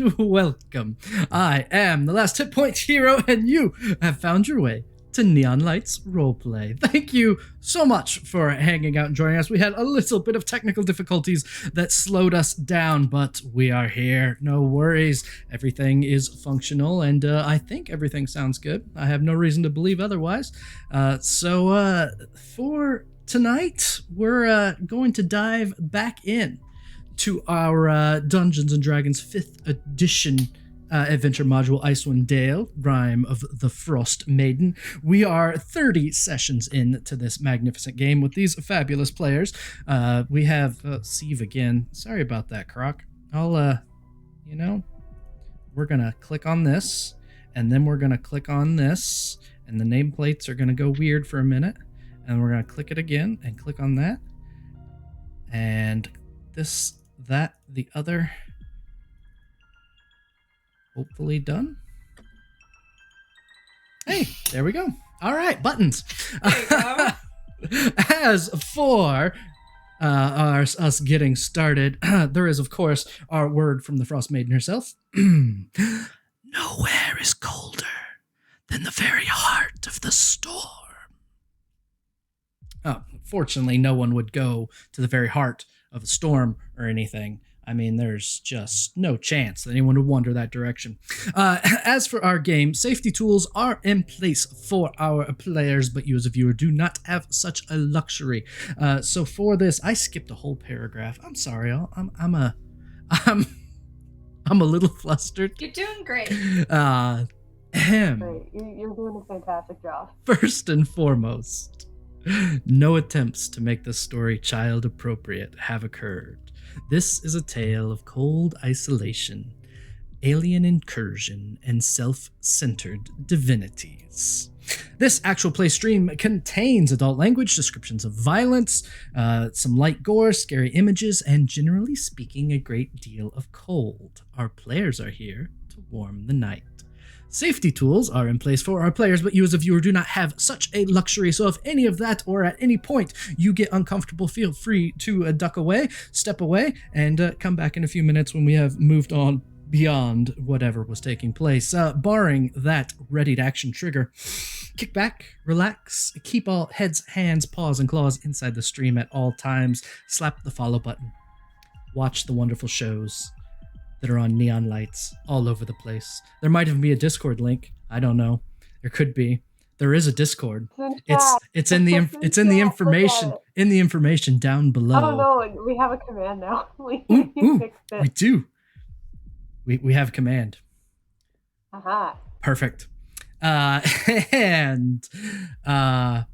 and welcome. I am the last hit point hero, and you have found your way to Neon Lights Roleplay. Thank you so much for hanging out and joining us. We had a little bit of technical difficulties that slowed us down, but we are here. No worries. Everything is functional, and I think everything sounds good. I have no reason to believe otherwise. So for tonight, we're going to dive back in to our Dungeons & Dragons 5th edition adventure module, Icewind Dale, Rime of the Frostmaiden. We are 30 sessions into this magnificent game with these fabulous players. We have Steve again. Sorry about that, Croc. I'll, we're gonna click on this, and then we're gonna click on this, and the nameplates are gonna go weird for a minute, and we're gonna click it again, and click on that, and this, that, the other. Hopefully done. Hey, there we go. All right, buttons. There you go. As for us getting started, there is, of course, our word from the Frostmaiden herself. Nowhere is colder than the very heart of the storm. Oh, fortunately, no one would go to the very heart of a storm or anything. I mean, there's just no chance that anyone would wander that direction. As for our game, safety tools are in place for our players, but you as a viewer do not have such a luxury. So for this, I skipped a whole paragraph. I'm sorry, I'm a little flustered. You're doing great. Great. You're doing a fantastic job. First and foremost, no attempts to make this story child appropriate have occurred. This is a tale of cold isolation, alien incursion, and self-centered divinities. This actual play stream contains adult language, descriptions of violence, some light gore, scary images, and generally speaking, a great deal of cold. Our players are here to warm the night. Safety tools are in place for our players, but you as a viewer do not have such a luxury, so if any of that or at any point you get uncomfortable, feel free to duck away, step away, and come back in a few minutes when we have moved on beyond whatever was taking place. Barring that ready-to-action trigger, kick back, relax, keep all heads, hands, paws, and claws inside the stream at all times, slap the follow button, watch the wonderful shows that are on neon lights all over the place. There might even be a Discord link. I don't know. There could be. There is a Discord. It's in the information down below. I don't know. We have a command now. We fixed it. We do. We have command. Aha. Perfect. And yeah.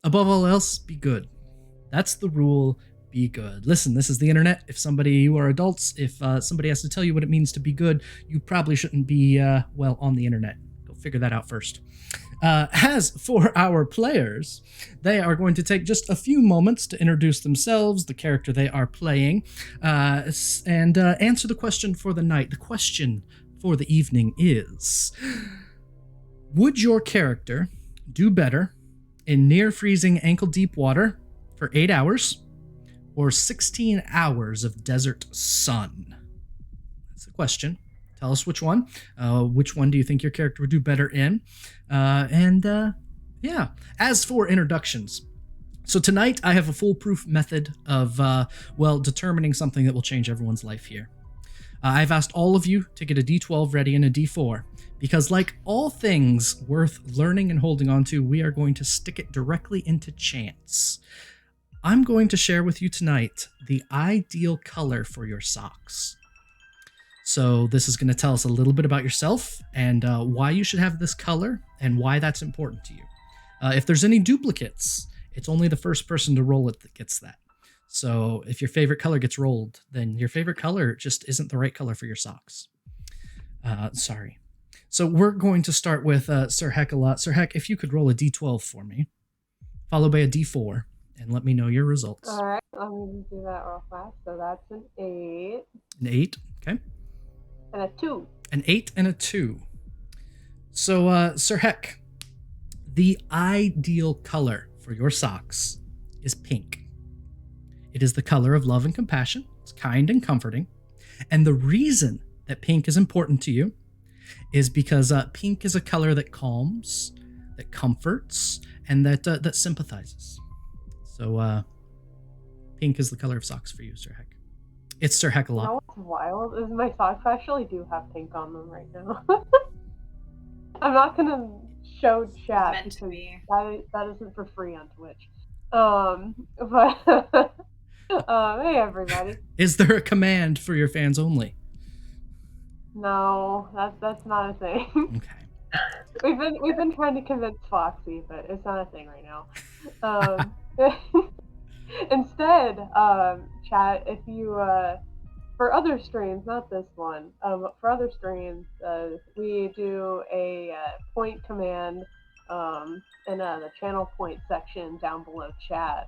Above all else, be good. That's the rule. Be good. Listen, this is the internet. If you are adults, if somebody has to tell you what it means to be good, you probably shouldn't be, on the internet. Go figure that out first. As for our players, they are going to take just a few moments to introduce themselves, the character they are playing, and answer the question for the night. The question for the evening is, would your character do better in near-freezing ankle-deep water for 8 hours, or 16 hours of desert sun? That's the question. Tell us which one. Which one do you think your character would do better in? Yeah. As for introductions, so tonight I have a foolproof method of, determining something that will change everyone's life here. I've asked all of you to get a D12 ready and a D4, because like all things worth learning and holding on to, we are going to stick it directly into chance. I'm going to share with you tonight the ideal color for your socks. So this is going to tell us a little bit about yourself and why you should have this color and why that's important to you. If there's any duplicates, it's only the first person to roll it that gets that. So if your favorite color gets rolled, then your favorite color just isn't the right color for your socks. Sorry. So we're going to start with Sir Heck a lot. Sir Heck, if you could roll a D12 for me, followed by a D4. And let me know your results. All right, let me do that real fast. So that's an 8. An 8, okay. And a 2. An 8 and a 2. So, Sir Heck, the ideal color for your socks is pink. It is the color of love and compassion. It's kind and comforting. And the reason that pink is important to you is because pink is a color that calms, that comforts, and that sympathizes. So pink is the color of socks for you, Sir Heck. It's Sir Heck a lot. You know what's wild is my socks actually do have pink on them right now. I'm not gonna show chat Meant to because be. that isn't for free on Twitch. But hey everybody. Is there a command for your fans only? No, that's not a thing. Okay. We've been trying to convince Foxy, but it's not a thing right now. Instead, chat, if you for other streams, not this one, but for other streams, we do a point command in the channel point section down below chat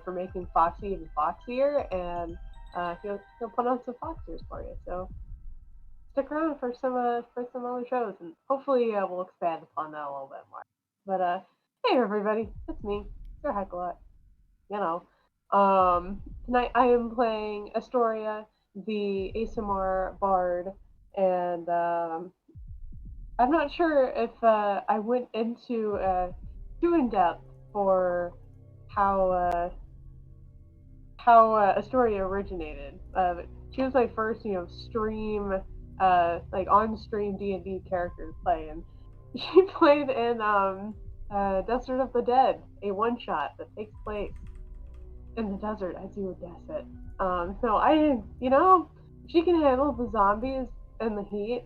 for making Foxy even foxier, and he'll put on some foxiers for you. So stick around for some other shows, and hopefully we'll expand upon that a little bit more. But hey everybody, it's me, Sir Heckalot. You know, tonight I am playing Astoria, the ASMR bard, and I'm not sure if I went into too in depth for how Astoria originated. She was my first, stream, like on-stream D&D character to play, and she played in Desert of the Dead, a one-shot that takes place in the desert, as you would guess it. So she can handle the zombies and the heat.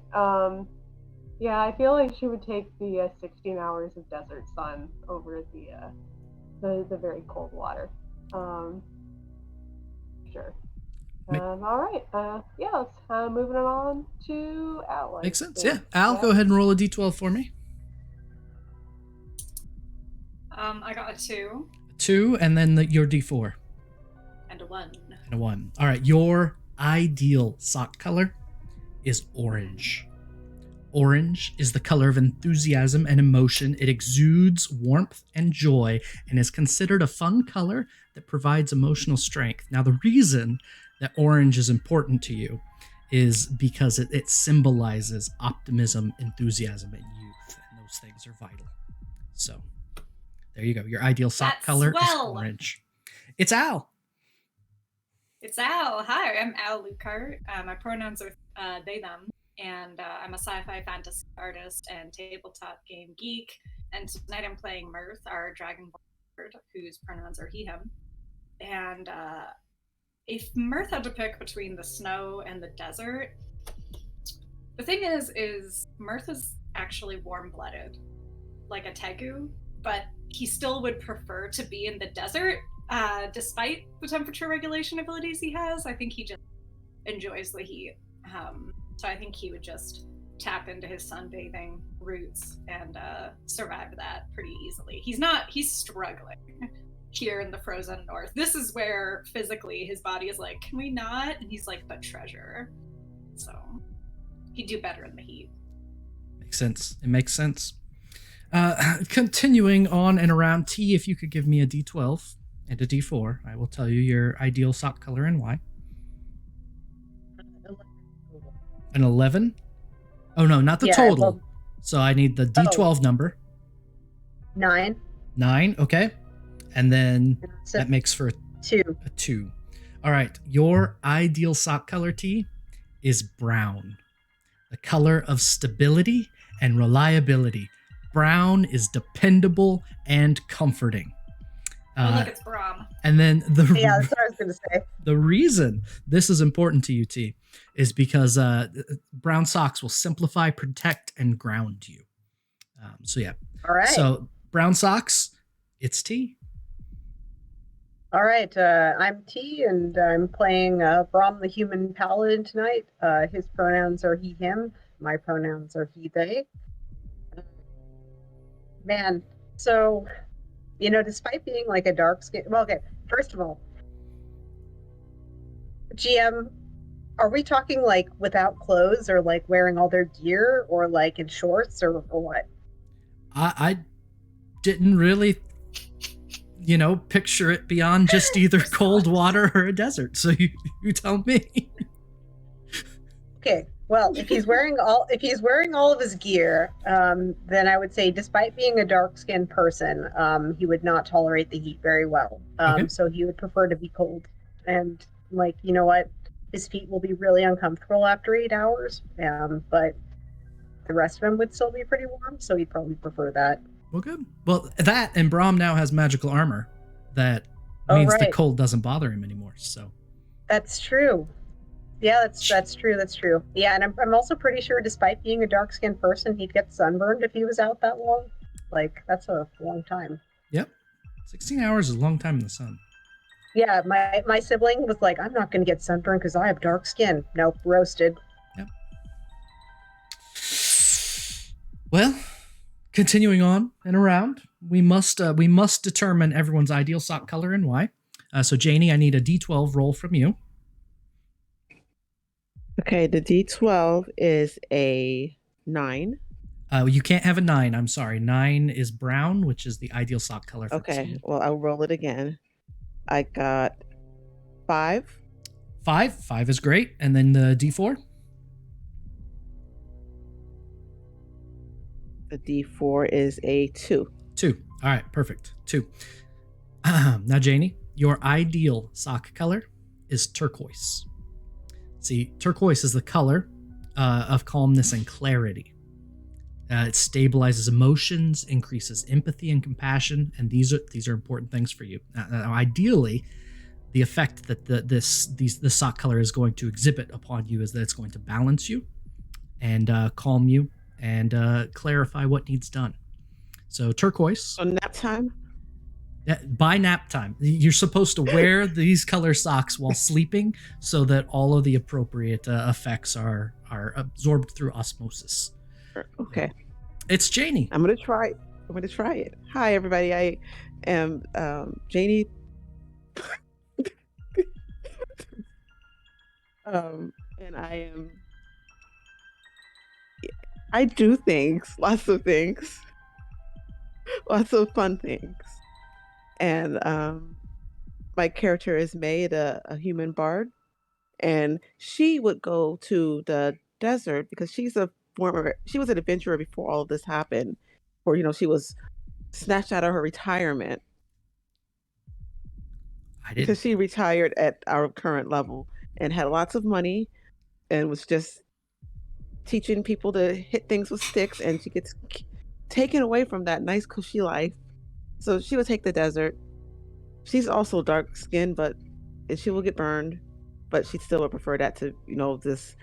Yeah, I feel like she would take the 16 hours of desert sun over the very cold water. Sure. All right. Yeah, let's moving on to Al. Makes sense. Yeah. Al, go ahead and roll a d12 for me. I got a 2. 2, and then your d4. And a 1. And a 1. All right. Your ideal sock color is orange. Orange is the color of enthusiasm and emotion. It exudes warmth and joy and is considered a fun color that provides emotional strength. Now, the reason that orange is important to you is because it symbolizes optimism, enthusiasm, and youth, and those things are vital. So, there you go. Your ideal sock color is orange. It's Al. It's Al. Hi, I'm Al Lucart. My pronouns are they, them. And I'm a sci-fi fantasy artist and tabletop game geek. And tonight I'm playing Mirth, our dragonborn bird, whose pronouns are he, him. And if Mirth had to pick between the snow and the desert, the thing is Mirth is actually warm-blooded, like a Tegu, but he still would prefer to be in the desert, despite the temperature regulation abilities he has. I think he just enjoys the heat. So I think he would just tap into his sunbathing roots and survive that pretty easily. He's struggling here in the frozen north. This is where physically his body is like, can we not? And he's like, but treasure. So he'd do better in the heat. Makes sense. It makes sense. Continuing on and around, T, if you could give me a D12 and a D4, I will tell you your ideal sock color and why. An 11? Oh, no, not the total. So I need the D12 number. 9. 9, okay. And then that makes for a 2. All right. Your ideal sock color, T, is brown. The color of stability and reliability. Brown is dependable and comforting. Look, it's Brahm. And then that's what I was going to say. The reason this is important to you, T, is because brown socks will simplify, protect, and ground you. So yeah. All right. So brown socks, it's T. All right. I'm T, and I'm playing Brahm the Human Paladin tonight. His pronouns are he, him. My pronouns are he, they. Man, so... despite being like a dark skin, well, okay, first of all, GM, are we talking like without clothes or like wearing all their gear or like in shorts or what? I didn't really, picture it beyond just either cold water or a desert. So you tell me. Okay. Well, if he's wearing all of his gear, then I would say, despite being a dark-skinned person, he would not tolerate the heat very well. Okay. So he would prefer to be cold. And like, you know what? His feet will be really uncomfortable after 8 hours. But the rest of him would still be pretty warm, so he'd probably prefer that. Well, good. Well, that and Brahm now has magical armor that Oh, means the right. cold doesn't bother him anymore. So That's true. Yeah, that's true. That's true. Yeah, and I'm also pretty sure, despite being a dark-skinned person, he'd get sunburned if he was out that long. Like, that's a long time. yep, 16 hours is a long time in the sun. Yeah, my sibling was like, I'm not going to get sunburned because I have dark skin. Nope, roasted. Yep. Well, continuing on and around, we must determine everyone's ideal sock color and why. So Janie, I need a D12 roll from you. Okay, the D12 is a 9. You can't have a 9. I'm sorry. 9 is brown, which is the ideal sock color for this Okay, one. well, I'll roll it again. I got 5. 5 is great. And then the D4? The D4 is a 2. 2. All right, perfect. 2. Now, Janie, your ideal sock color is turquoise. See, turquoise is the color of calmness and clarity. It stabilizes emotions, increases empathy and compassion, and these are important things for you. Now, ideally, the effect that the sock color is going to exhibit upon you is that it's going to balance you and calm you and clarify what needs done. So turquoise. So nap time? By nap time, you're supposed to wear these color socks while sleeping so that all of the appropriate effects are absorbed through osmosis. Okay. It's Janie. I'm going to try it. Hi, everybody. I am Janie. And I do things, lots of things, lots of fun things. And my character is Maid, a human bard, and she would go to the desert because she was an adventurer before all of this happened, or she was snatched out of her retirement because she retired at our current level and had lots of money and was just teaching people to hit things with sticks, and she gets taken away from that nice cushy life. So she would take the desert. She's also dark skinned, but she will get burned, but she still would prefer that to, this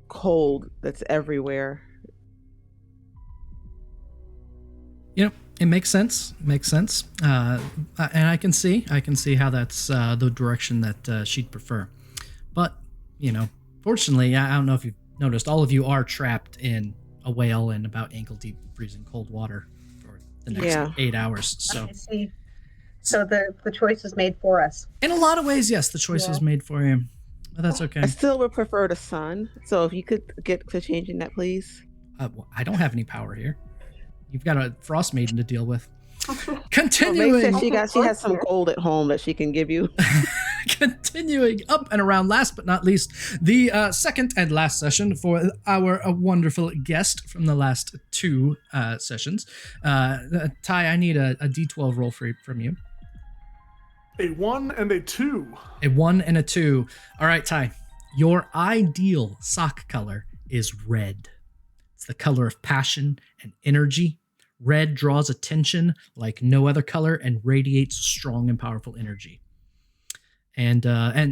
cold that's everywhere. It makes sense. And I can see how that's the direction that she'd prefer. But, fortunately, I don't know if you've noticed, all of you are trapped in a whale in about ankle deep freezing cold water for the next 8 hours. So I see. So the choice was made for us. In a lot of ways, yes, the choice was made for you. But that's okay. I still would prefer the sun. So if you could get to changing that, please. Well, I don't have any power here. You've got a Frostmaiden to deal with. Continuing. Well, she has some gold at home that she can give you. Continuing up and around, last but not least, the second and last session for our wonderful guest from the last 2 sessions. Ty, I need a D12 roll from you. A 1 and a 2. A 1 and a 2. All right, Ty. Your ideal sock color is red. It's the color of passion and energy. Red draws attention like no other color and radiates strong and powerful energy. And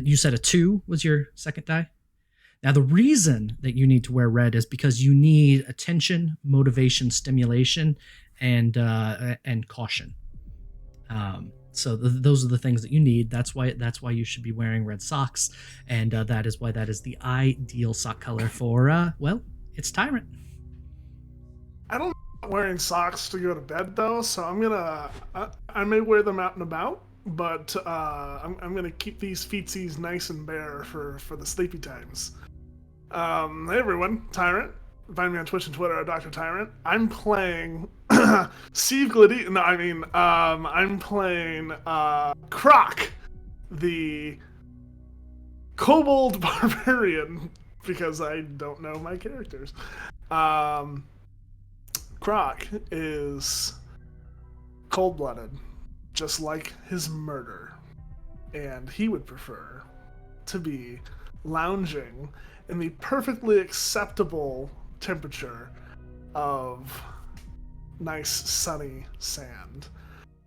you said a 2 was your second die? Now, the reason that you need to wear red is because you need attention, motivation, stimulation, and caution. So those are the things that you need. That's why you should be wearing red socks, and that is why that is the ideal sock color for it's Tyrant. I don't like wearing socks to go to bed though, so I may wear them out and about, but I'm gonna keep these feetsies nice and bare for the sleepy times. Hey everyone, Tyrant. Find me on Twitch and Twitter at Dr. Tyrant. I'm playing Steve Glady. No, I mean, I'm playing Croc, the kobold barbarian because I don't know my characters. Croc is cold-blooded, just like his murder, and he would prefer to be lounging in the perfectly acceptable temperature of nice sunny sand.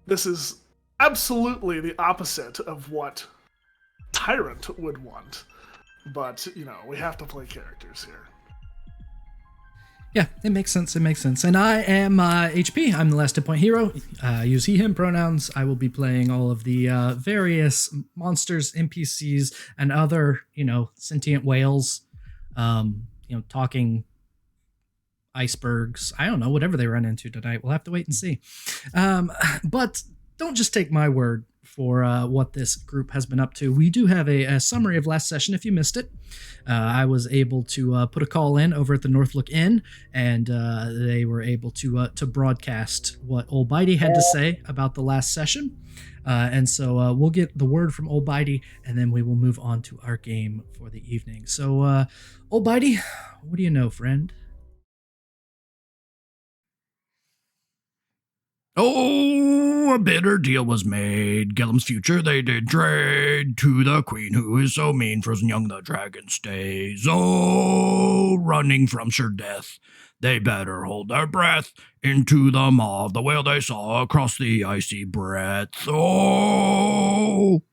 This is absolutely the opposite of what Tyrant would want, but we have to play characters here. Yeah, it makes sense. And I am HP. I'm the last hit point hero. Use he, him pronouns. I will be playing all of the various monsters, NPCs, and other, sentient whales, talking icebergs. I don't know, whatever they run into tonight. We'll have to wait and see. But don't just take my word for what this group has been up to. We do have a summary of last session if you missed it. I was able to put a call in over at the Northlook Inn, and they were able to broadcast what Old Bitey had to say about the last session. And so we'll get the word from Old Bitey, and then we will move on to our game for the evening. So, Old Bitey, what do you know, friend? Oh, a bitter deal was made. Gellum's future they did trade to the queen who is so mean. Frozen young the dragon stays. Oh, running from sure death. They better hold their breath. Into the maw of the whale they saw across the icy breadth. Oh!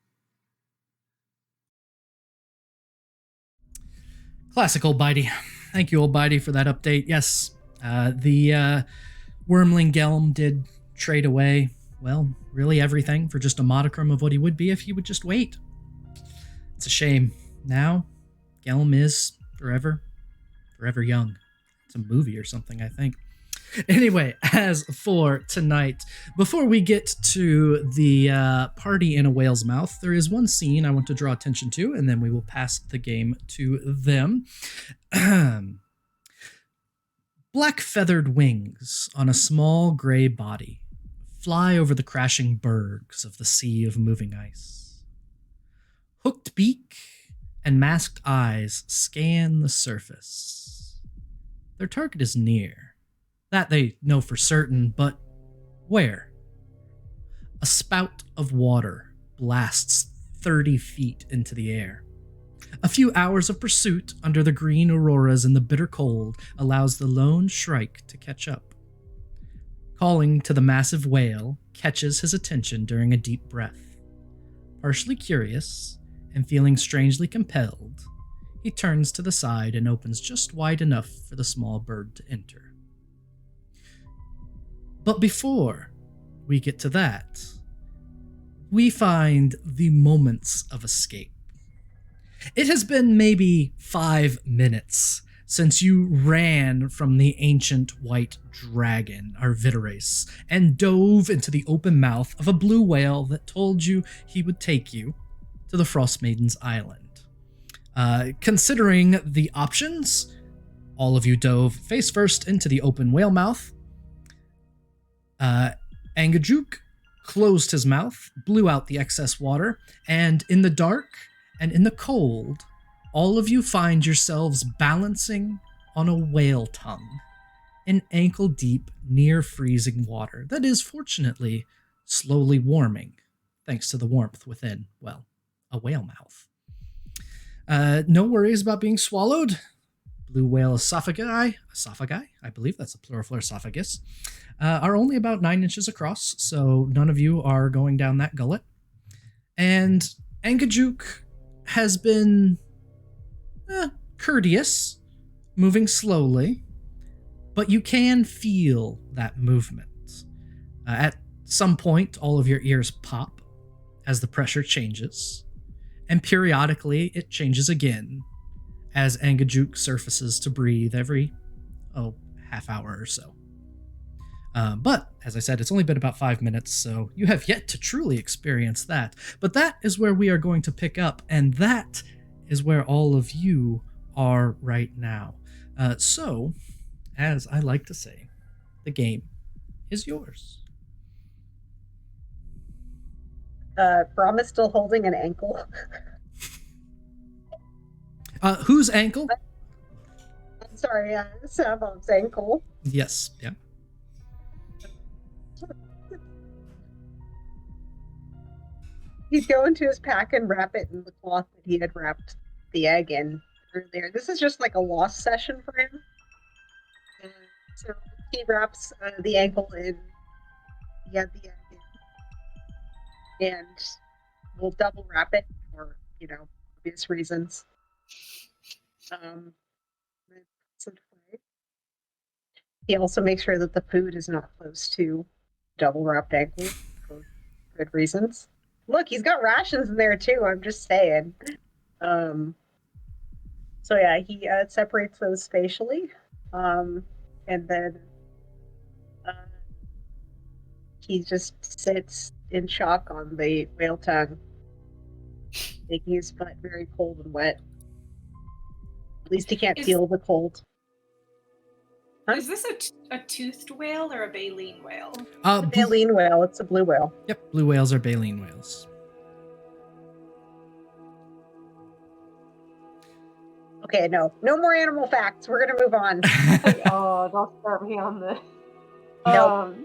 Classic Old Bitey. Thank you, Old Bitey, for that update. Yes, the wormling Gellum did trade away, well, really everything for just a modicum of what he would be if he would just wait. It's a shame. Now, Gellum is forever young. It's a movie or something, I think. Anyway, as for tonight, before we get to the party in a whale's mouth, there is one scene I want to draw attention to, and then we will pass the game to them. Black feathered wings on a small gray body fly over the crashing bergs of the sea of moving ice. Hooked beak and masked eyes scan the surface. Their target is near. That they know for certain, but where? A spout of water blasts 30 feet into the air. A few hours of pursuit under the green auroras in the bitter cold allows the lone shrike to catch up. Calling to the massive whale catches his attention during a deep breath. Partially curious and feeling strangely compelled, he turns to the side and opens just wide enough for the small bird to enter. But before we get to that, we find the moments of escape. It has been maybe 5 minutes since you ran from the ancient white dragon, Arveiaturace, and dove into the open mouth of a blue whale that told you he would take you to the Frostmaiden's island. Considering the options, all of you dove face first into the open whale mouth. Angajuk closed his mouth, blew out the excess water, and in the dark and in the cold, all of you find yourselves balancing on a whale tongue in ankle-deep, near-freezing water that is, fortunately, slowly warming, thanks to the warmth within, well, a whale mouth. No worries about being swallowed. Blue whale esophagi, I believe that's a plural for esophagus, are only about 9 inches across, so none of you are going down that gullet. And Angajuk has been courteous, moving slowly, but you can feel that movement. At some point, all of your ears pop as the pressure changes, and periodically it changes again as Angajuk surfaces to breathe every, half hour or so. But, as I said, it's only been about 5 minutes, so you have yet to truly experience that. But that is where we are going to pick up, and that is where all of you are right now. So, as I like to say, the game is yours. Brom is still holding an ankle. Whose ankle? Sorry, Sabob's ankle. Yes, yeah. He'd go into his pack and wrap it in the cloth that he had wrapped the egg in earlier. This is just like a lost session for him. So he wraps the ankle in. He had the egg in. And we'll double wrap it for, obvious reasons. He also makes sure that the food is not close to double wrapped ankle for good reasons. Look, he's got rations in there too. I'm just saying. So yeah, he separates those spatially, and then he just sits in shock on the whale tongue, making his butt very cold and wet. At least he can't feel the cold. Huh? Is this a toothed whale or a baleen whale? A baleen whale. It's a blue whale. Yep, blue whales are baleen whales. Okay, no more animal facts. We're gonna move on. Oh, don't start me on this. Nope.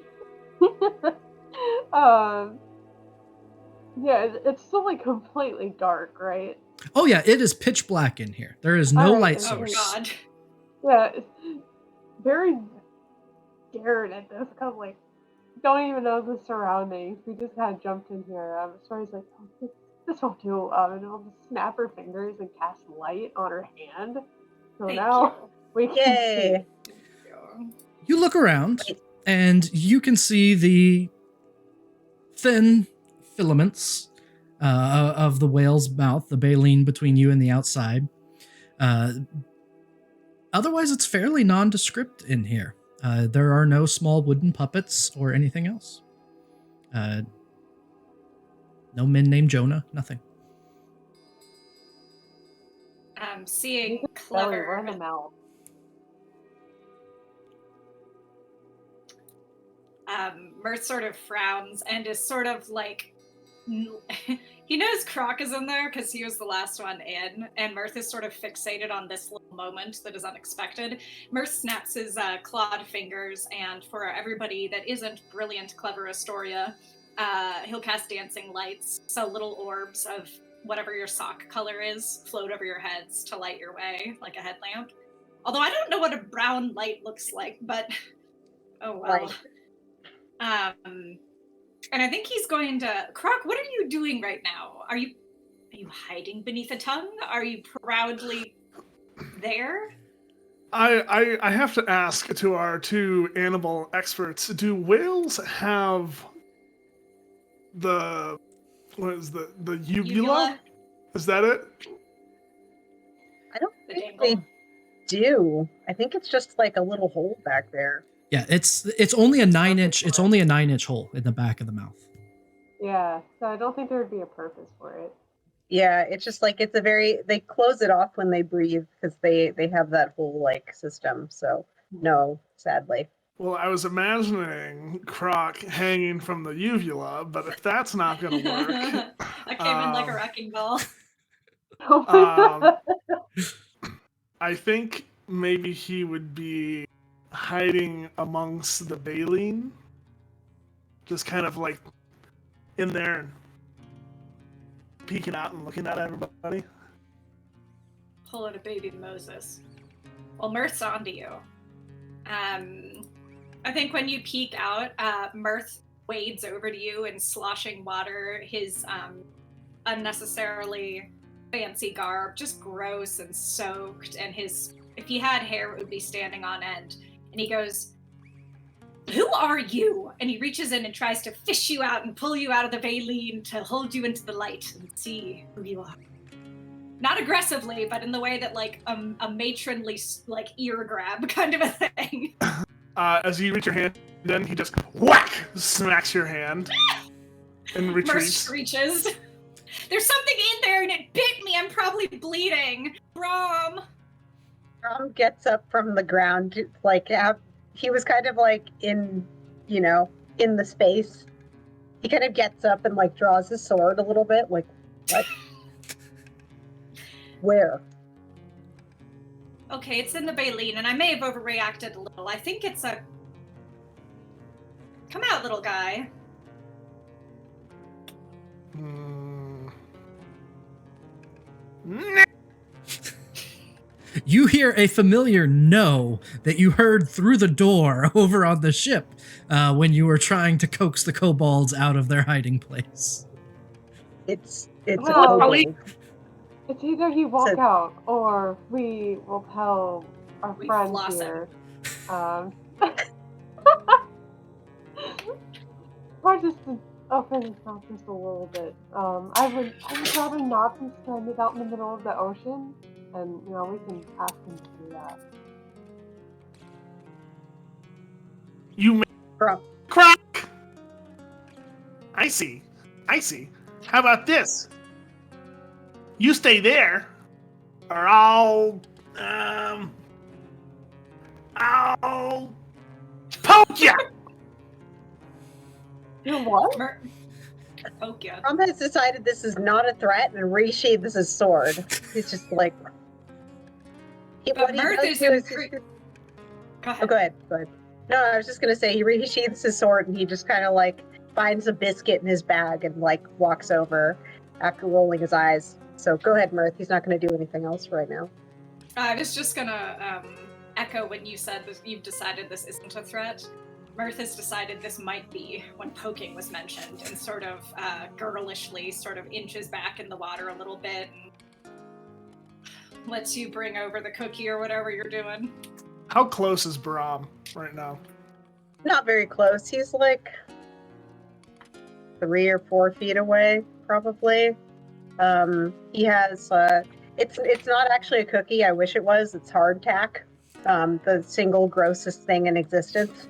Yeah, it's still like completely dark, right? Oh yeah, it is pitch black in here. There is no Alright, light okay. source. Oh God. Yeah, it's very scared at this because like don't even know the surroundings. We just kind of jumped in here. Story's like, oh, this won't do. And I'll just snap her fingers and cast light on her hand. So Thank now we can Yay! see. You look around, and you can see the thin filaments of the whale's mouth, the baleen between you and the outside. Otherwise, it's fairly nondescript in here. There are no small wooden puppets or anything else. No men named Jonah, nothing. Seeing Belly run Clever. them out. Mirth sort of frowns and is sort of like, he knows Croc is in there because he was the last one in, and Mirth is sort of fixated on this little moment that is unexpected. Mirth snaps his clawed fingers, and for everybody that isn't brilliant, clever Astoria, he'll cast dancing lights, so little orbs of whatever your sock color is float over your heads to light your way like a headlamp. Although I don't know what a brown light looks like, but oh well. Right. And I think he's going to... Croc, what are you doing right now? Are you hiding beneath a tongue? Are you proudly there? I have to ask to our two animal experts, do whales have the uvula? Is that it? I don't The think dangle? they do. I think it's just like a little hole back there. Yeah, it's only a 9-inch hole in the back of the mouth. Yeah, so I don't think there would be a purpose for it. Yeah, it's just like they close it off when they breathe because they have that whole like system. So no, sadly. Well, I was imagining Croc hanging from the uvula, but if that's not going to work, I came in like a wrecking ball. I think maybe he would be hiding amongst the baleen, just kind of like in there and peeking out and looking at everybody. Pull out a baby Moses. Well, Mirth's onto you. I think when you peek out, Mirth wades over to you in sloshing water, his unnecessarily fancy garb, just gross and soaked, and if he had hair, it would be standing on end. And he goes, "Who are you?" And he reaches in and tries to fish you out and pull you out of the baleen to hold you into the light and see who you are. Not aggressively, but in the way that like a matronly like ear grab kind of a thing. As you reach your hand in, he just whack smacks your hand and Mirth retreats. screeches. There's something in there and it bit me. I'm probably bleeding. Brom Gets up from the ground, like he was kind of like in the space. He kind of gets up and like draws his sword a little bit, like what? Where? Okay, it's in the baleen, and I may have overreacted a little. I think it's a... Come out, little guy. You hear a familiar no that you heard through the door over on the ship when you were trying to coax the kobolds out of their hiding place. It's Well, a kobold. It's either you walk So- out or we will tell our We friend floss here. Or just to open his mouth just a little bit. I would rather not be stranded out in the middle of the ocean, and we can ask him to do that. You may Bro, crack. I see. How about this? You stay there, or I'll poke ya. You what? Poke ya. Brom has decided this is not a threat and resheathes his sword. He's just like... But Mirth is Go ahead. go ahead. No, I was just gonna say he resheathes his sword and he just kind of like finds a biscuit in his bag and like walks over after rolling his eyes. So go ahead, Mirth. He's not gonna do anything else right now. I was just gonna echo when you said that you've decided this isn't a threat. Mirth has decided this might be when poking was mentioned, and sort of girlishly sort of inches back in the water a little bit and lets you bring over the cookie or whatever you're doing. How close is Brahm right now? Not very close. He's like 3 or 4 feet away, probably. He has it's not actually a cookie. I wish it was. It's hardtack, the single grossest thing in existence.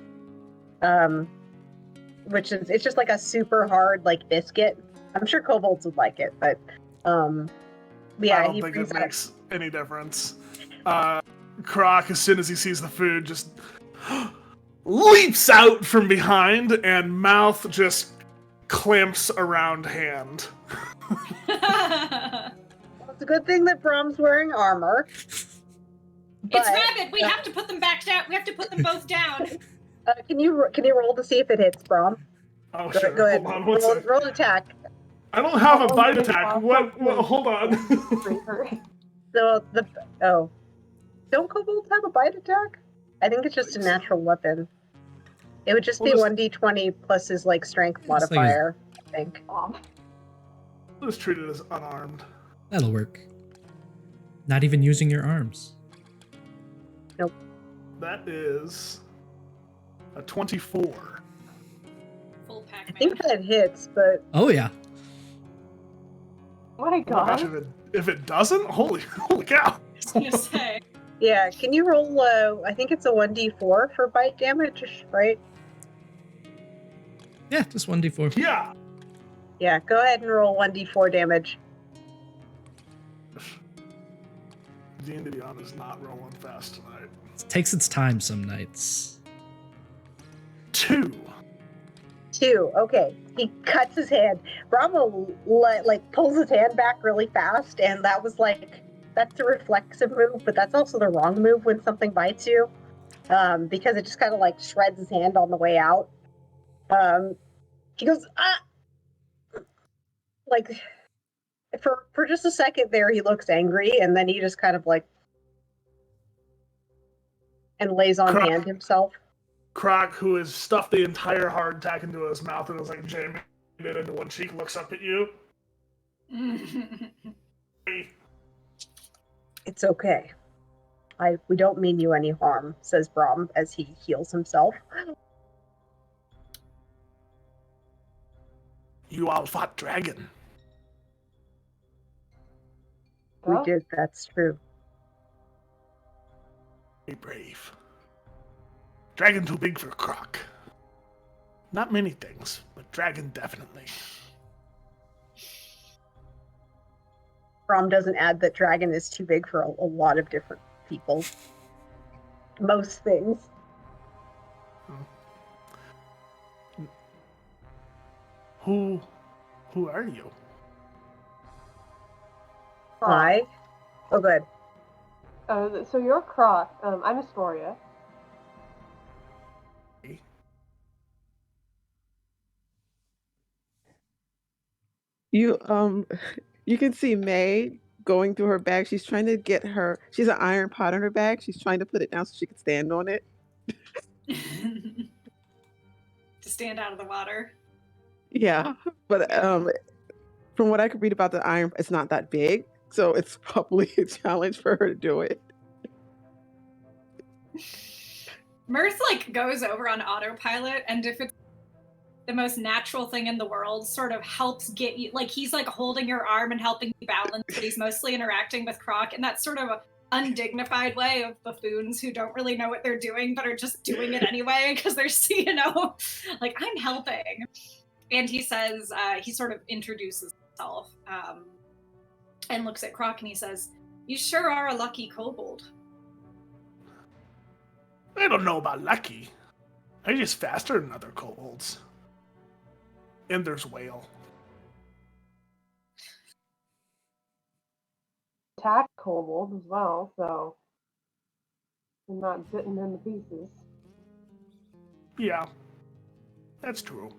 Which is it's just like a super hard like biscuit. I'm sure kobolds would like it, but yeah, I don't he think brings it that. makes any difference. Croc, as soon as he sees the food, just leaps out from behind, and mouth just clamps around hand. It's a good thing that Brom's wearing armor. It's Rabbit! We have to put them back down! We have to put them both down! Can you roll to see if it hits, Brom? Oh, Go, sure. go ahead. Hold on one sec. Roll attack. I don't have a bite attack. What? Hold on. So don't kobolds have a bite attack? I think it's just a natural weapon. It would just be 1d20 plus his like strength modifier, I think. Let's treat it as unarmed. That'll work. Not even using your arms. Nope. That is a 24. Full pack, I think that hits, but Oh yeah. Oh my Oh my gosh, god. if it doesn't, holy cow! I was gonna say. yeah, can you roll, I think it's a 1d4 for bite damage, right? Yeah, just 1d4. Yeah. Yeah, go ahead and roll 1d4 damage. D&D Beyond is not rolling fast tonight. It takes its time some nights. 2. 2, okay. He cuts his hand. Bravo like pulls his hand back really fast, and that was like, that's a reflexive move, but that's also the wrong move when something bites you, because it just kind of like shreds his hand on the way out. He goes, ah! Like, for just a second there, he looks angry, and then he just kind of like, and lays on hand himself. Croc, who has stuffed the entire hardtack into his mouth and is like jamming it into one cheek, looks up at you. Hey, It's okay. We don't mean you any harm, says Brom as he heals himself. you all fought dragon. We Huh? did, that's true. Be brave. Dragon too big for Croc. Not many things, but dragon definitely. Brom doesn't add that dragon is too big for a lot of different people. Most things. Who are you? Hi. Oh, good. So you're Croc. I'm Astoria. You you can see May going through her bag. She's trying to get her. She's an iron pot in her bag. She's trying to put it down so she can stand on it. To stand out of the water. Yeah, but from what I could read about the iron, it's not that big, so it's probably a challenge for her to do it. Mirth like goes over on autopilot, and if it's the most natural thing in the world, sort of helps get you, like he's like holding your arm and helping you balance, but he's mostly interacting with Croc in that sort of a undignified way of buffoons who don't really know what they're doing but are just doing it anyway because they're, you know, like, I'm helping. And he says, he sort of introduces himself and looks at Croc and he says, "You sure are a lucky kobold." I don't know about lucky. I'm just faster than other kobolds. And there's Whale. Attack kobold as well, so you're not bitten into pieces. Yeah, that's true.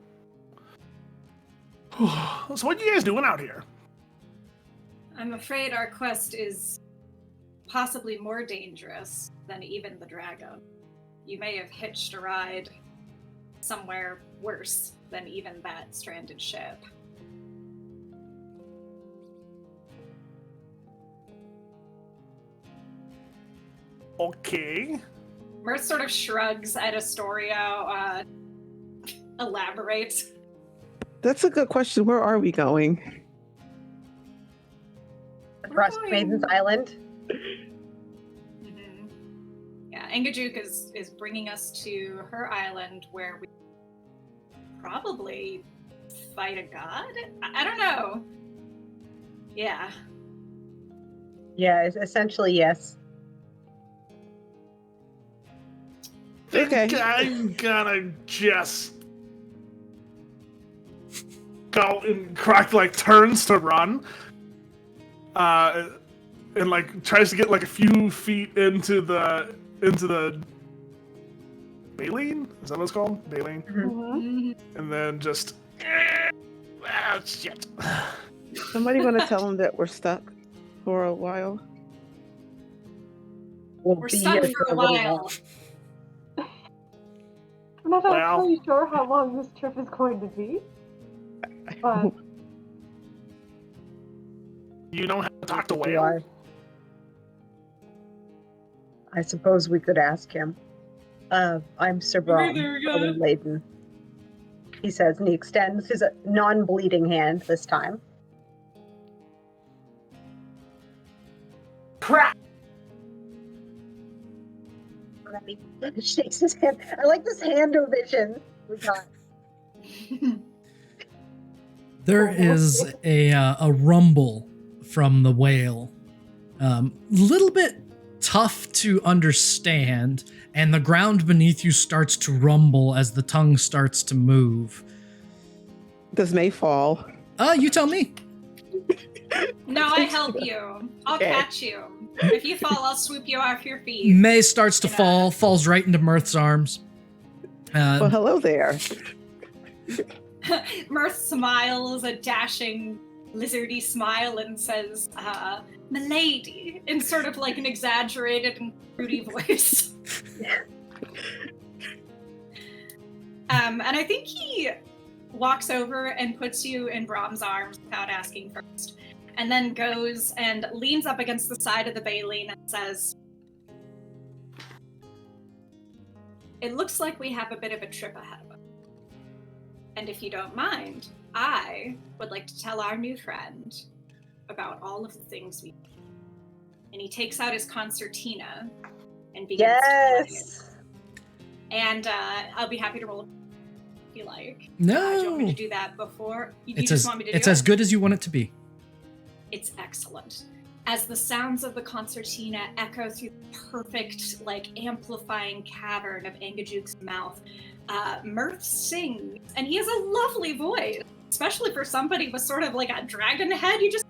So what are you guys doing out here? I'm afraid our quest is possibly more dangerous than even the dragon. You may have hitched a ride somewhere worse than even that stranded ship. Okay. Mirth sort of shrugs at Astoria, elaborates. That's a good question. Where are we going? The Frostmaiden's Island. Mm-hmm. Yeah, Engajuk is bringing us to her island where we probably fight a god? I don't know. Yeah. Yeah, essentially, yes. Okay. I'm gonna just go and Croc like turns to run. And like tries to get like a few feet into the baleen? Is that what it's called? Baleen? Mm-hmm. And then just shit. Somebody gonna tell them that we're stuck for a while? We're stuck for a while. I'm not Well. actually sure how long this trip is going to be, but You know how to talk to Why? Whale? I suppose we could ask him. I'm Sir Braun, Laden. He says, and he extends his non-bleeding hand this time. Crap! He shakes his hand. I like this hand vision we got. There is a rumble from the whale. Little bit tough to understand, and the ground beneath you starts to rumble as the tongue starts to move. Does May fall? You tell me. No, I help you. I'll Okay. catch you. If you fall, I'll swoop you off your feet. May starts to falls right into Mirth's arms. Well, hello there. Mirth smiles a dashing, lizardy smile and says, "Milady," in sort of like an exaggerated and fruity voice. And I think he walks over and puts you in Brahm's arms without asking first, and then goes and leans up against the side of the baleen and says, "It looks like we have a bit of a trip ahead of us. And if you don't mind, I would like to tell our new friend about all of the things we do." And he takes out his concertina and begins to play it. Yes! And I'll be happy to roll if you like. No. Do you want me to do that before? You It's just as want me to do it's it? as good as you want it to be. It's excellent. As the sounds of the concertina echo through the perfect, like, amplifying cavern of Engajuk's mouth, Mirth sings, and he has a lovely voice, especially for somebody with sort of like a dragon head. You just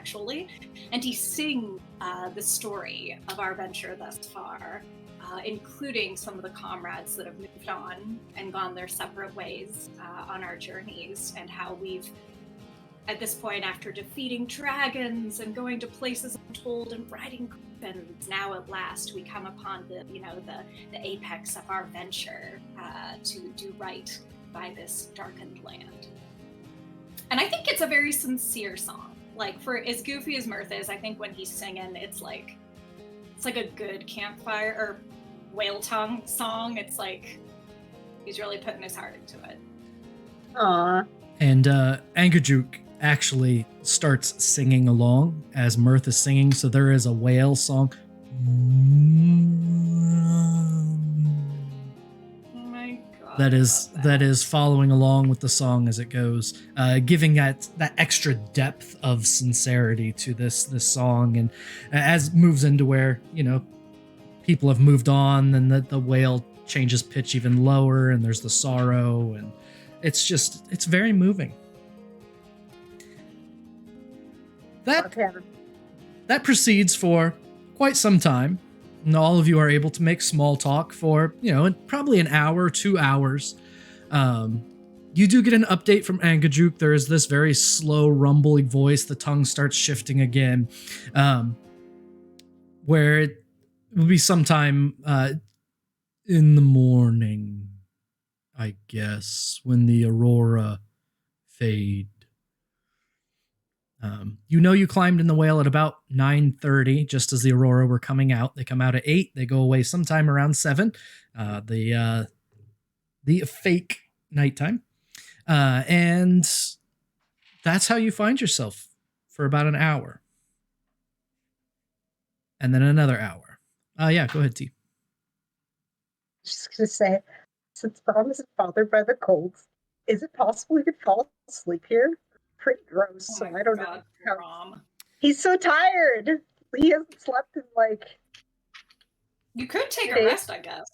actually, and he sing the story of our venture thus far, including some of the comrades that have moved on and gone their separate ways on our journeys, and how we've, at this point, after defeating dragons and going to places untold and riding griffins, now at last we come upon the apex of our venture to do right by this darkened land. And I think it's a very sincere song. Like, for as goofy as Mirth is, I think when he's singing, it's like a good campfire or whale tongue song. It's like he's really putting his heart into it. Aww. And Angajuk actually starts singing along as Mirth is singing, so there is a whale song. That is following along with the song as it goes, giving that extra depth of sincerity to this song, and as it moves into where people have moved on, and the whale changes pitch even lower, and there's the sorrow, and it's very moving. That proceeds for quite some time. And all of you are able to make small talk for, probably an hour, 2 hours. You do get an update from Angajuk. There is this very slow, rumbling voice. The tongue starts shifting again, where it will be sometime in the morning, I guess, when the aurora fade. You climbed in the whale at about 9:30, just as the aurora were coming out. They come out at 8. They go away sometime around 7. The fake nighttime. And that's how you find yourself for about an hour. And then another hour. Yeah, go ahead, T. Just gonna say, since Brom isn't bothered by the colds, is it possible he could fall asleep here? Pretty gross. So I don't know. Brom. He's so tired. He hasn't slept in You could take a rest, I guess.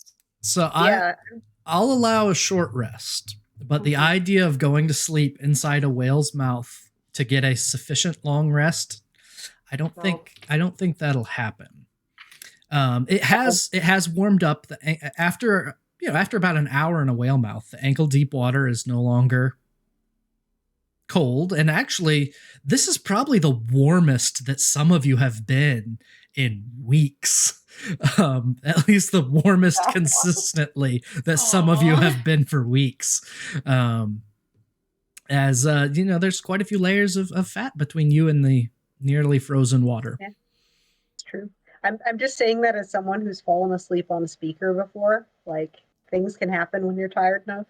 So I'll allow a short rest, but the idea of going to sleep inside a whale's mouth to get a sufficient long rest, I don't think that'll happen. It has warmed up. After about an hour in a whale mouth, the ankle deep water is no longer cold, and actually this is probably the warmest that some of you have been in weeks. At least the warmest consistently that some of you have been for weeks. There's quite a few layers of fat between you and the nearly frozen water. Yeah, it's true. I'm just saying that as someone who's fallen asleep on a speaker before. Things can happen when you're tired enough.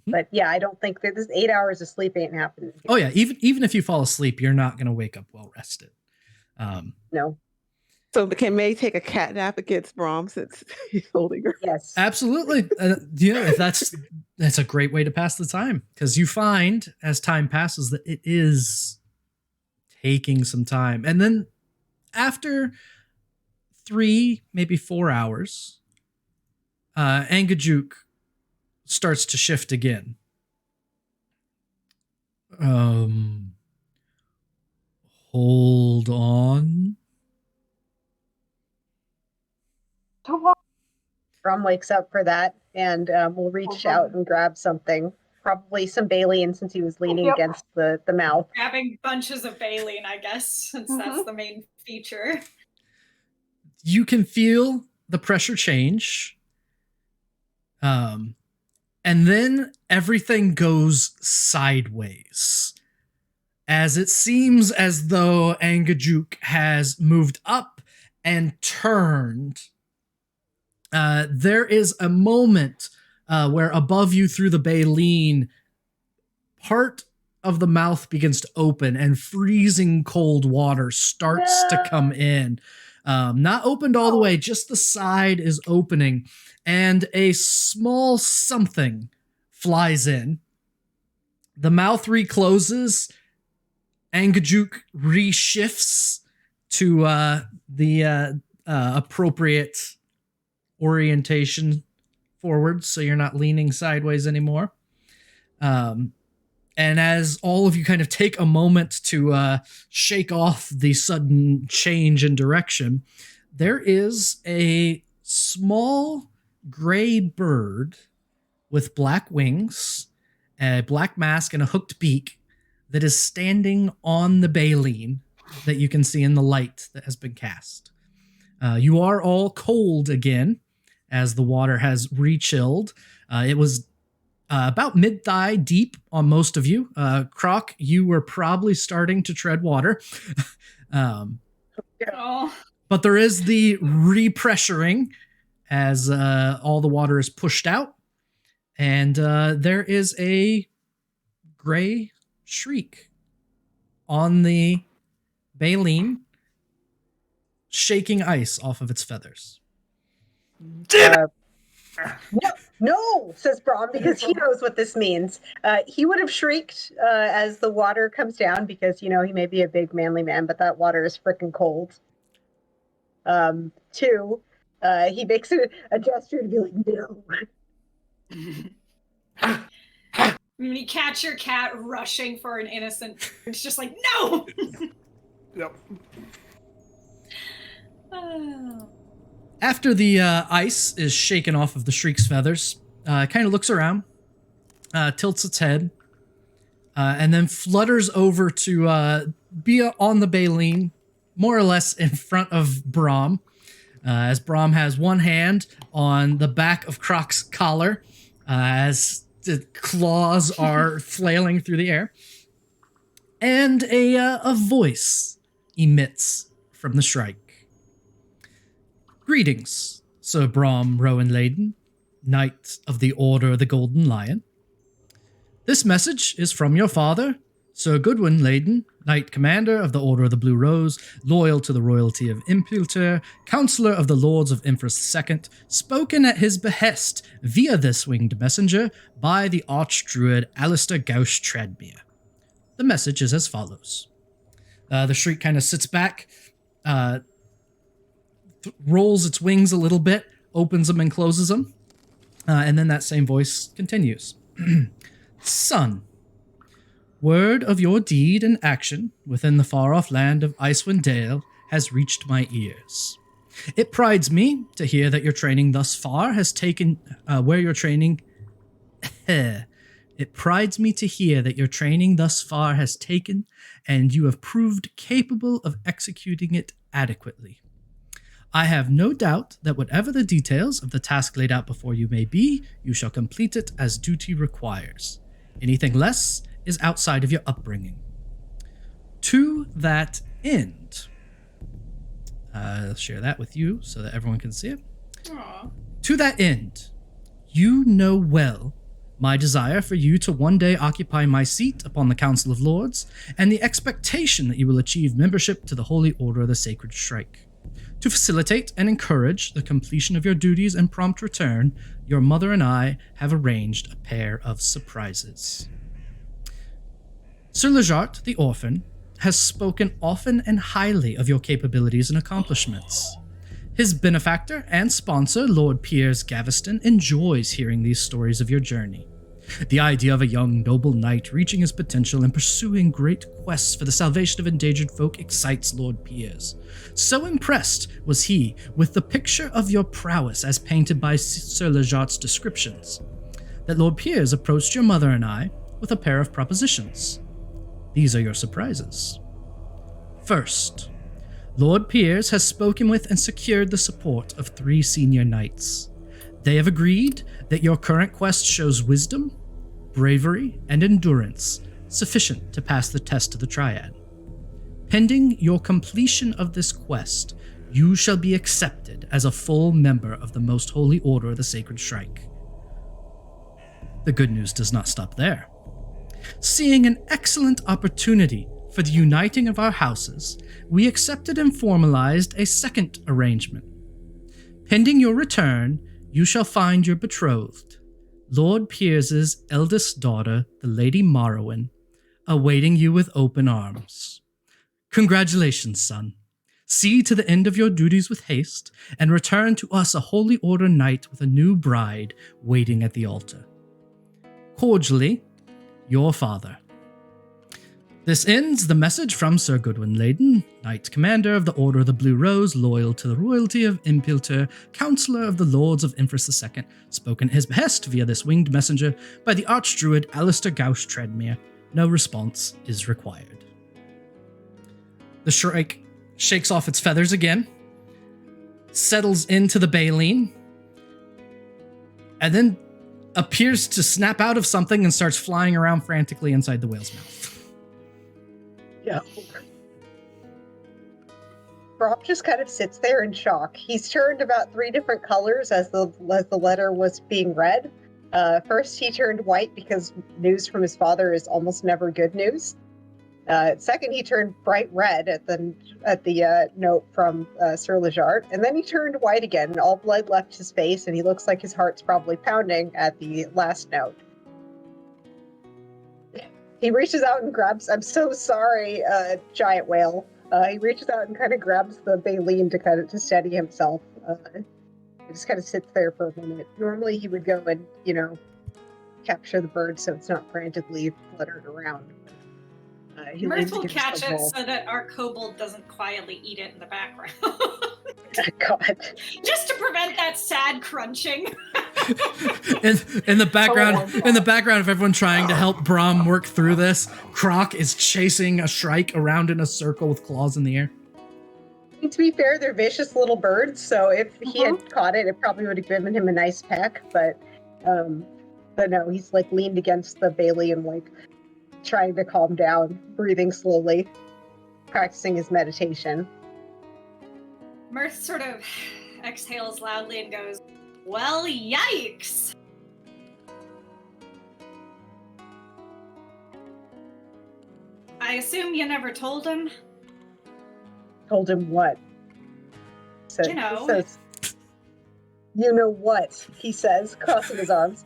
But yeah, I don't think that this 8 hours of sleep ain't happening. Oh yeah, even if you fall asleep, you're not going to wake up well rested. No. So can May take a cat nap against Brom since he's holding her? Yes, absolutely. If that's a great way to pass the time, because you find as time passes that it is taking some time, and then after 3, maybe 4 hours, Angajuk starts to shift again. Hold on. Brom wakes up for that, and we'll reach out and grab something. Probably some Baleen, since he was leaning against the mouth. Grabbing bunches of Baleen, I guess, since that's the main feature. You can feel the pressure change. And then everything goes sideways, as it seems as though Angajuk has moved up and turned. There is a moment where above you through the baleen, part of the mouth begins to open and freezing cold water starts to come in. Not opened all the way, just the side is opening, and a small something flies in. The mouth recloses. Angajuk reshifts to the appropriate orientation forward, so you're not leaning sideways anymore. And as all of you kind of take a moment to shake off the sudden change in direction, there is a small gray bird with black wings, a black mask, and a hooked beak that is standing on the baleen that you can see in the light that has been cast. You are all cold again as the water has re-chilled. It was about mid-thigh deep on most of you. Croc, you were probably starting to tread water. Oh. But there is the repressuring as all the water is pushed out. And there is a gray shriek on the baleen, shaking ice off of its feathers. No, says Brom, because he knows what this means. He would have shrieked as the water comes down because, he may be a big manly man, but that water is freaking cold. Two, he makes a gesture to be like, no. When you catch your cat rushing for an innocent, it's just like, no! Yep. Oh. After the ice is shaken off of the shriek's feathers, it kind of looks around, tilts its head, and then flutters over to be on the baleen, more or less in front of Brom, as Brom has one hand on the back of Croc's collar, as the claws are flailing through the air, and a voice emits from the shrike. Greetings, Sir Brom Rowan-Laden, Knight of the Order of the Golden Lion. This message is from your father, Sir Goodwin Laden, Knight Commander of the Order of the Blue Rose, loyal to the royalty of Impulter, Counselor of the Lords of Infras II, spoken at his behest via this winged messenger by the Archdruid Alistair Gauche Tradmere. The message is as follows. The shriek kind of sits back, rolls its wings a little bit, opens them and closes them, and then that same voice continues. Son, word of your deed and action within the far-off land of Icewind Dale has reached my ears. It prides me to hear that your training thus far has taken where your training. It prides me to hear that your training thus far has taken, and you have proved capable of executing it adequately. I have no doubt that whatever the details of the task laid out before you may be, you shall complete it as duty requires. Anything less is outside of your upbringing. To that end, I'll share that with you so that everyone can see it. Aww. To that end, you know well my desire for you to one day occupy my seat upon the Council of Lords, and the expectation that you will achieve membership to the Holy Order of the Sacred Shrike. To facilitate and encourage the completion of your duties and prompt return, your mother and I have arranged a pair of surprises. Sir Lejart, the orphan, has spoken often and highly of your capabilities and accomplishments. His benefactor and sponsor, Lord Piers Gaveston, enjoys hearing these stories of your journey. The idea of a young noble knight reaching his potential and pursuing great quests for the salvation of endangered folk excites Lord Piers. So impressed was he with the picture of your prowess as painted by Sir Lejart's descriptions, that Lord Piers approached your mother and I with a pair of propositions. These are your surprises. First, Lord Piers has spoken with and secured the support of 3 senior knights. They have agreed that your current quest shows wisdom, bravery, and endurance sufficient to pass the test of the Triad. Pending your completion of this quest, you shall be accepted as a full member of the Most Holy Order of the Sacred Shrike. The good news does not stop there. Seeing an excellent opportunity for the uniting of our houses, we accepted and formalized a second arrangement. Pending your return, you shall find your betrothed, Lord Piers's eldest daughter, the Lady Morrowind, awaiting you with open arms. Congratulations, son. See to the end of your duties with haste, and return to us a Holy Order knight with a new bride waiting at the altar. Cordially, your father. This ends the message from Sir Goodwin Leyden, Knight Commander of the Order of the Blue Rose, loyal to the royalty of Impiltur, Counselor of the Lords of Infris II, spoken at his behest via this winged messenger by the Archdruid Alistair Gausch Treadmere. No response is required. The shrike shakes off its feathers again, settles into the baleen, and then appears to snap out of something and starts flying around frantically inside the whale's mouth. Yeah. Rob just kind of sits there in shock. He's turned about 3 different colors as the letter was being read. First, he turned white because news from his father is almost never good news. Second, he turned bright red at the note from Sir Lejart, and then he turned white again, and all blood left his face, and he looks like his heart's probably pounding at the last note. He reaches out and grabs, I'm so sorry, giant whale. He reaches out and kind of grabs the baleen to steady himself. He just kind of sits there for a minute. Normally he would go and, capture the bird so it's not frantically fluttering around. Mirth will catch it so that our kobold doesn't quietly eat it in the background. God. Just to prevent that sad crunching. in the background of everyone trying to help Brahm work through this, Croc is chasing a shrike around in a circle with claws in the air. To be fair, they're vicious little birds, so if he had caught it, it probably would have given him a nice peck, but no, he's leaned against the baleen and trying to calm down, breathing slowly, practicing his meditation. Mirth sort of exhales loudly and goes, "Well, yikes!" I assume you never told him? Told him what? So, you know. He says, you know what, he says, crossing his arms.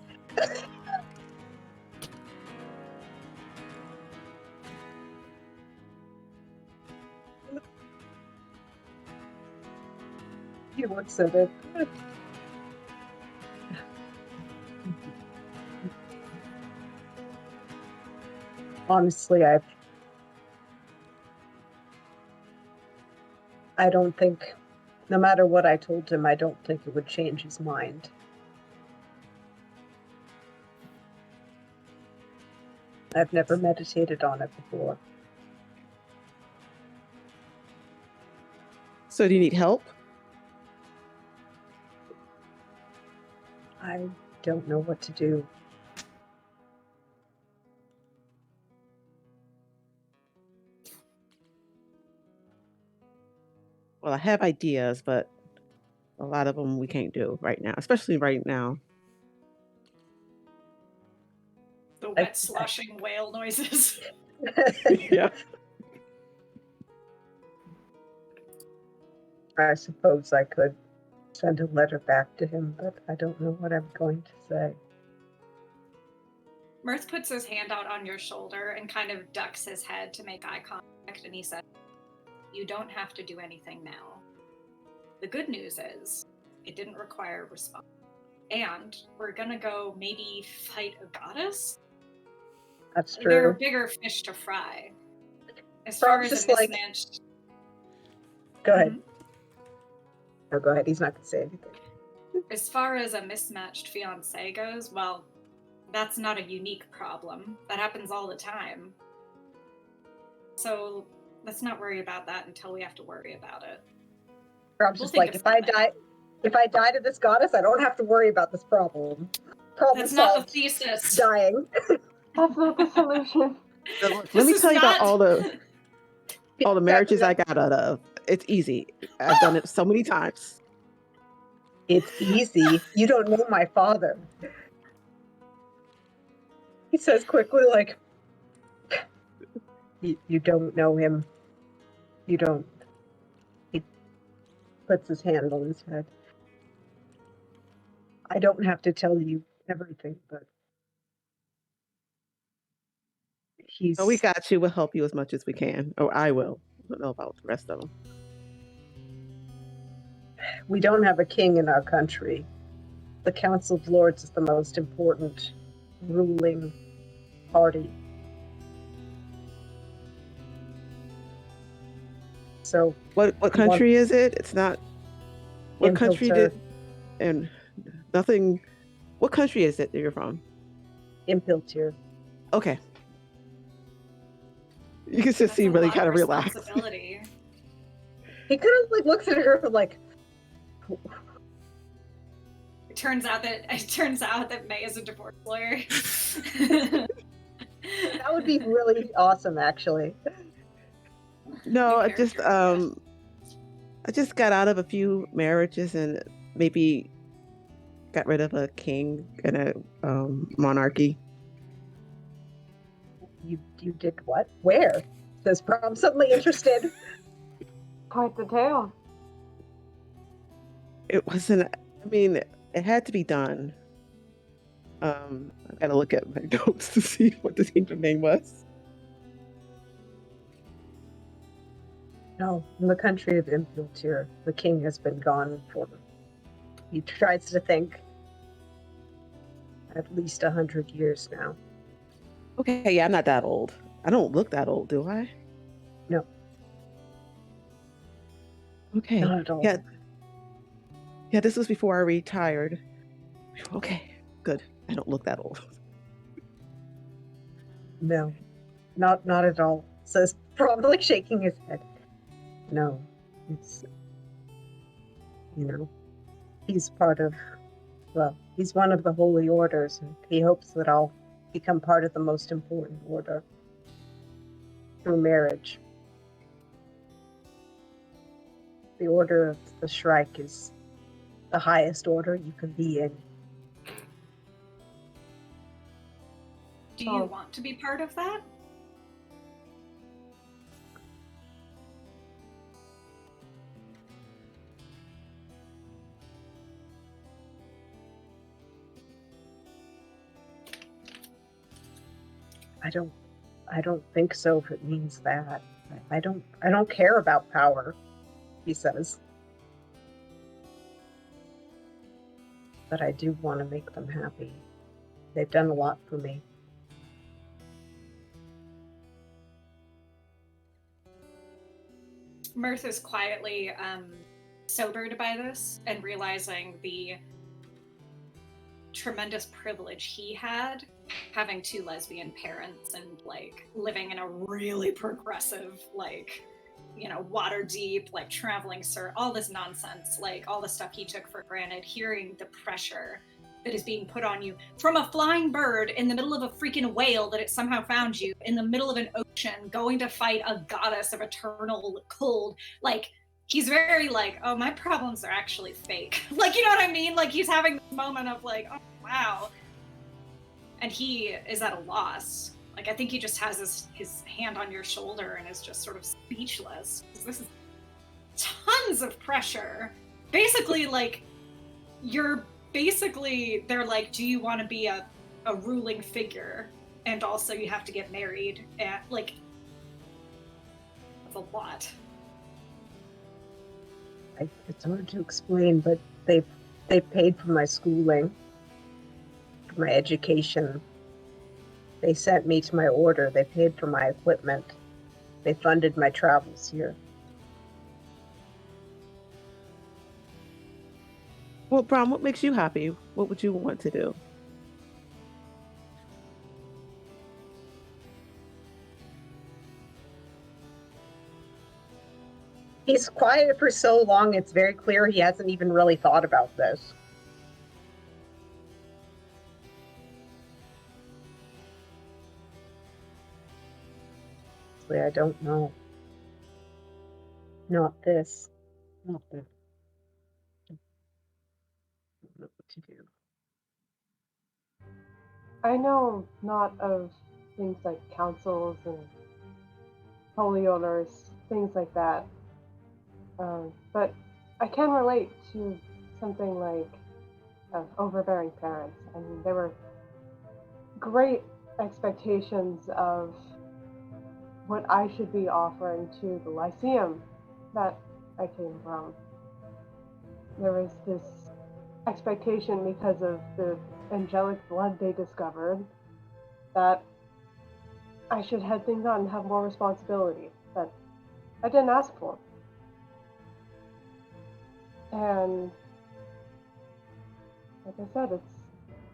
He looks at it. Honestly, I don't think, no matter what I told him, I don't think it would change his mind. I've never meditated on it before. So do you need help? I don't know what to do. Well, I have ideas, but a lot of them we can't do right now, especially right now. The wet sloshing whale noises. Yeah. I suppose I could send a letter back to him, but I don't know what I'm going to say. Mirth puts his hand out on your shoulder and kind of ducks his head to make eye contact, and he says, "You don't have to do anything now. The good news is, it didn't require a response. And we're gonna go maybe fight a goddess? That's true. There are bigger fish to fry. As far as a mismatched..." Go ahead. No, go ahead. He's not going to say anything. As far as a mismatched fiancé goes, well, that's not a unique problem. That happens all the time. So let's not worry about that until we have to worry about it. Rob's just if I die to this goddess, I don't have to worry about this problem. That's not the thesis. Dying. That's not the solution. Let me tell you about all the marriages I got out of. It's easy. I've done it so many times. It's easy. You don't know my father. He says quickly, you don't know him. You don't. He puts his hand on his head. I don't have to tell you everything, but So we got you. We'll help you as much as we can. Or I will. I don't know about the rest of them. We don't have a king in our country. The Council of Lords is the most important ruling party. So What country is it? It's not. What country Impilter. and nothing. What country is it that you're from? Impilter. Okay. You can just That's see a really lot kind of of relaxed. responsibility. He kind of like looks at her like, It turns out that May is a divorce lawyer. that would be really awesome, actually. No, New character idea. I just got out of a few marriages and maybe got rid of a king and a monarchy. You did what? Where? Says Prom, suddenly interested. Quite the tale. It wasn't. I mean, it had to be done. I gotta look at my notes to see what the kingdom name was. No, in the country of Impiltir, the king has been gone for. He tries to think. At least 100 years now. Okay, yeah, I'm not that old. I don't look that old, do I? No. Okay. Not at all. Yeah, this was before I retired. Okay, good. I don't look that old. No, not at all. Says probably shaking his head. No, it's he's part of. Well, he's one of the holy orders, and he hopes that I'll become part of the most important order through marriage. The order of the Shrike is the highest order you can be in. Do you want to be part of that? I don't think so if it means that. I don't care about power, he says. But I do want to make them happy. They've done a lot for me. Mirth is quietly sobered by this and realizing the tremendous privilege he had having two lesbian parents and like living in a really progressive, like, water deep, like traveling all this nonsense, like all the stuff he took for granted, hearing the pressure that is being put on you from a flying bird in the middle of a freaking whale that it somehow found you in the middle of an ocean going to fight a goddess of eternal cold. Like, he's very like, oh, my problems are actually fake. Like, you know what I mean? Like, he's having this moment of like, oh, wow. And he is at a loss. Like, I think he just has his hand on your shoulder and is just sort of speechless. This is tons of pressure. Basically, like, they're like, do you want to be a ruling figure? And also you have to get married. And, like, that's a lot. It's hard to explain, but they paid for my schooling, for my education. They sent me to my order. They paid for my equipment. They funded my travels here. Well, Brom, what makes you happy? What would you want to do? He's quiet for so long, it's very clear he hasn't even really thought about this. I don't know. Not this. Not this. I don't know what to do. I know not of things like councils and holy orders, things like that. But I can relate to something like overbearing parents. I mean, there were great expectations of what I should be offering to the Lyceum that I came from. There was this expectation because of the angelic blood they discovered that I should head things on and have more responsibility that I didn't ask for. And like I said, it's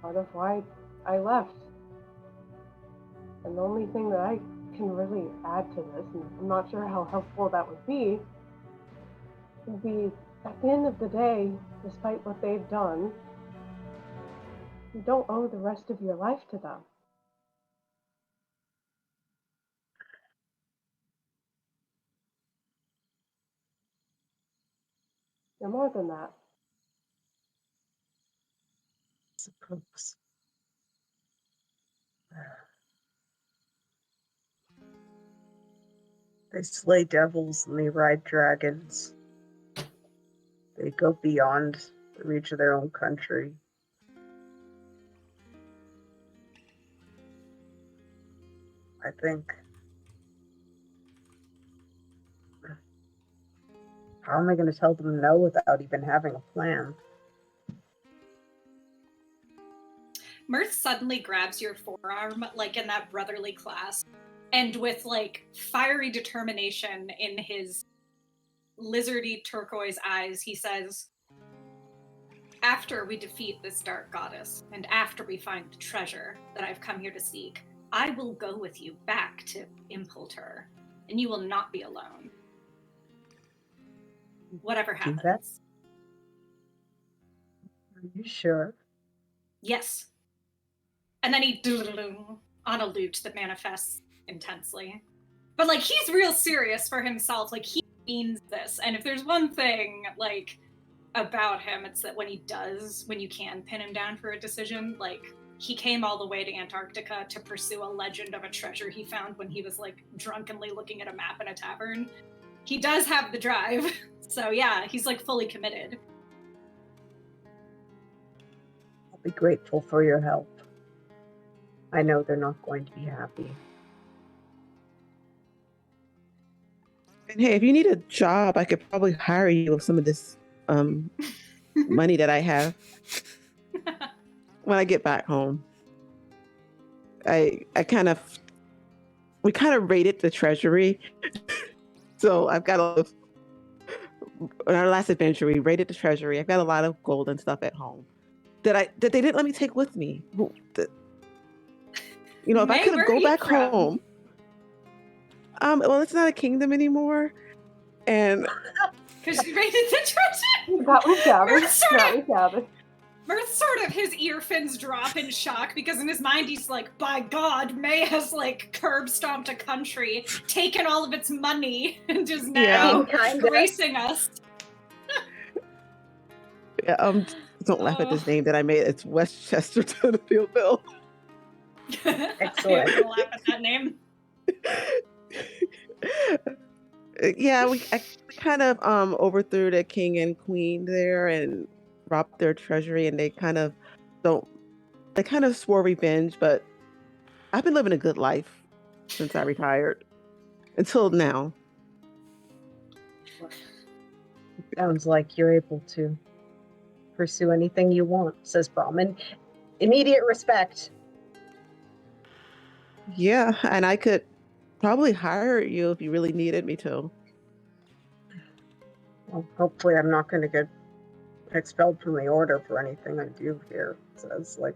part of why I left. And the only thing that I can really add to this, and I'm not sure how helpful that would be at the end of the day, despite what they've done, you don't owe the rest of your life to them. You're more than that. Suppose. They slay devils and they ride dragons. They go beyond the reach of their own country. I think. How am I going to tell them no without even having a plan? Mirth suddenly grabs your forearm, like in that brotherly clasp, and with like fiery determination in his lizardy turquoise eyes, he says, "After we defeat this dark goddess, and after we find the treasure that I've come here to seek, I will go with you back to Impulter, and you will not be alone. Whatever Do happens." that? Are you sure? Yes. And then he on a lute that manifests intensely. But like he's real serious for himself. Like he means this. And if there's one thing like about him, it's that when you can pin him down for a decision, like he came all the way to Antarctica to pursue a legend of a treasure he found when he was like drunkenly looking at a map in a tavern. He does have the drive. So yeah, he's like fully committed. I'll be grateful for your help. I know they're not going to be happy. And hey, if you need a job, I could probably hire you with some of this money that I have when I get back home. We kind of raided the treasury. So I've got on our last adventure, we raided the treasury. I've got a lot of gold and stuff at home that they didn't let me take with me. If I could go back home. Well, it's not a kingdom anymore, and because you raided the treasure. That was gathered. Mirth sort of his ear fins drop in shock because in his mind he's like, by God, May has like curb stomped a country, taken all of its money, and is now gracing us. Yeah, don't laugh at this name that I made. It's Westchester Tenfield Bill. Excellent. I'm gonna laugh at that name. Yeah, I kind of overthrew the king and queen there and robbed their treasury, and they kind of swore revenge, but I've been living a good life since I retired until now. Sounds like you're able to pursue anything you want, says Brahmin. Immediate respect. Yeah, and I could probably hire you if you really needed me to. Well, hopefully I'm not going to get expelled from the order for anything I do here. Says like,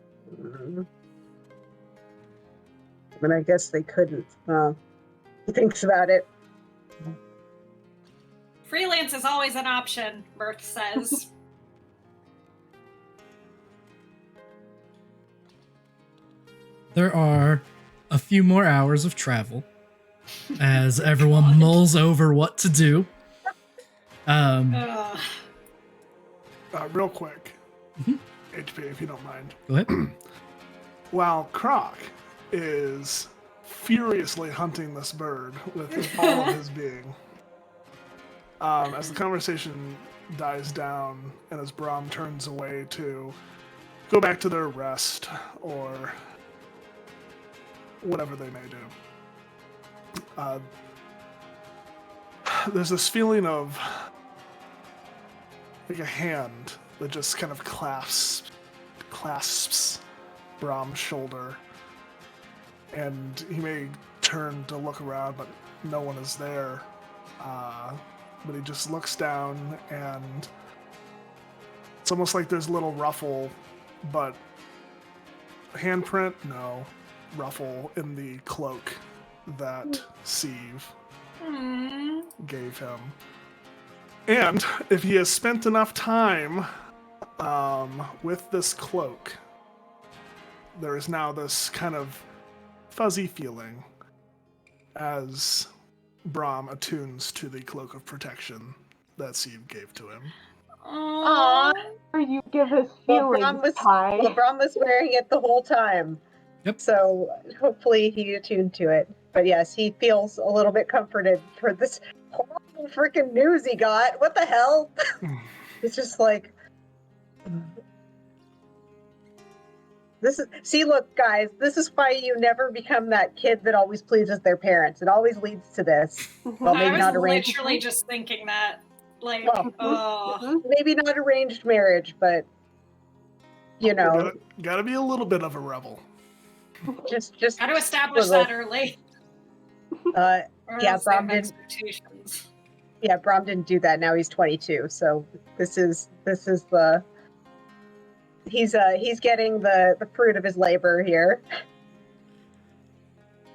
but I guess they couldn't. He thinks about it. Freelance is always an option, Mirth says. There are a few more hours of travel as everyone mulls over what to do. Real quick, HP, if you don't mind. Go ahead. While Croc is furiously hunting this bird with all of his being, as the conversation dies down and as Brahm turns away to go back to their rest or whatever they may do, there's this feeling of like a hand that just kind of clasps Brahm's shoulder, and he may turn to look around, but no one is there. But he just looks down, and It's almost like there's a little ruffle, but handprint, no, ruffle in the cloak that Sieve gave him. And if he has spent enough time with this cloak, there is now this kind of fuzzy feeling as Brahm attunes to the cloak of protection that Sieve gave to him. Aww. You give us feelings, Brahm was wearing it the whole time. Yep. So hopefully he attuned to it. But yes, he feels a little bit comforted for this horrible freaking news he got. What the hell? It's just like... Look, guys, this is why you never become that kid that always pleases their parents. It always leads to this. Well, maybe I not was arranged. literally just thinking that. Like, Maybe not arranged marriage, but you know, gotta be a little bit of a rebel. Just how to establish that early. Brahm didn't. Yeah, Brahm didn't do that. Now he's 22, so this is the. He's getting the fruit of his labor here.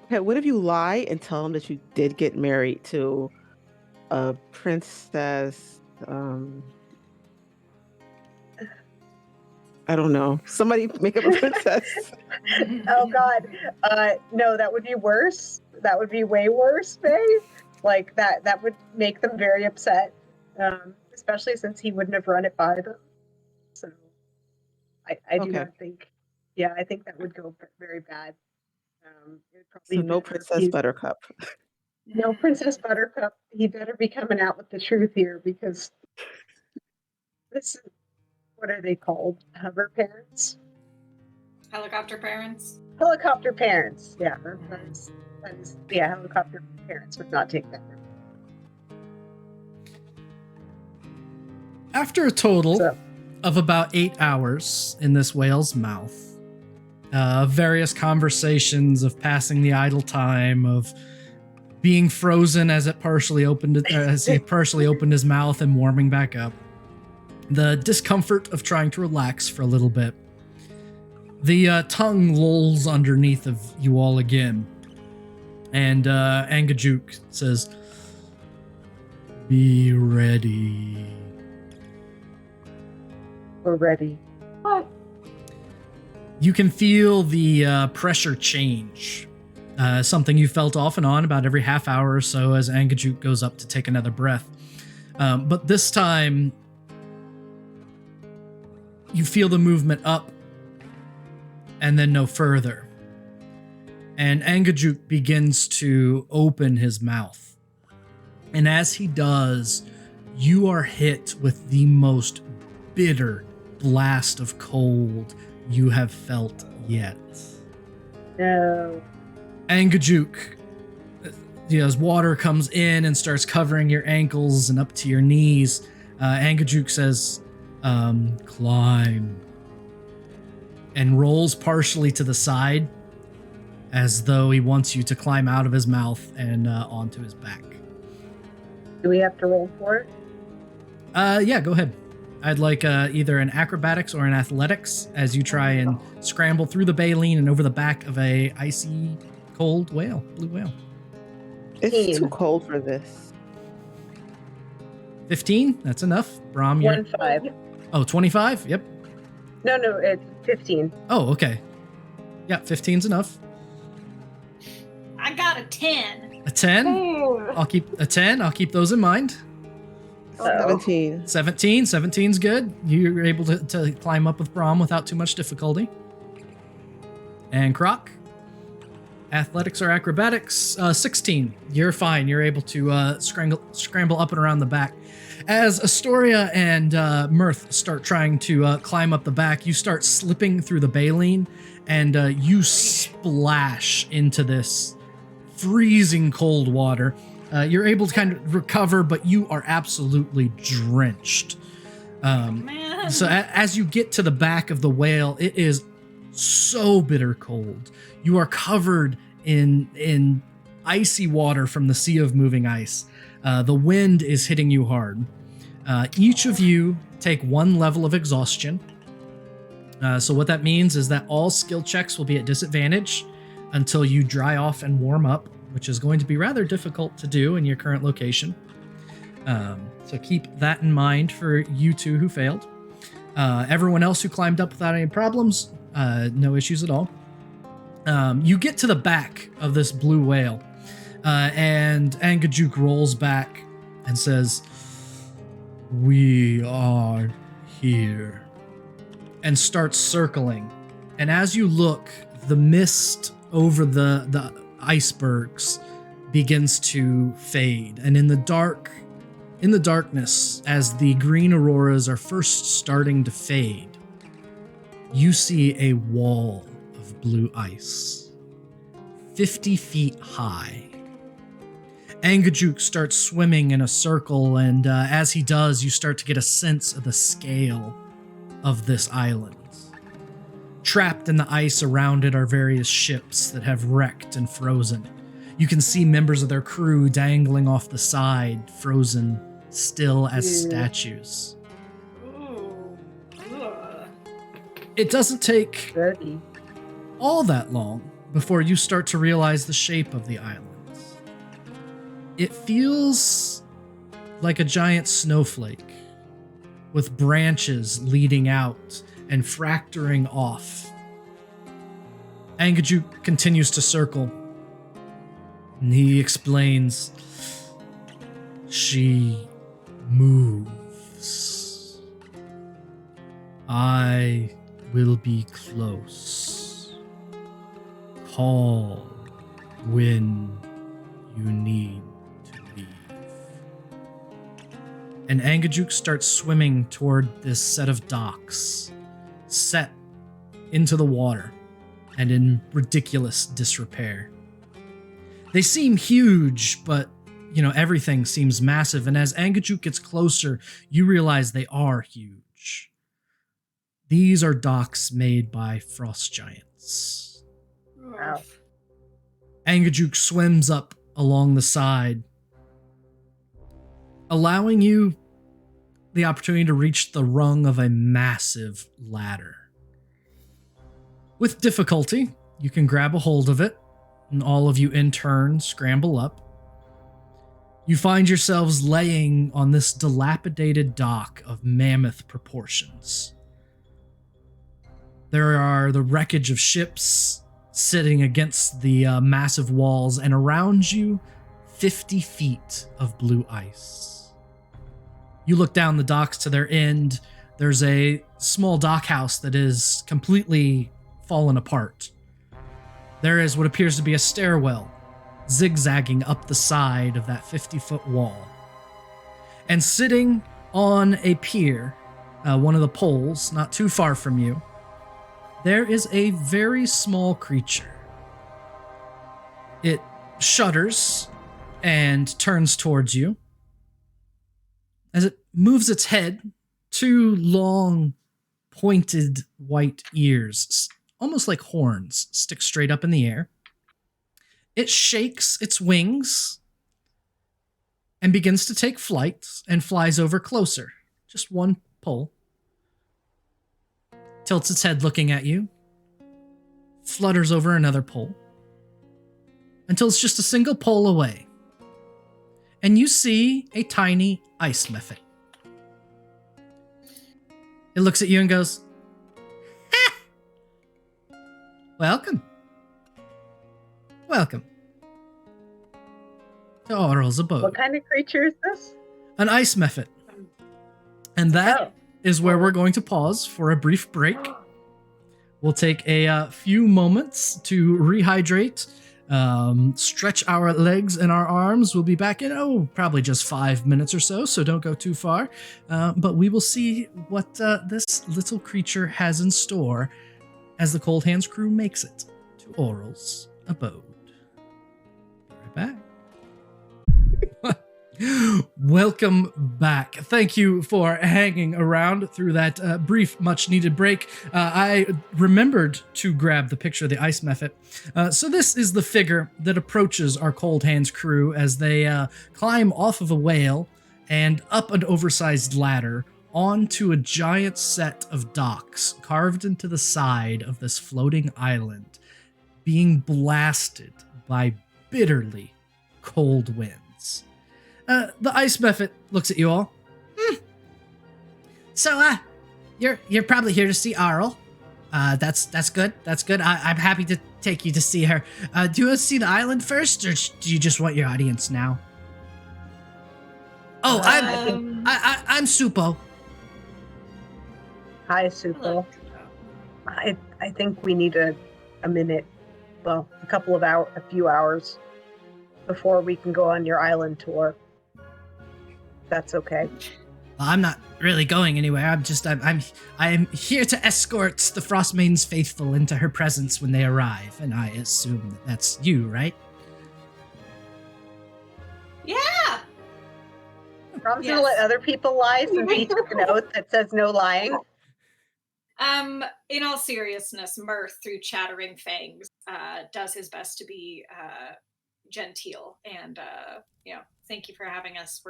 Okay, what if you lie and tell him that you did get married to a princess? I don't know. Somebody make up a princess. Oh God, no, that would be worse. That would be way worse, Faye. Like that would make them very upset, especially since he wouldn't have run it by them. So. I do not think. Yeah, I think that would go very bad. So no Princess Buttercup. No Princess Buttercup. He better be coming out with the truth here because this. What are they called? Hover parents. Helicopter parents. Helicopter parents. Yeah, helicopter parents would not take that. After a total of about 8 hours in this whale's mouth, various conversations of passing the idle time, of being frozen as he partially opened his mouth and warming back up, the discomfort of trying to relax for a little bit, the tongue lolls underneath of you all again, and Angajuk says, "Be ready." We're ready. What? You can feel the pressure change. Something you felt off and on about every half hour or so as Angajuk goes up to take another breath. But this time, you feel the movement up and then no further. And Angajuk begins to open his mouth. And as he does, you are hit with the most bitter blast of cold you have felt yet. No. Angajuk, as water comes in and starts covering your ankles and up to your knees, Angajuk says, "Climb," and rolls partially to the side as though he wants you to climb out of his mouth and onto his back. Do we have to roll for it? Yeah, go ahead. I'd like either an acrobatics or an athletics as you try and scramble through the baleen and over the back of a icy, cold blue whale. It's too cold for this. 15? That's enough. Brahm, you're... 1-5. Oh, 25? Yep. No, it's 15. Oh, okay. Yeah, 15's enough. I got a 10. A 10? Damn. I'll keep a 10. I'll keep those in mind. 17. 17. 17's good. You're able to climb up with Brahm without too much difficulty. And Croc? Athletics or acrobatics? 16. You're fine. You're able to scramble up and around the back. As Astoria and Mirth start trying to climb up the back, you start slipping through the baleen, and you splash into this freezing cold water. You're able to kind of recover, but you are absolutely drenched. So as you get to the back of the whale, it is so bitter cold. You are covered in icy water from the sea of moving ice. The wind is hitting you hard. Each of you take 1 level of exhaustion. So what that means is that all skill checks will be at disadvantage until you dry off and warm up, which is going to be rather difficult to do in your current location. So keep that in mind for you two who failed. Everyone else who climbed up without any problems, no issues at all. You get to the back of this blue whale, and Angajuk rolls back and says, "We are here," and starts circling. And as you look, the mist over the icebergs begins to fade, and in the darkness, as the green auroras are first starting to fade, you see a wall of blue ice, 50 feet high. Angajuk starts swimming in a circle, and as he does, you start to get a sense of the scale of this island. Trapped in the ice around it are various ships that have wrecked and frozen. You can see members of their crew dangling off the side, frozen still as statues. Ooh. Ugh. It doesn't take Dirty. all that long before you start to realize the shape of the islands. It feels like a giant snowflake with branches leading out and fracturing off. Angajuk continues to circle, and he explains, "She moves. I will be close. Call when you need to leave." And Angajuk starts swimming toward this set of docks, set into the water and in ridiculous disrepair. They seem huge, but everything seems massive, and as Angajuk gets closer, you realize they are huge. These are docks made by frost giants. Wow. Angajuk swims up along the side, allowing you the opportunity to reach the rung of a massive ladder. With difficulty, you can grab a hold of it, and all of you in turn scramble up. You find yourselves laying on this dilapidated dock of mammoth proportions. There are the wreckage of ships sitting against the massive walls, and around you, 50 feet of blue ice. You look down the docks to their end. There's a small dockhouse that is completely fallen apart. There is what appears to be a stairwell zigzagging up the side of that 50-foot wall. And sitting on a pier, one of the poles, not too far from you, there is a very small creature. It shudders and turns towards you. As it moves its head, 2 long, pointed white ears, almost like horns, stick straight up in the air. It shakes its wings and begins to take flight and flies over closer. Just one pole. Tilts its head looking at you. Flutters over another pole. Until it's just a single pole away. And you see a tiny ice mephit. It looks at you and goes, "Ha! Welcome. Welcome to Auril's abode." What kind of creature is this? An ice mephit. And that is where we're going to pause for a brief break. We'll take a few moments to rehydrate, stretch our legs and our arms. We'll be back in, probably just 5 minutes or so don't go too far. But we will see what this little creature has in store as the Cold Hands crew makes it to Auril's abode. Be right back. Welcome back. Thank you for hanging around through that brief, much-needed break. I remembered to grab the picture of the ice mephit. So this is the figure that approaches our Cold Hands crew as they climb off of a whale and up an oversized ladder onto a giant set of docks carved into the side of this floating island, being blasted by bitterly cold winds. The ice mephit looks at you all. So, you're probably here to see Auril. That's good. That's good. I'm happy to take you to see her. Do you want to see the island first, or do you just want your audience now? Oh, I'm Supo. Hi, Supo. I think we need a minute, well, a few hours before we can go on your island tour. That's okay. Well, I'm not really going anywhere. I'm here to escort the Frostmaiden's faithful into her presence when they arrive, and I assume that's you, right? Yeah. Brom's gonna let other people lie since he took an oath that says no lying. In all seriousness, Mirth, through chattering fangs, does his best to be genteel and thank you for having us.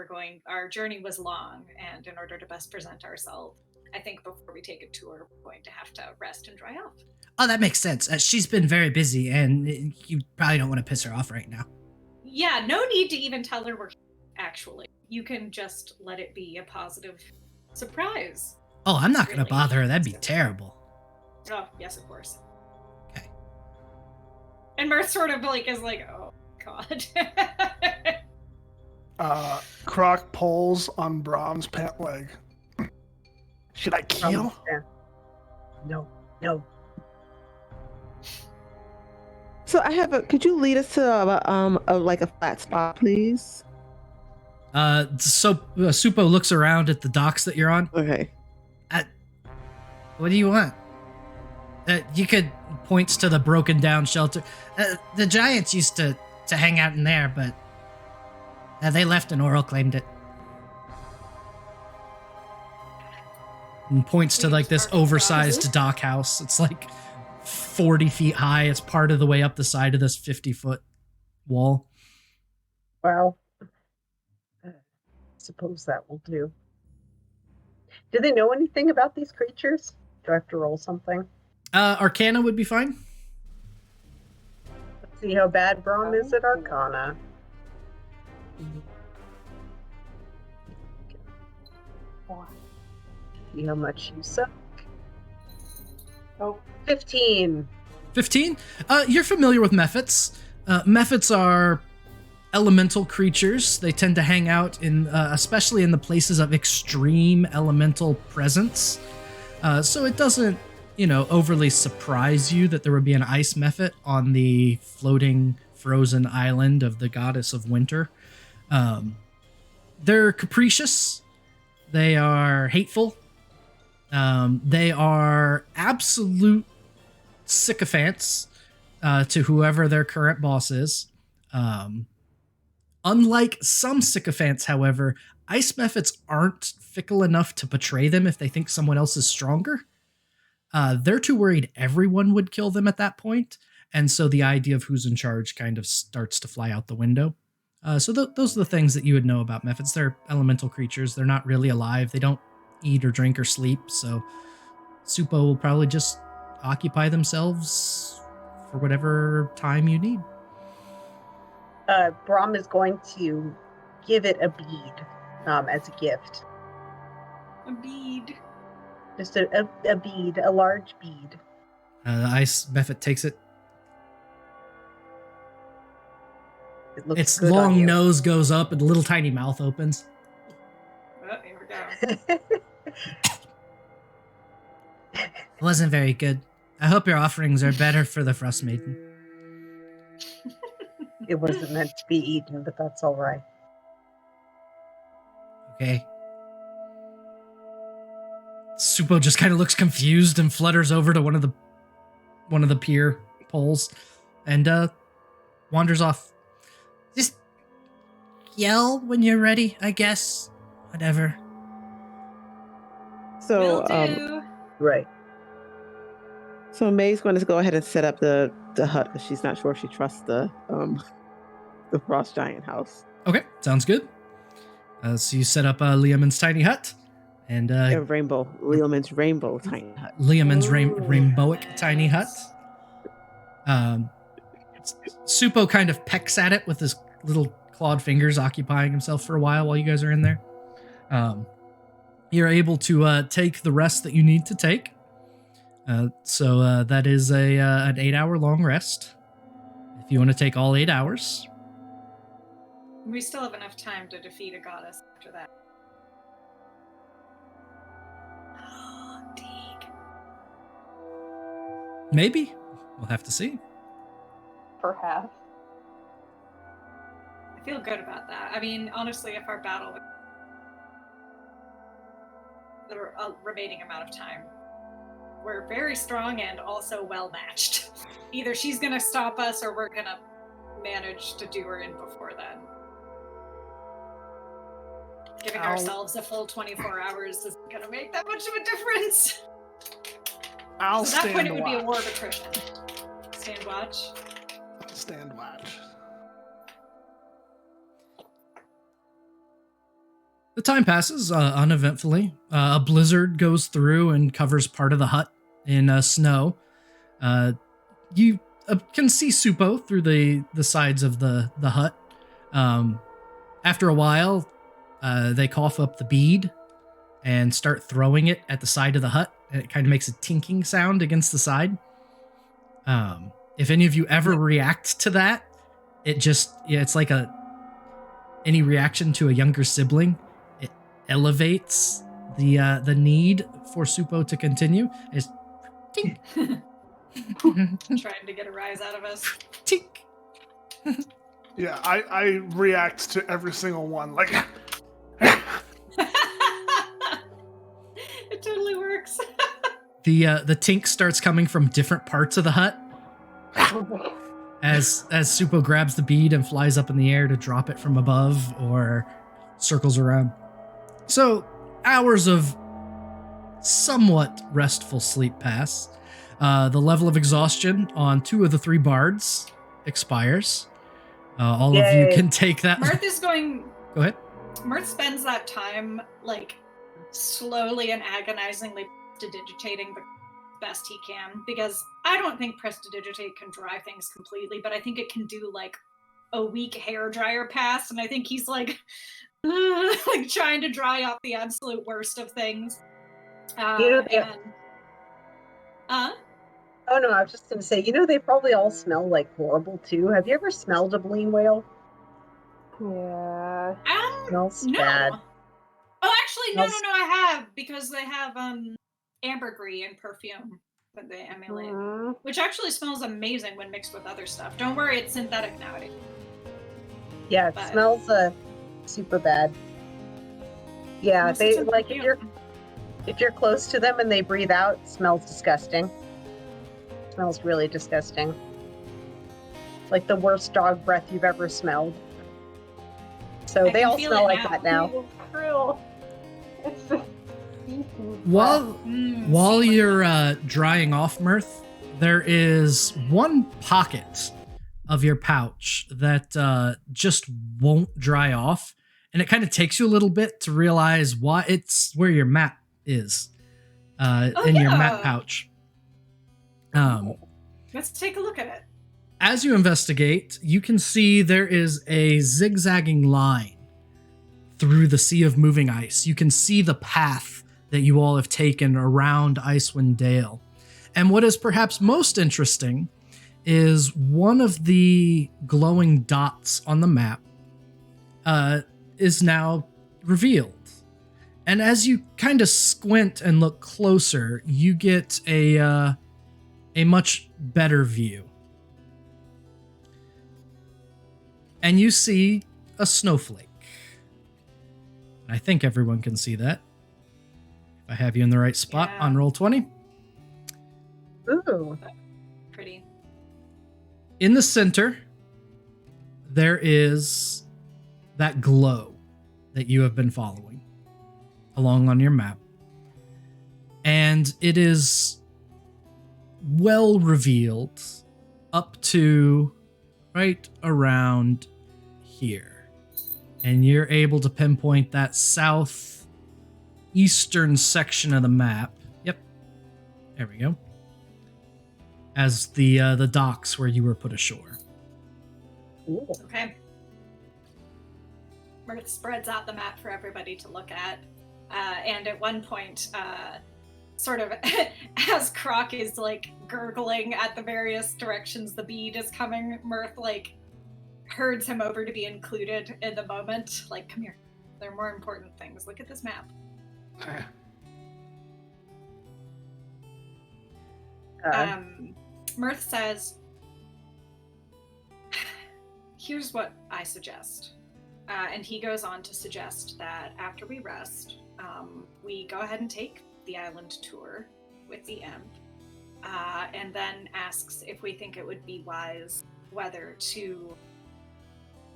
Our journey was long, and in order to best present ourselves, I think before we take a tour, we're going to have to rest and dry off. Oh, that makes sense. She's been very busy, and you probably don't want to piss her off right now. Yeah, no need to even tell her we're here, actually. You can just let it be a positive surprise. Oh, I'm not going to bother her. That'd be terrible. Oh, yes, of course. Okay. And Mirth sort of is like, oh, God. Croc pulls on Brom's pant leg. Should I kill? No. So could you lead us to a flat spot, please? So Supo looks around at the docks that you're on. Okay. What do you want? You could points to the broken down shelter. The giants used to hang out in there, but they left and Auril claimed it. And points to this oversized dock house. It's 40 feet high. It's part of the way up the side of this 50-foot wall. Well, I suppose that will do. Do they know anything about these creatures? Do I have to roll something? Arcana would be fine. Let's see how bad Brom is at Arcana. See how much you suck. Oh, 15. 15? You're familiar with mephits. Mephits are elemental creatures. They tend to hang out especially in the places of extreme elemental presence. So it doesn't, overly surprise you that there would be an ice mephit on the floating frozen island of the goddess of winter. They're capricious. They are hateful. They are absolute sycophants to whoever their current boss is. Unlike some sycophants, however, ice mephits aren't fickle enough to betray them if they think someone else is stronger. They're too worried everyone would kill them at that point, and so the idea of who's in charge kind of starts to fly out the window. So those are the things that you would know about mephits. They're elemental creatures. They're not really alive. They don't eat or drink or sleep, so Supo will probably just occupy themselves for whatever time you need. Brom is going to give it a bead as a gift. A bead. Just a bead, a large bead. The ice mephit takes it. It looks Its good on long you. nose goes up and a little tiny mouth opens. Oh, here we go. It wasn't very good. I hope your offerings are better for the Frostmaiden. It wasn't meant to be eaten, but that's all right. Okay. Supo just kind of looks confused and flutters over to one of the pier poles and wanders off. Just yell when you're ready, I guess. Whatever. So Will do. Right. So May's going to go ahead and set up the hut because she's not sure if she trusts the frost giant house. Okay, sounds good. So you set up Liamon's tiny hut. And A rainbow. Leomund's rainbow tiny hut. Leomund's Ooh. rainbowic tiny hut. Supo kind of pecks at it with his little clawed fingers, occupying himself for a while you guys are in there. You're able to take the rest that you need to take. So that is an 8-hour long rest. If you want to take all 8 hours. We still have enough time to defeat a goddess after that. Oh, Deeg. Maybe. We'll have to see. Perhaps. I feel good about that. I mean, honestly, if our battle the remaining amount of time, we're very strong and also well matched. Either she's gonna stop us or we're gonna manage to do her in before then. Giving ourselves a full 24 hours isn't gonna make that much of a difference. I'll So at that stand point, it would be a watch. war of attrition. Stand watch. Stand watch. The time passes uneventfully. A blizzard goes through and covers part of the hut in snow. You can see Supo through the sides of the hut. After a while, they cough up the bead and start throwing it at the side of the hut. And it kind of makes a tinking sound against the side. If any of you ever react to that, it's like any reaction to a younger sibling. It elevates the need for Supo to continue. It's tink. Trying to get a rise out of us. Tink. Yeah, I react to every single one. Like, It totally works. The tink starts coming from different parts of the hut as Supo grabs the bead and flies up in the air to drop it from above or circles around. So hours of somewhat restful sleep pass. The level of exhaustion on 2 of the 3 bards expires. All of you Yay. can take that. Mirth is going. Go ahead. Mirth spends that time, like, slowly and agonizingly prestidigitating the best he can, because I don't think prestidigitate can dry things completely, but I think it can do, like, a weak hair dryer pass, and I think he's, like, like trying to dry off the absolute worst of things. Oh no, I was just gonna say, they probably all smell like horrible too. Have you ever smelled a baleen whale? Yeah. Smells No. bad. Oh, actually, no, Smells- I have, because they have ambergris and perfume that they emulate, Mhm. which actually smells amazing when mixed with other stuff. Don't worry, it's synthetic nowadays. Yeah, it But- smells super bad. Yeah, Unless they it's in like perfume. if you're close to them and they breathe out, it smells disgusting. It smells really disgusting. Like the worst dog breath you've ever smelled. So I they can all feel smell it like now. that now. Feels krill. It's just While See, you're drying off Mirth, there is one pocket of your pouch that just won't dry off, and it kind of takes you a little bit to realize why. It's where your map is in your map yeah. pouch. let's take a look at it. As you investigate, you can see there is a zigzagging line through the sea of moving ice. You can see the path that you all have taken around Icewind Dale. And what is perhaps most interesting is one of the glowing dots on the map is now revealed. And as you kind of squint and look closer, you get a much better view. And you see a snowflake. I think everyone can see that. If I have you in the right spot Yeah. on roll 20. Ooh. Pretty. In the center, there is that glow that you have been following along on your map. And it is well revealed up to right around here. And you're able to pinpoint that south eastern section of the map. Yep. There we go. As the docks where you were put ashore. Okay. Mirth spreads out the map for everybody to look at. And at one point, sort of as Croc is like gurgling at the various directions the bead is coming, Mirth like herds him over to be included in the moment. Like, come here. There are more important things. Look at this map. Mirth says, here's what I suggest. And he goes on to suggest that after we rest, we go ahead and take the island tour with the imp, and then asks if we think it would be wise whether to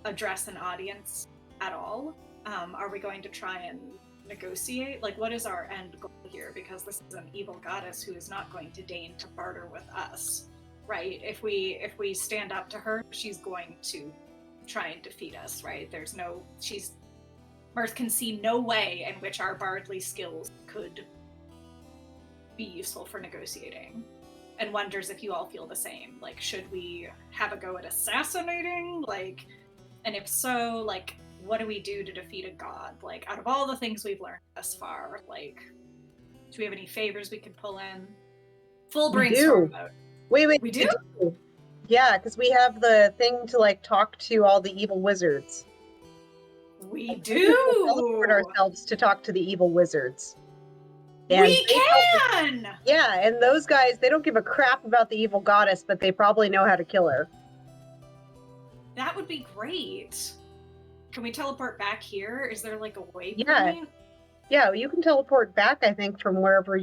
address an audience at all. Are we going to try and negotiate? Like, what is our end goal here? Because this is an evil goddess who is not going to deign to barter with us, right? If we stand up to her, she's going to try and defeat us, right? Mirth can see no way in which our bardly skills could be useful for negotiating, and wonders if you all feel the same. Like, should we have a go at assassinating? Like, and if so, like, what do we do to defeat a god? Like, out of all the things we've learned thus far, like, do we have any favors we could pull in? Full brainstorm mode. Wait. We do? Yeah, because we have the thing to, like, talk to all the evil wizards. We do! Teleport ourselves to talk to the evil wizards. And we can! Yeah, and those guys, they don't give a crap about the evil goddess, but they probably know how to kill her. That would be great. Can we teleport back here? Is there, like, a waypoint? Yeah, you can teleport back, I think, from wherever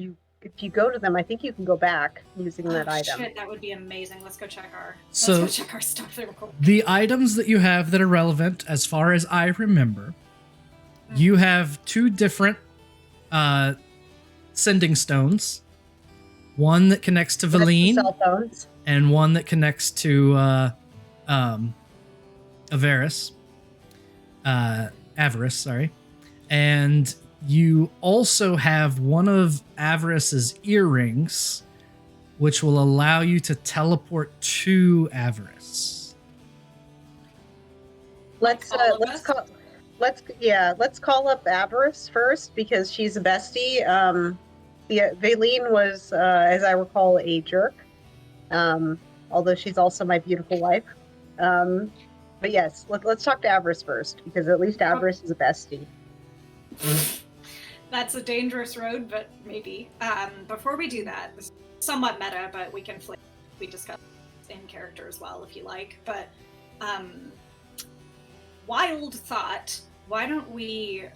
if you go to them, I think you can go back using that item. Shit, that would be amazing. Let's go check our stuff. There we go. The items that you have that are relevant, as far as I remember, you have 2 different sending stones. One that connects to Valine, cell phones, and one that connects to Avarice. Avarice, sorry. And you also have one of Avarice's earrings, which will allow you to teleport to Avarice. Let's call up Avarice first, because she's a bestie. Valine was, as I recall, a jerk. Although she's also my beautiful wife. But yes, let's talk to Avarice first, because at least Avarice is a bestie. That's a dangerous road, but maybe. Before we do that, this is somewhat meta, but we can we discuss in character as well if you like. But wild thought, why don't we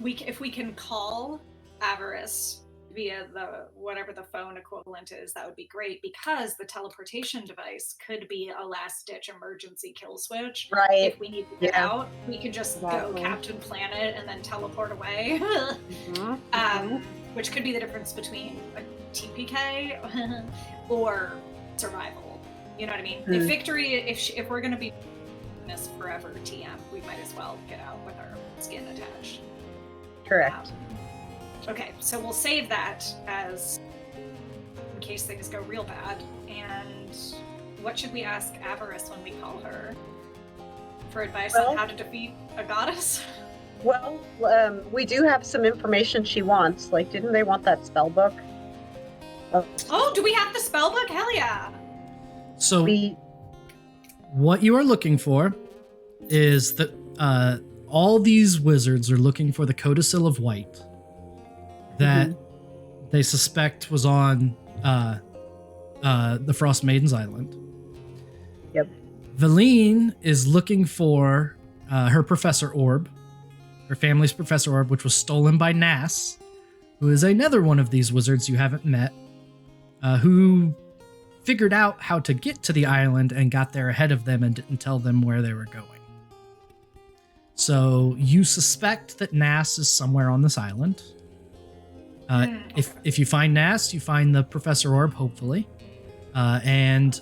if we can call Avarice via whatever the phone equivalent is, that would be great, because the teleportation device could be a last-ditch emergency kill switch. Right. If we need to get out, we could just go Captain Planet and then teleport away. Which could be the difference between a TPK or survival. You know what I mean? If victory, if we're going to be in this forever TM, we might as well get out with our skin attached. Correct. Okay, so we'll save that as in case things go real bad. And what should we ask Avarice when we call her? For advice on how to defeat a goddess? Well, we do have some information she wants. Like, didn't they want that spell book? Oh, do we have the spell book? Hell yeah! So, what you are looking for is that all these wizards are looking for the Codicil of White that they suspect was on the Frostmaiden's island. Yep. Valine is looking for her Professor Orb, her family's Professor Orb, which was stolen by Nass, who is another one of these wizards you haven't met, who figured out how to get to the island and got there ahead of them and didn't tell them where they were going. So you suspect that Nass is somewhere on this island. If you find Nass, you find the Professor Orb, hopefully. And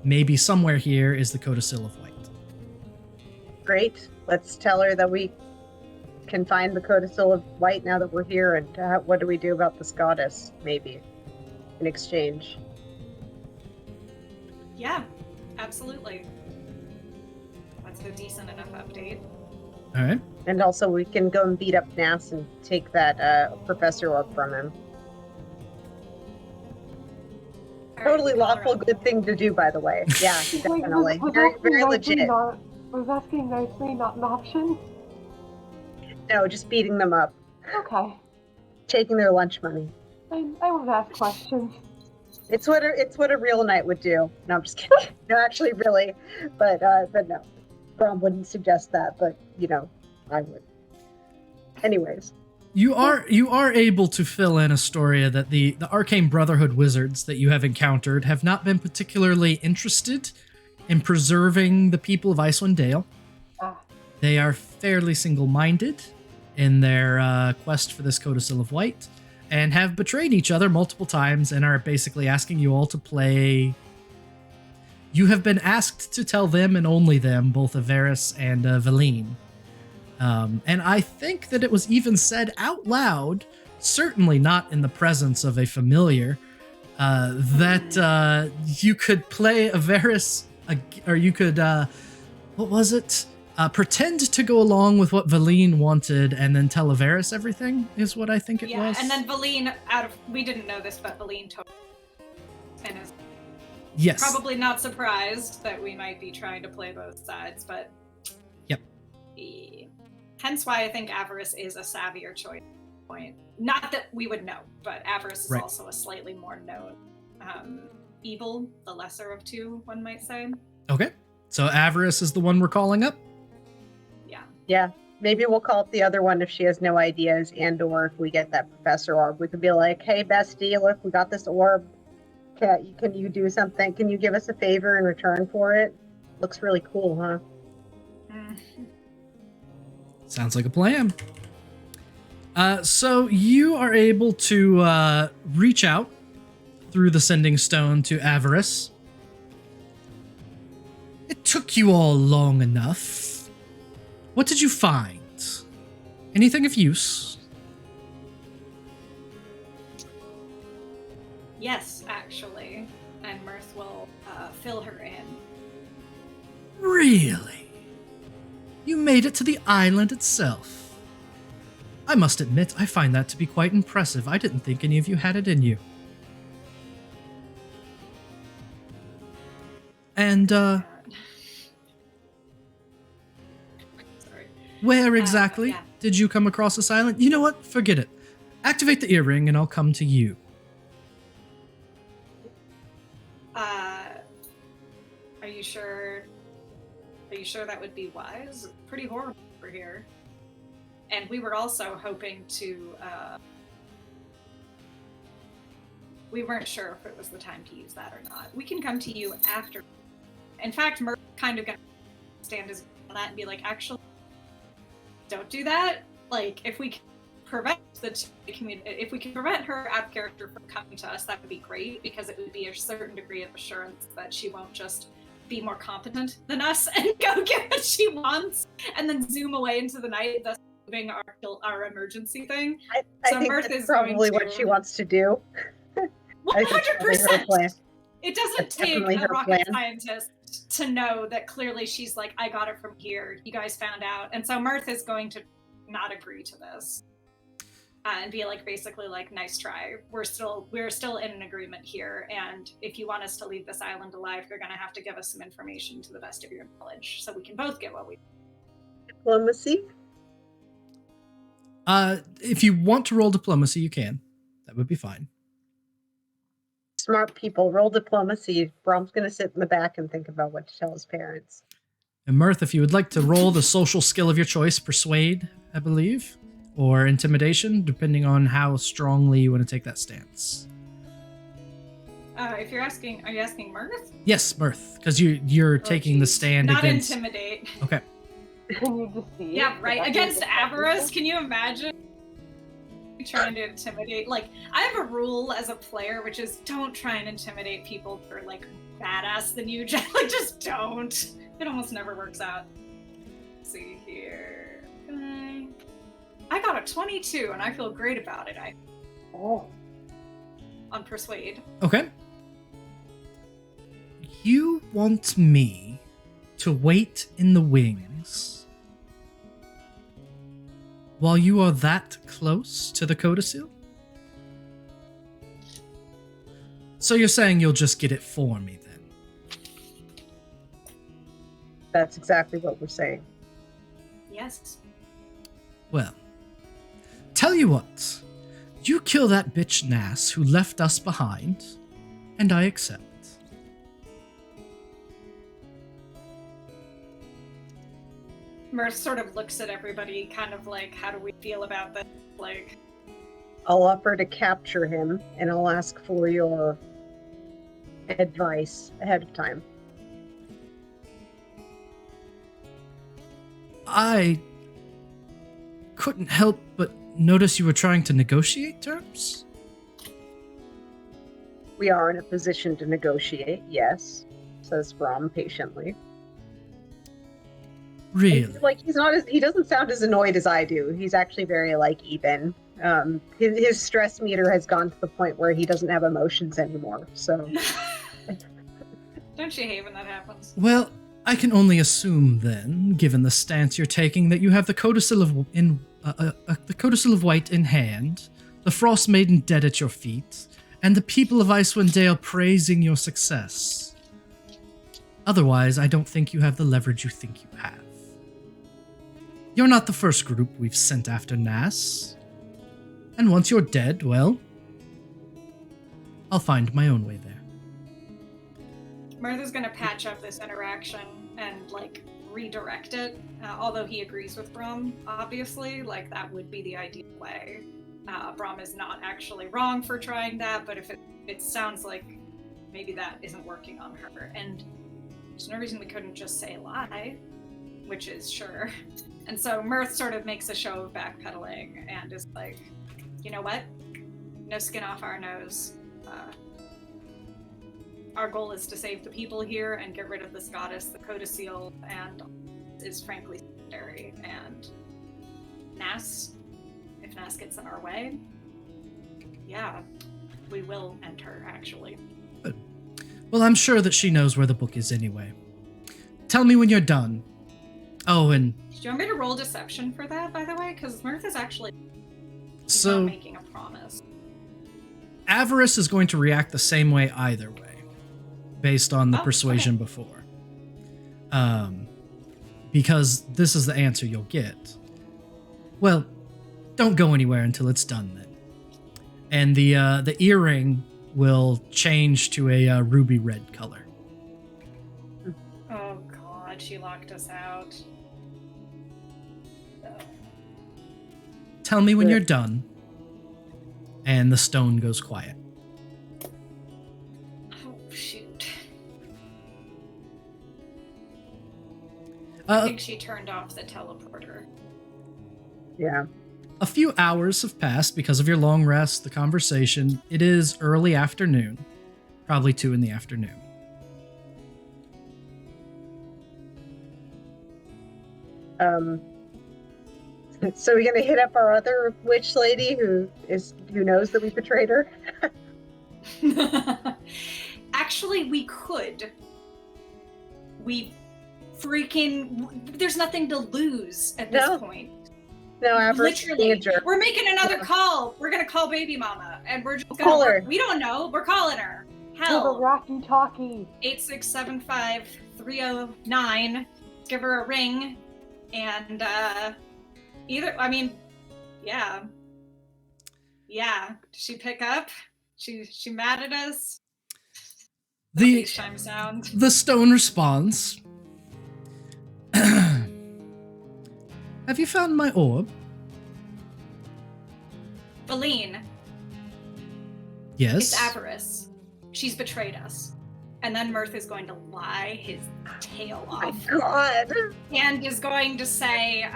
maybe somewhere here is the Codicil of White. Great. Let's tell her that we can find the Codicil of White now that we're here, and what do we do about this goddess, maybe, in exchange? Yeah, absolutely. That's a decent enough update. All right. And also, we can go and beat up Nas and take that Professor Orb from him. All right, Totally we call her lawful, up. good thing to do, by the way. Yeah, definitely. Was Very, asking very nicely legit. Was asking nicely not an option? No, just beating them up. Okay. Taking their lunch money. I would ask questions. It's what a real knight would do. No, I'm just kidding. No, actually, really, but no, Brom wouldn't suggest that. But I would. Anyways, You are able to fill in Astoria that the Arcane Brotherhood wizards that you have encountered have not been particularly interested in preserving the people of Icewind Dale. Ah. They are fairly single-minded in their quest for this Codicil of White, and have betrayed each other multiple times and are basically asking you all to play. You have been asked to tell them and only them, both Averis and Valine. And I think that it was even said out loud, certainly not in the presence of a familiar, that you could play Averis, or you could, what was it? Pretend to go along with what Valine wanted and then tell Averis everything, is what I think it was. Yeah, and then Valine, we didn't know this, but Valine told and is yes. probably not surprised that we might be trying to play both sides, but Yep. Hence why I think Avarice is a savvier choice point. Not that we would know, but Avarice is Right. also a slightly more known evil, the lesser of two, one might say. Okay. So Avarice is the one we're calling up? yeah, maybe we'll call up the other one if she has no ideas, and/or if we get that Professor Orb, we could be like, "Hey, bestie, look, we got this orb. Can you do something? Can you give us a favor in return for it? Looks really cool, huh?" Sounds like a plan. So you are able to reach out through the sending stone to Avarice. It took you all long enough. What did you find? Anything of use? Yes, actually. And Mirth will fill her in. Really? You made it to the island itself. I must admit, I find that to be quite impressive. I didn't think any of you had it in you. And, Sorry. where exactly yeah. did you come across this island? You know what? Forget it. Activate the earring and I'll come to you. Are you sure? Are you sure that would be wise? Pretty horrible over here. And we were also hoping to. We weren't sure if it was the time to use that or not. We can come to you after. In fact, Merc kind of gonna stand his ground on that and be like, actually, don't do that. Like, if we can prevent if we can prevent her out of character from coming to us, that would be great, because it would be a certain degree of assurance that she won't just be more competent than us and go get what she wants and then zoom away into the night, thus moving our emergency thing. I So think Mirth that's is going probably to- what she wants to do. I think that's probably her 100%. plan. It doesn't That's take definitely a her rocket plan. scientist to know that clearly she's like, I got it from here. You guys found out. And so Mirth is going to not agree to this. And be like, basically like, nice try. We're still in an agreement here. And if you want us to leave this island alive, you're going to have to give us some information to the best of your knowledge so we can both get what we Diplomacy? If you want to roll diplomacy, you can. That would be fine. Smart people, roll diplomacy. Brom's gonna sit in the back and think about what to tell his parents. And Mirth, if you would like to roll the social skill of your choice, persuade, I believe, or intimidation, depending on how strongly you want to take that stance. if you're asking, are you asking Mirth? Yes, Mirth, because you're taking the geez. stand Not against. intimidate. Okay. Can you deceive? Yeah, right. Would that be Against the Avarice, can you imagine trying to intimidate? Like, I have a rule as a player, which is don't try and intimidate people who are like badass than you. Like, just don't. It almost never works out. Let's see here. Okay. I got a 22, and I feel great about it. Oh. On Persuade. Okay. You want me to wait in the wings while you are that close to the codicil? So you're saying you'll just get it for me then? That's exactly what we're saying. Yes. Well, tell you what. You kill that bitch Nass who left us behind, and I accept. Mirth sort of looks at everybody, kind of like, how do we feel about this? Like, I'll offer to capture him, and I'll ask for your advice ahead of time. I couldn't help but notice you were trying to negotiate terms? We are in a position to negotiate, yes, says Brom patiently. Really? Like he doesn't sound as annoyed as I do. He's actually very even. His stress meter has gone to the point where he doesn't have emotions anymore. So, don't you hate when that happens? Well, I can only assume then, given the stance you're taking, that you have the codicil of White in hand, the Frostmaiden dead at your feet, and the people of Icewind Dale praising your success. Otherwise, I don't think you have the leverage you think you have. You're not the first group we've sent after Nass. And once you're dead, well, I'll find my own way there. Mirtha's gonna patch up this interaction and, redirect it. Although he agrees with Brom, obviously, that would be the ideal way. Brom is not actually wrong for trying that, but if it sounds like maybe that isn't working on her, and there's no reason we couldn't just say lie, which is sure. And so Mirth sort of makes a show of backpedaling and is like, you know what? No skin off our nose. Our goal is to save the people here and get rid of this goddess, the codicil, and is frankly secondary. And Nass, if Nass gets in our way, yeah, we will enter, actually. Good. Well, I'm sure that she knows where the book is anyway. Tell me when you're done. Oh, and... Do you want me to roll deception for that, by the way? Because Mirth is actually not making a promise. Avarice is going to react the same way either way, based on the persuasion before. Because this is the answer you'll get. Well, don't go anywhere until it's done then. And the earring will change to a ruby red color. Oh god, she locked us out. Tell me when you're done. And the stone goes quiet. Oh, shoot. I think she turned off the teleporter. Yeah. A few hours have passed because of your long rest, the conversation. It is early afternoon. Probably 2 in the afternoon. So we're gonna hit up our other witch lady who knows that we betrayed her? Actually, we could. There's nothing to lose at this point. No, Avarice. Literally, we're making another call. We're gonna call baby mama, and we're just gonna call her. We don't know. We're calling her. The Rocky Talkie. 8675309. Give her a ring, and yeah. Did she pick up? She mad at us? The FaceTime sound. The stone responds. Have you found my orb? Feline. Yes. It's Avarice. She's betrayed us. And then Mirth is going to lie his tail off. Oh my god. And is going to say,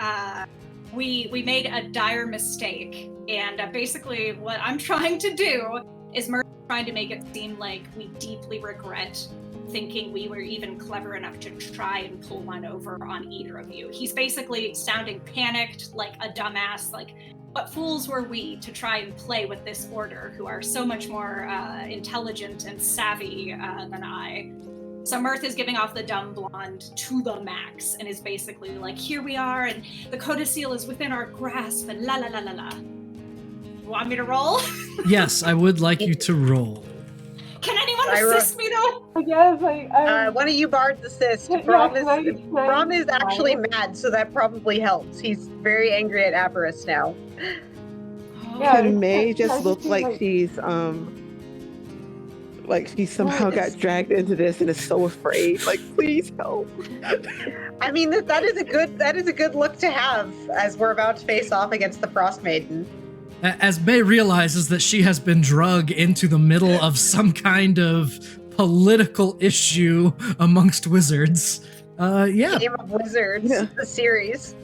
we made a dire mistake. And basically what I'm trying to do is Mirth trying to make it seem like we deeply regret thinking we were even clever enough to try and pull one over on either of you. He's basically sounding panicked, like a dumbass, like, what fools were we to try and play with this order, who are so much more intelligent and savvy than I. So Mirth is giving off the dumb blonde to the max and is basically like, here we are, and the codicil is within our grasp, and la la la la la. Want me to roll? Yes, I would like you to roll. Can anyone assist me though? Yes, I One of you bards assist. Yeah, Brom can I- Brom is actually mad, so that probably helps. He's very angry at Avarice now. Yeah, And May I just looks feel like like- she somehow got dragged into this and is so afraid. Like, please help. I mean, that is a good look to have as we're about to face off against the Frostmaiden. As May realizes that she has been drug into the middle of some kind of political issue amongst wizards. Yeah. Game of Wizards, Yeah. the series.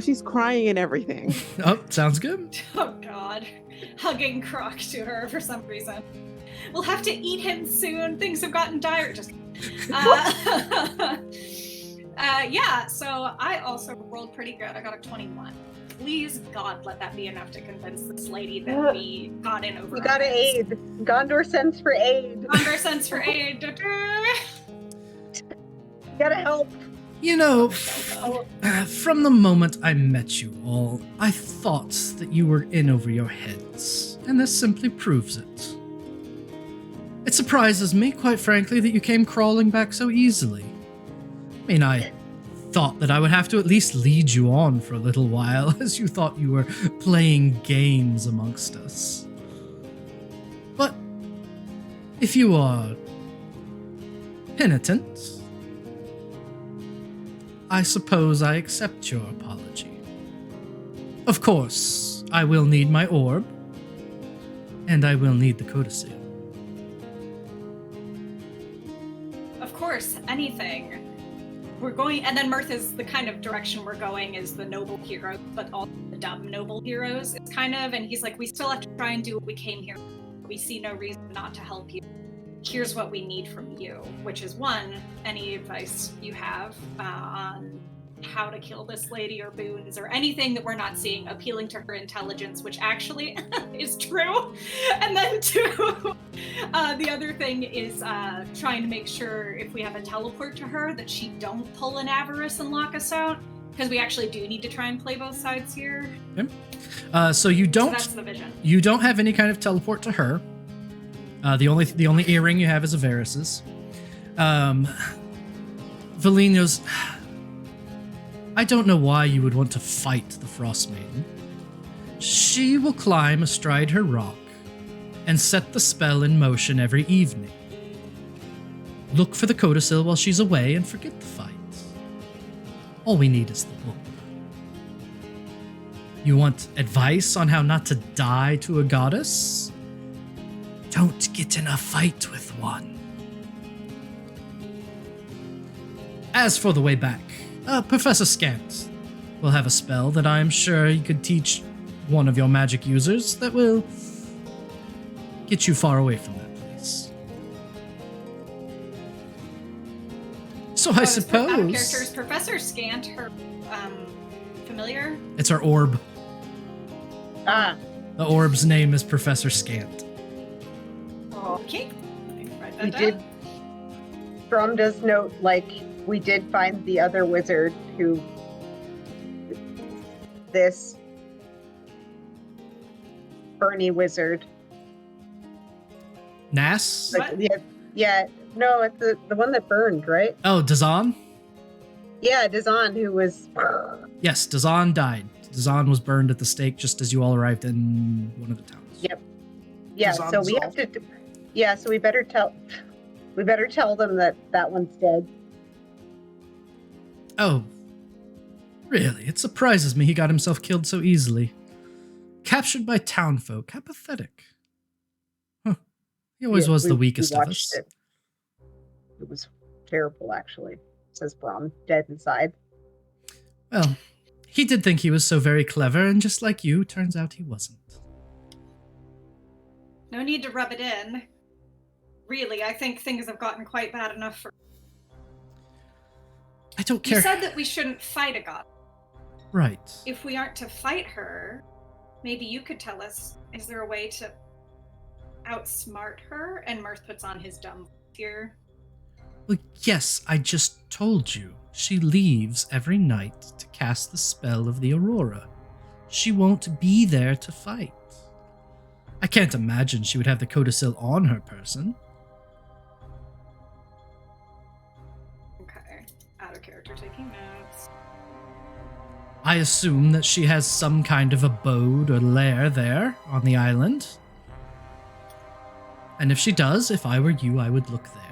She's crying and everything. Oh, sounds good. Oh god. Hugging Croc to her for some reason. We'll have to eat him soon. Things have gotten dire. Just yeah, so I also rolled pretty good. I got a 21. Please, God, let that be enough to convince this lady that we got in over. You gotta aid. Gondor sends for aid. Gondor sends for aid. You gotta help. You know, from the moment I met you all, I thought that you were in over your heads, and this simply proves it. It surprises me, quite frankly, that you came crawling back so easily. I mean, I thought that I would have to at least lead you on for a little while, as you thought you were playing games amongst us. But if you are penitent, I suppose I accept your apology. Of course, I will need my orb, and I will need the codicil. Of course, anything. We're going, and then Mirth is the kind of direction we're going is the noble heroes, but all the dumb noble heroes. It's kind of, and he's like, we still have to try and do what we came here. We see no reason not to help you. Here's what we need from you, which is one, any advice you have on how to kill this lady or boons or anything that we're not seeing appealing to her intelligence, which actually is true. And then two, the other thing is trying to make sure if we have a teleport to her that she don't pull an Avarice and lock us out, because we actually do need to try and play both sides here. Okay. So you don't. So that's the vision. You don't have any kind of teleport to her. The only earring you have is Avarice's. Valino's. I don't know why you would want to fight the Frostmaiden. She will climb astride her rock and set the spell in motion every evening. Look for the codicil while she's away and forget the fight. All we need is the book. You want advice on how not to die to a goddess? Don't get in a fight with one. As for the way back, Professor Scant will have a spell that I'm sure he could teach one of your magic users that will get you far away from that place. So I suppose... Out of character, is Professor Scant her familiar? It's our orb. Ah, The orb's name is Professor Scant. Okay. Write that we down. did. Brom does note, we did find the other wizard who. This. Bernie wizard. Nass? What? No, it's the one that burned, right? Oh, Dazan? Yeah, Dazan, who was. Yes, Dazan died. Dazan was burned at the stake just as you all arrived in one of the towns. Yep. Yeah, Dazan so we have dissolved. to. Yeah, so we better tell them that one's dead. Oh, really? It surprises me he got himself killed so easily. Captured by townfolk. How pathetic. Huh. He always Yeah, was the we weakest of watched us. It. It was terrible, actually, says Brom, dead inside. Well, he did think he was so very clever, and just like you, turns out he wasn't. No need to rub it in. Really, I think things have gotten quite bad enough for... I don't care. You said that we shouldn't fight a god. Right. If we aren't to fight her, maybe you could tell us, is there a way to outsmart her? And Mirth puts on his dumb ear. Well, yes, I just told you. She leaves every night to cast the spell of the Aurora. She won't be there to fight. I can't imagine she would have the codicil on her person. Okay. Out of character taking notes. I assume that she has some kind of abode or lair there on the island. And if she does, if I were you, I would look there.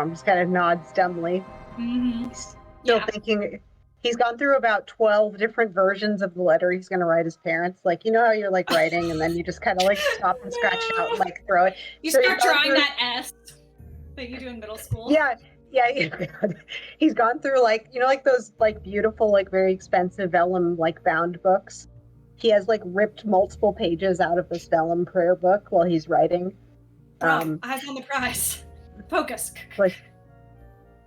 Just kind of nods dumbly. Mm-hmm. He's still thinking. He's gone through about 12 different versions of the letter he's going to write his parents. Like, you know how you're like writing and then you just kind of like stop and scratch out and like throw it. You So start he's gone drawing through- that S that you do in middle school. Yeah. He's gone through like, you know, like those like beautiful, like very expensive vellum like bound books. He has like ripped multiple pages out of this vellum prayer book while he's writing. Eyes on the prize. Focus. Like,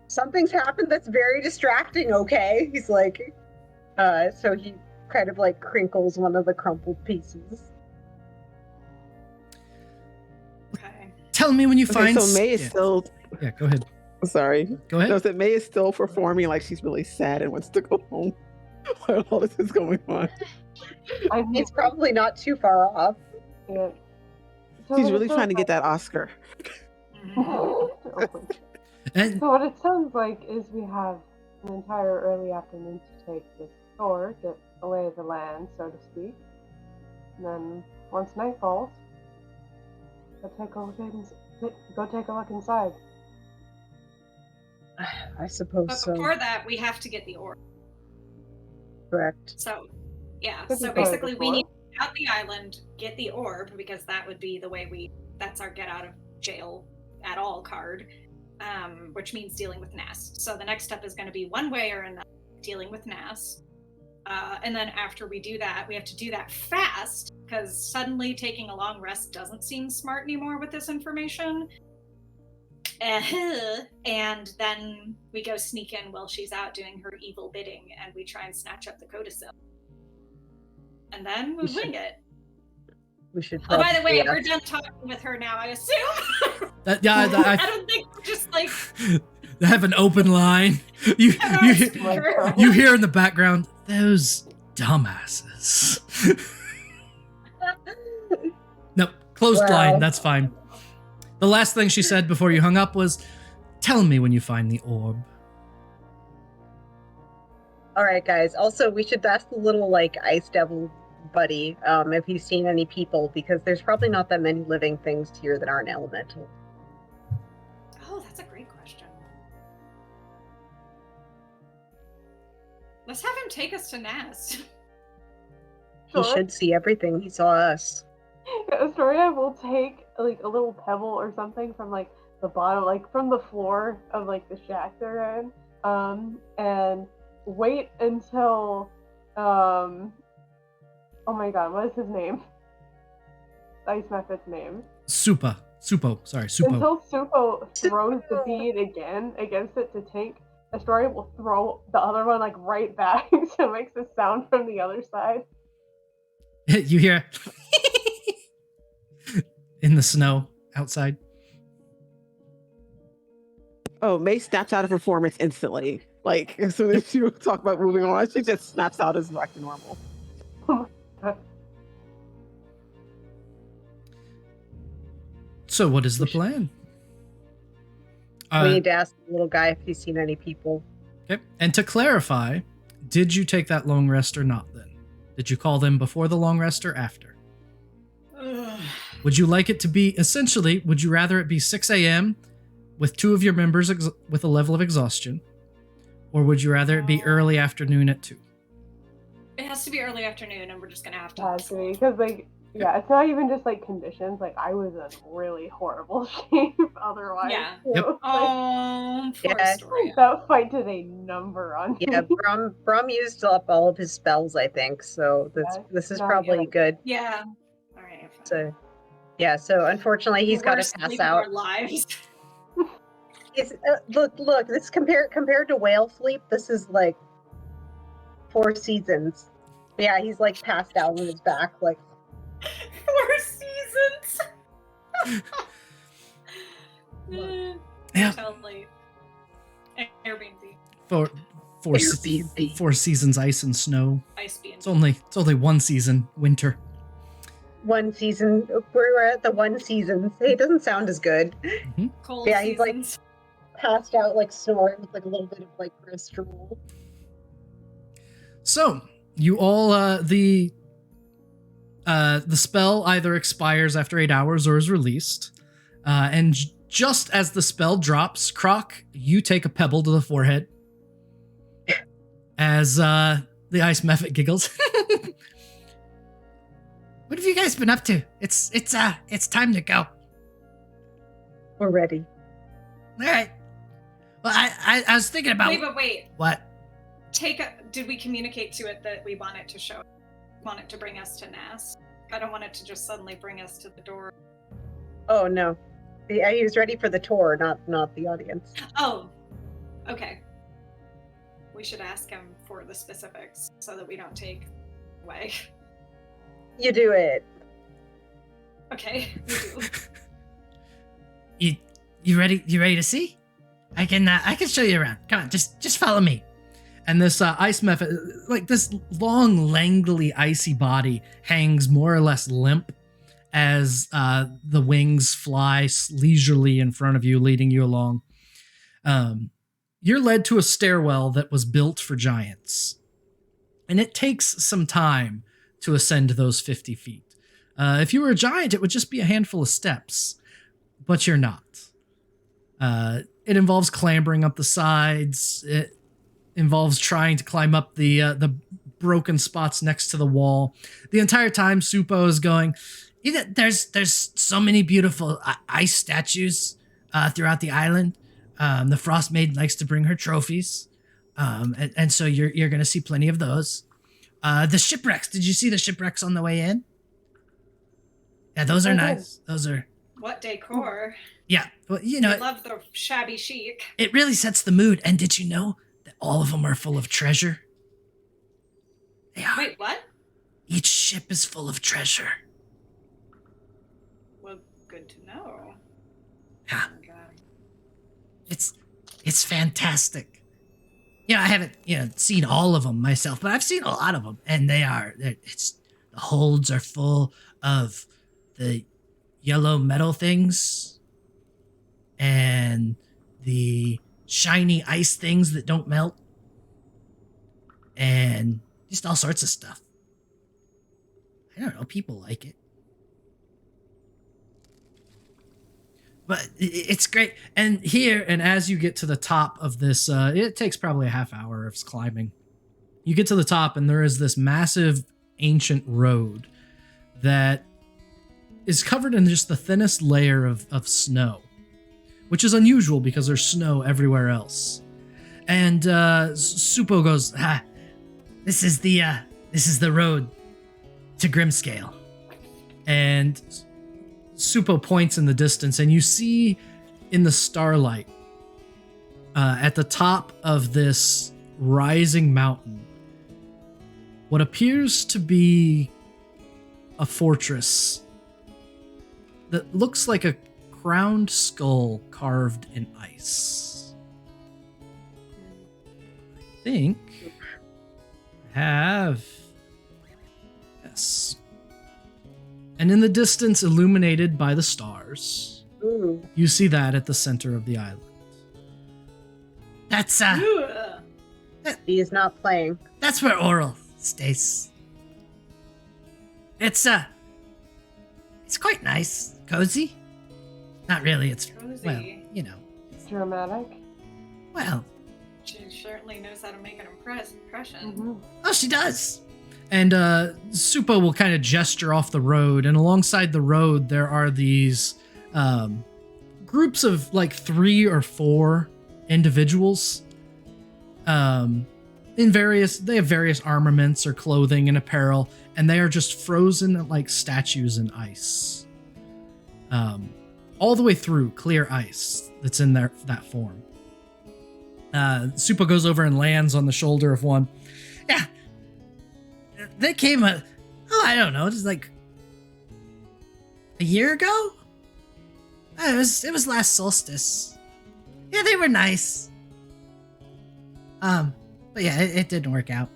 something's happened that's very distracting, okay? He's like, so he kind of like crinkles one of the crumpled pieces. Okay. Tell me when you Okay, find... so May is still. Yeah, go ahead. Sorry. Go ahead. No, that May is still performing like she's really sad and wants to go home while all this is going on. I mean, It's probably not too far off. yeah. So She's what it really trying to sounds get that Oscar. like- And So what it sounds like is we have an entire early afternoon to take this tour, get away the land, so to speak. And then once night falls, go take a look inside. I suppose But so. before that, we have to get the orb. Correct. So, yeah. Could So we go basically, we before? need to get out the island, get the orb, because that would be the way that's our get out of jail at all card, which means dealing with Nas. So the next step is going to be one way or another, dealing with Nas. And then after we do that, we have to do that fast, because suddenly taking a long rest doesn't seem smart anymore with this information. And then we go sneak in while she's out doing her evil bidding, and we try and snatch up the codicil. And then we wing it. We should Oh, by the way, probably, we're done talking with her now, I assume. that, yeah, I I don't think we're just like... have an open line. You hear in the background, those dumbasses. Nope, closed Well. line, that's fine. The last thing she said before you hung up was, tell me when you find the orb. All right, guys. Also, we should ask the little like ice devil buddy if he's seen any people, because there's probably not that many living things here that aren't elemental. Oh, that's a great question. Let's have him take us to Nas. He Sure. should see everything. He saw us. Astoria will take like a little pebble or something from like the bottom, like from the floor of like the shack they're in, and wait until, oh my god, what is his name? Ice Method's name. Supo. Until Supo throws the bead again against it to take, Astoria will throw the other one like right back, so it makes a sound from the other side. You hear in the snow outside. Oh, May snaps out of performance instantly. Like, as soon as you talk about moving on, she just snaps out as back to normal. So what is the plan? We need to ask the little guy if he's seen any people. Okay. And to clarify, did you take that long rest or not then? Did you call them before the long rest or after? Would you like it to be, essentially, would you rather it be 6 a.m. with two of your members with a level of exhaustion? Or would you rather it be early afternoon at 2? It has to be early afternoon, and we're just gonna have to. Because like Yeah, it's not even just like conditions. Like I was in really horrible shape otherwise. Yeah. too. Yep. Like, Oh, poor Yeah. story. that fight did a number on Yeah, me. Brom used up all of his spells, I think. So this is No, probably yeah. good. Yeah. All right. Fine. So yeah. So unfortunately, he's got to Worst pass sleep of out. our lives. It's, look. This compared to whale sleep, this is like 4 seasons. Yeah, he's like passed out on his back, like 4 seasons. Yeah. Totally. Airbnb. Four Airbnb. 4 seasons, ice and snow. Ice being. It's only 1 season, winter. 1 season. We're at the 1 season. It doesn't sound as good. Cold Yeah, he's like seasons. passed out, like snoring with like a little bit of like cholesterol. So you all the spell either expires after 8 hours or is released, and just as the spell drops, Croc, you take a pebble to the forehead. As the ice mephit giggles. What have you guys been up to? It's time to go. We're ready. All right. Well, I was thinking about Wait. what. Did we communicate to it that we want it to bring us to Nass? I don't want it to just suddenly bring us to the door. Oh no. Yeah, he was ready for the tour, not the audience. Oh, okay. We should ask him for the specifics so that we don't take away. You do it. Okay, we do. You ready? You ready to see? I can show you around. Come on, just follow me. And this ice mephit, like this long, languidly icy body, hangs more or less limp as the wings fly leisurely in front of you, leading you along. You're led to a stairwell that was built for giants, and it takes some time to ascend those 50 feet. If you were a giant, it would just be a handful of steps, but you're not. It involves clambering up the sides. It involves trying to climb up the broken spots next to the wall. The entire time, Supo is going, there's so many beautiful ice statues throughout the island. The Frostmaiden likes to bring her trophies. And so you're going to see plenty of those. The shipwrecks. Did you see the shipwrecks on the way in? Yeah, those are nice. Those are... What decor? Yeah, well, I love the shabby chic. It really sets the mood. And did you know that all of them are full of treasure? They are. Wait, what? Each ship is full of treasure. Well, good to know. Yeah. Oh my God. It's fantastic. I haven't, seen all of them myself, but I've seen a lot of them, and the holds are full of the yellow metal things and the shiny ice things that don't melt and just all sorts of stuff. I don't know, people like it. But it's great. And as you get to the top of this, it takes probably a half hour of climbing. You get to the top, and there is this massive ancient road that is covered in just the thinnest layer of snow, which is unusual because there's snow everywhere else. And Supo goes, this is the road to Grimscale. And Supo points in the distance, and you see in the starlight at the top of this rising mountain what appears to be a fortress that looks like a crowned skull carved in ice. I think I have... Yes. And in the distance, illuminated by the stars, Ooh. you see that at the center of the island. That's Ugh. He is not playing. that's where Auril stays. It's quite nice, cozy. Not really. It's Cozy. Dramatic. well. She certainly knows how to make an impression. Mhm. Oh, she does. And Supo will kind of gesture off the road, and alongside the road there are these groups of like 3 or 4 individuals. They have various armaments or clothing and apparel, and they are just frozen like statues in ice. All the way through clear ice that's in that form. Supo goes over and lands on the shoulder of one. Yeah. They came I don't know, just like a year ago? It was last solstice. Yeah, they were nice. But yeah, it didn't work out.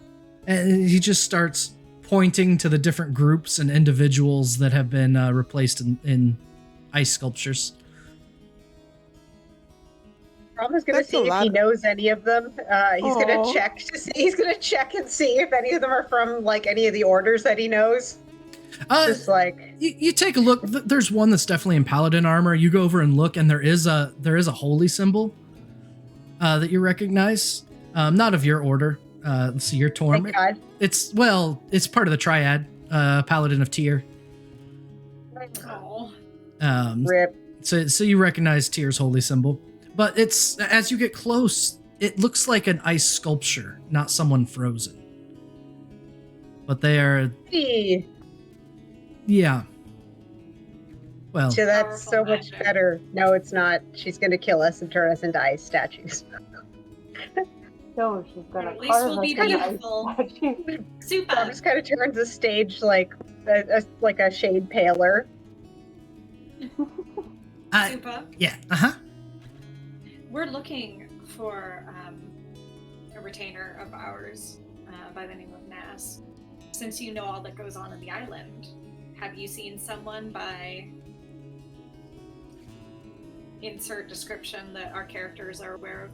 And he just starts pointing to the different groups and individuals that have been replaced in ice sculptures. Rob is going to see if he knows any of them. He's going to check to see. He's going to check and see if any of them are from like any of the orders that he knows. Just like you take a look. There's one that's definitely in paladin armor. You go over and look, and there is a holy symbol that you recognize. Not of your order. Let's see, your Torm. Thank God. It's part of the triad, paladin of Tyr. Oh. Rip. So you recognize Tyr's holy symbol, but it's as you get close, it looks like an ice sculpture, not someone frozen. But they are. Hey. Yeah. Well. So that's so much better. No, it's not. She's going to kill us and turn us into ice statues. No, she's gonna At least carve we'll us be into ice beautiful. statues. Super. Rob just kind of turns the stage like a shade paler. Super. Yeah. We're looking for a retainer of ours by the name of Nas. Since you know all that goes on in the island, have you seen someone by insert description that our characters are aware of?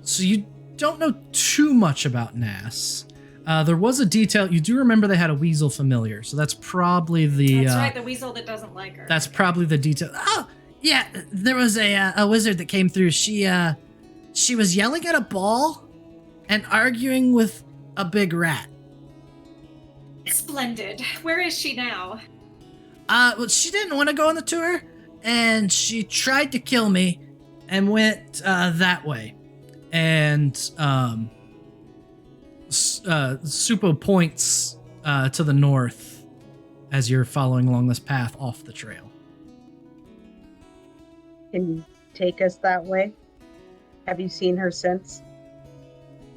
So you don't know too much about Nas. There was a detail. You do remember they had a weasel familiar, so that's probably the. That's right, the weasel that doesn't like her. That's probably the detail. Oh, yeah, there was a wizard that came through. She was yelling at a ball and arguing with a big rat. Splendid. Where is she now? Well, she didn't want to go on the tour, and she tried to kill me, and went that way. And Supo points to the north as you're following along this path off the trail. Can you take us that way? Have you seen her since?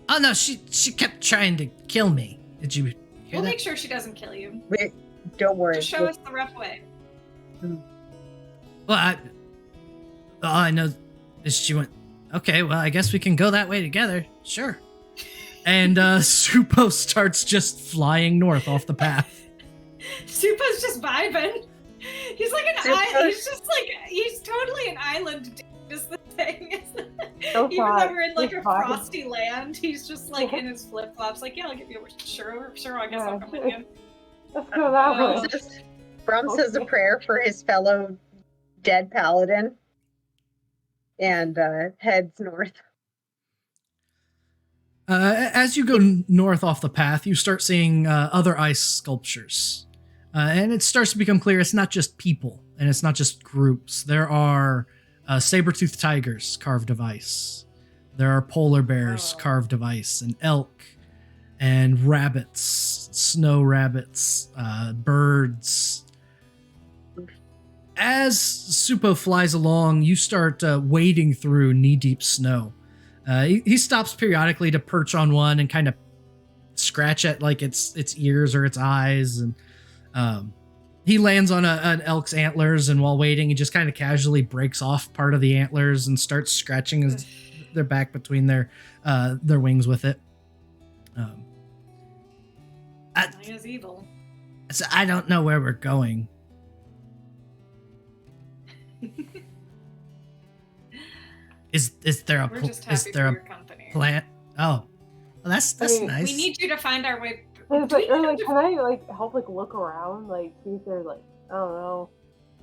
Oh no, she kept trying to kill me. Did you hear We'll that? make sure she doesn't kill you. Wait, don't worry. Just show us the rough way. Well, I know she went. Okay, well, I guess we can go that way together. Sure. And Supo starts just flying north off the path. Supo's just vibing. He's like an island. He's totally an island dude, is the thing. So Even far, though we're in like he's a fine. frosty land, he's just like in his flip flops. Like, yeah, I'll give you a sure, I guess I'll come with you. Let's go that way. Brum says a prayer for his fellow dead paladin and heads north. As you go north off the path, you start seeing other ice sculptures. And it starts to become clear it's not just people, and it's not just groups. There are saber-toothed tigers carved of ice. There are polar bears carved of ice, and elk, and rabbits, snow rabbits, birds. As Supo flies along, you start wading through knee-deep snow. He stops periodically to perch on one and kind of scratch at like its ears or its eyes, and he lands on an elk's antlers, and while waiting, he just kind of casually breaks off part of the antlers and starts scratching their back between their wings with it. He is evil. So I don't know where we're going. Is there a We're just is happy there for a your company. plant? Oh, well, that's mean, nice. We need you to find our way. It's like, or like, can I like help like look around, like see if they're like, I don't know,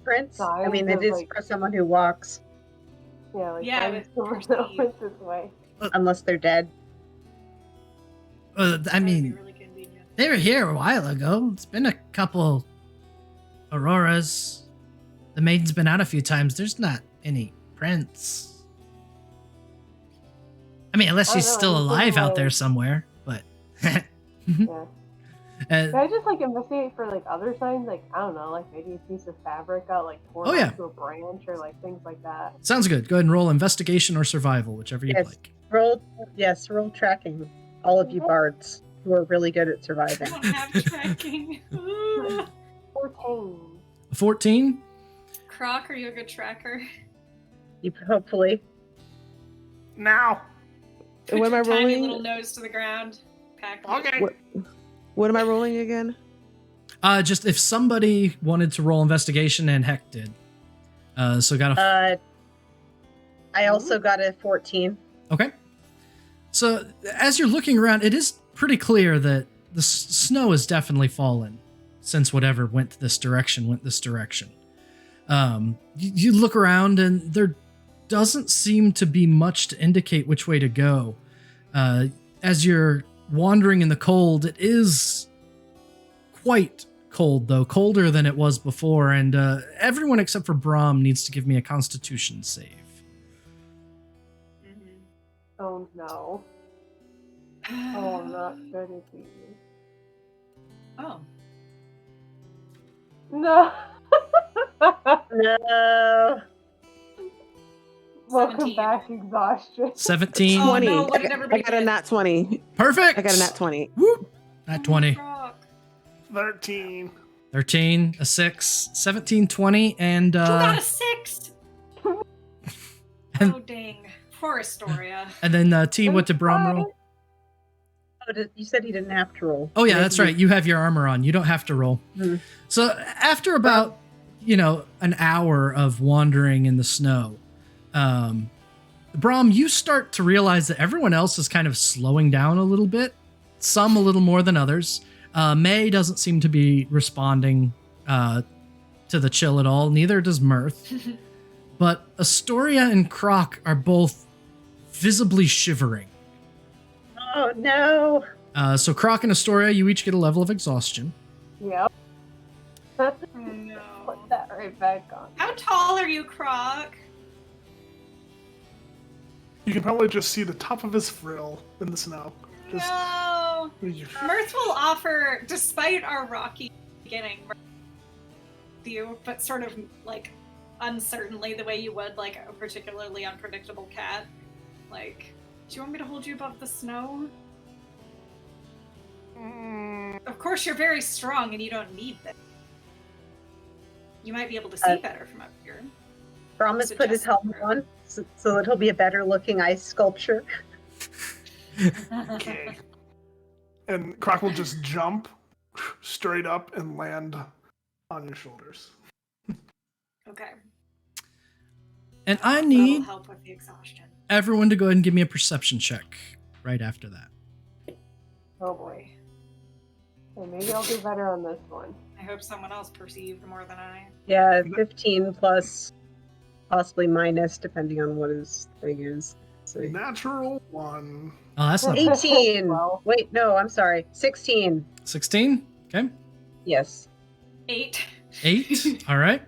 Prince? I mean, Signs it is of, like- for someone who walks, Yeah, signs but towards Steve. this way. unless they're dead. I That would be mean, really convenient. They were here a while ago. It's been a couple Auroras. The maiden's been out a few times. There's not any prints. I mean, unless she's still alive out there somewhere, but... Yeah. Can I just, like, investigate for, like, other signs? Like, I don't know, like, maybe a piece of fabric got, like, torn onto a branch or, like, things like that. Sounds good. Go ahead and roll investigation or survival, whichever you'd like. Roll tracking. All of you bards who are really good at surviving. I don't have tracking. 14. 14? Croc, are you a good tracker? You hopefully. Now. Put What am I your tiny rolling? little nose to the ground. Pack. Okay. What am I rolling again? Just if somebody wanted to roll investigation, and Heck did. So got a... I also got a 14. Okay. So as you're looking around, it is pretty clear that the snow has definitely fallen since whatever went this direction. You look around and there doesn't seem to be much to indicate which way to go. As you're wandering in the cold, it is quite cold, though. Colder than it was before, and everyone except for Brahm needs to give me a Constitution save. Oh, no. Oh, I'm not good at these. Oh. No. No. Welcome 17. back, exhaustion. 17. Oh, 20. no, what did I everybody got a get? nat 20. Perfect. I got a nat 20. Whoop. Nat 20. Croc. 13. 13, a 6, 17, 20, and You got a 6! Oh, dang. Poor Astoria. and then T, what did Brahm roll? Oh, you said he didn't have to roll. Oh yeah, that's right. You have your armor on. You don't have to roll. Hmm. So after about, an hour of wandering in the snow, Brahm, you start to realize that everyone else is kind of slowing down a little bit. Some a little more than others. May doesn't seem to be responding to the chill at all. Neither does Mirth. But Astoria and Croc are both visibly shivering. Oh, no. So Croc and Astoria, you each get a level of exhaustion. Yep. Oh, no. Put that right back on. How tall are you, Croc? You can probably just see the top of his frill in the snow. Just, No. Mirth will offer, despite our rocky beginning, you, but sort of like uncertainly, the way you would like a particularly unpredictable cat. Like, do you want me to hold you above the snow? Of course, you're very strong and you don't need this. You might be able to see better from up here. Promise put his helmet on so that he'll be a better looking ice sculpture. okay. And Croc will just jump straight up and land on your shoulders. Okay. And I That'll need help with the exhaustion. everyone to go ahead and give me a perception check right after that. Oh boy. Okay, maybe I'll do better on this one. I hope someone else perceived more than I. Yeah, 15 plus, possibly minus, depending on what his thing is. So, Natural 1. Oh, that's not 18. Well. Wait, no, I'm sorry. 16. 16. Okay. Yes. 8. 8. All right.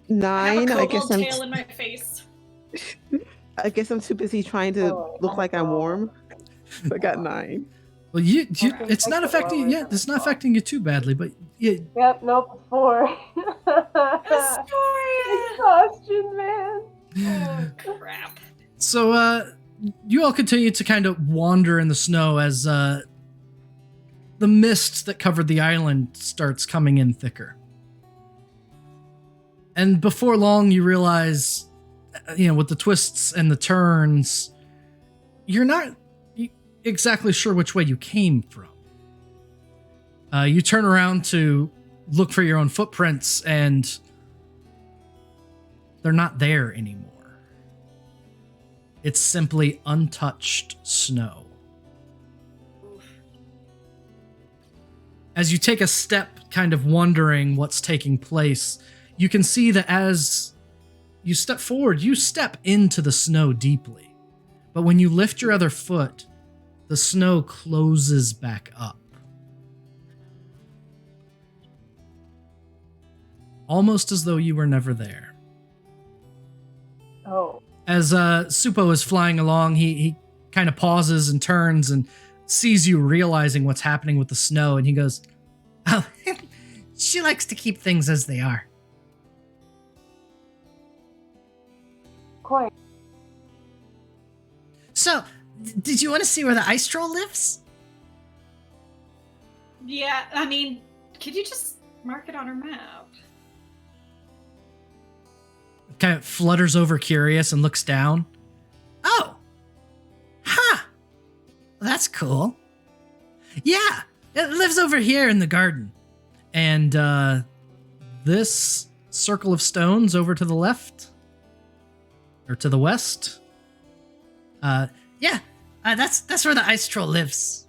9. I I have a guess kobold I'm. tail in my face. I guess I'm too busy trying to Oh, look like I'm oh. warm. So I got 9. Well, you Okay, it's not take it affecting lower. yeah, it's not affecting you too badly, but yeah, Yep, nope, 4. Astoria! Exhaustion, man. Oh, crap. so you all continue to kind of wander in the snow as the mist that covered the island starts coming in thicker. And before long you realize with the twists and the turns, you're not exactly sure which way you came from. You turn around to look for your own footprints, and they're not there anymore. It's simply untouched snow. As you take a step, kind of wondering what's taking place, you can see that as you step forward, you step into the snow deeply. But when you lift your other foot, the snow closes back up. Almost as though you were never there. Oh. As Supo is flying along, he kind of pauses and turns and sees you realizing what's happening with the snow, and he goes, "Oh, she likes to keep things as they are." Quite. So, did you want to see where the ice troll lives? Yeah, I mean, could you just mark it on our map? Kind of flutters over curious and looks down. Oh. Huh. Well, that's cool. Yeah, it lives over here in the garden. And this circle of stones over to the left, or to the west. That's where the ice troll lives.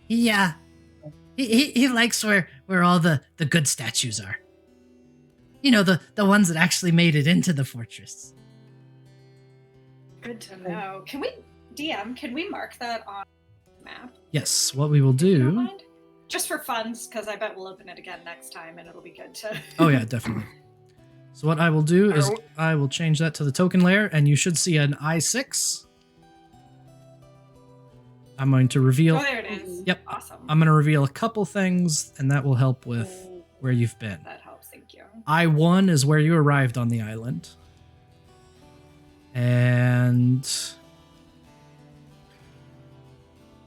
Yeah, he likes where all the good statues are. You know, the ones that actually made it into the fortress. Good to know. Can we mark that on the map? Yes, what we will You don't do. mind? Just for fun, because I bet we'll open it again next time, and it'll be good to. Oh yeah, definitely. So what I will do is I will change that to the token layer, and you should see an I6. I'm going to reveal. Oh, there it is. Yep. Awesome. I'm going to reveal a couple things, and that will help with where you've been. That helps. Thank you. I1 is where you arrived on the island. And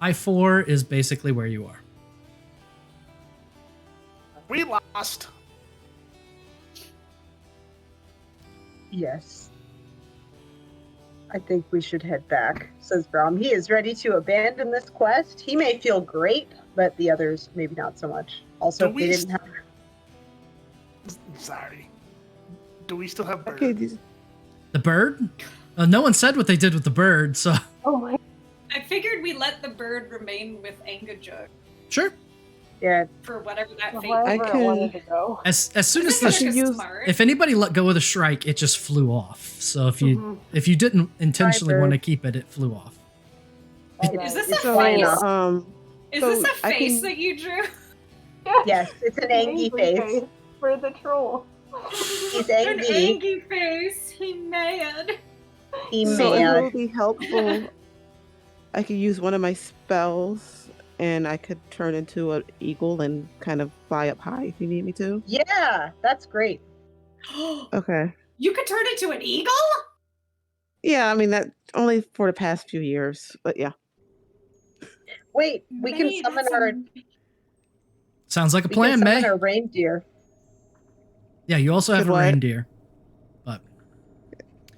I4 is basically where you are. We lost. Yes. I think we should head back, says Brom. He is ready to abandon this quest. He may feel great, but the others maybe not so much. Also, Do they we didn't have. Sorry. Do we still have birds? Okay, The bird? No one said what they did with the bird, so Oh my. I figured we let the bird remain with Angajug sure. Yeah, for whatever that fate. Wherever it can- wanted to go. As soon as I think the it's use- smart. if anybody let go of the shrike, it just flew off. So if you Mhm. if you didn't intentionally Bye, want to bird. keep it, it flew off. Is this it's a fine face? now. Is so this a I face can- that you drew? Yes, it's an angry face. For the troll. He's An angry. angry face. He mad. He So it will mad. be helpful. I could use one of my spells, and I could turn into an eagle and kind of fly up high if you need me to. Yeah, that's great. Okay. You could turn into an eagle? Yeah, I mean that only for the past few years, but yeah. Wait, we can May, summon that's our Sounds like a we plan, can summon May. our reindeer. Yeah, you also have Good a what? reindeer. But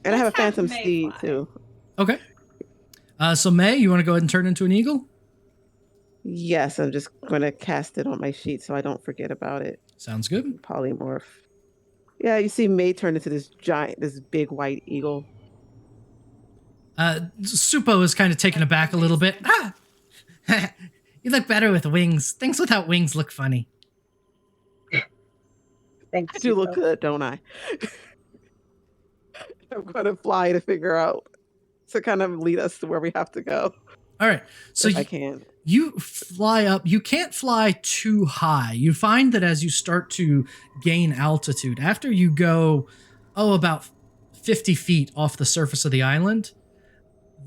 And I have a Let's have phantom May steed fly. too. okay. So May, you want to go ahead and turn into an eagle? Yes, I'm just going to cast it on my sheet so I don't forget about it. Sounds good. Polymorph. Yeah, you see May turn into this big white eagle. Supo is kind of taken aback a little bit. Ah! You look better with wings. Things without wings look funny. Thanks. I do look Supo. good, don't I? I'm going to fly to figure out, to kind of lead us to where we have to go. All right. So if I can. you fly up. You can't fly too high. You find that as you start to gain altitude, after you go, about 50 feet off the surface of the island,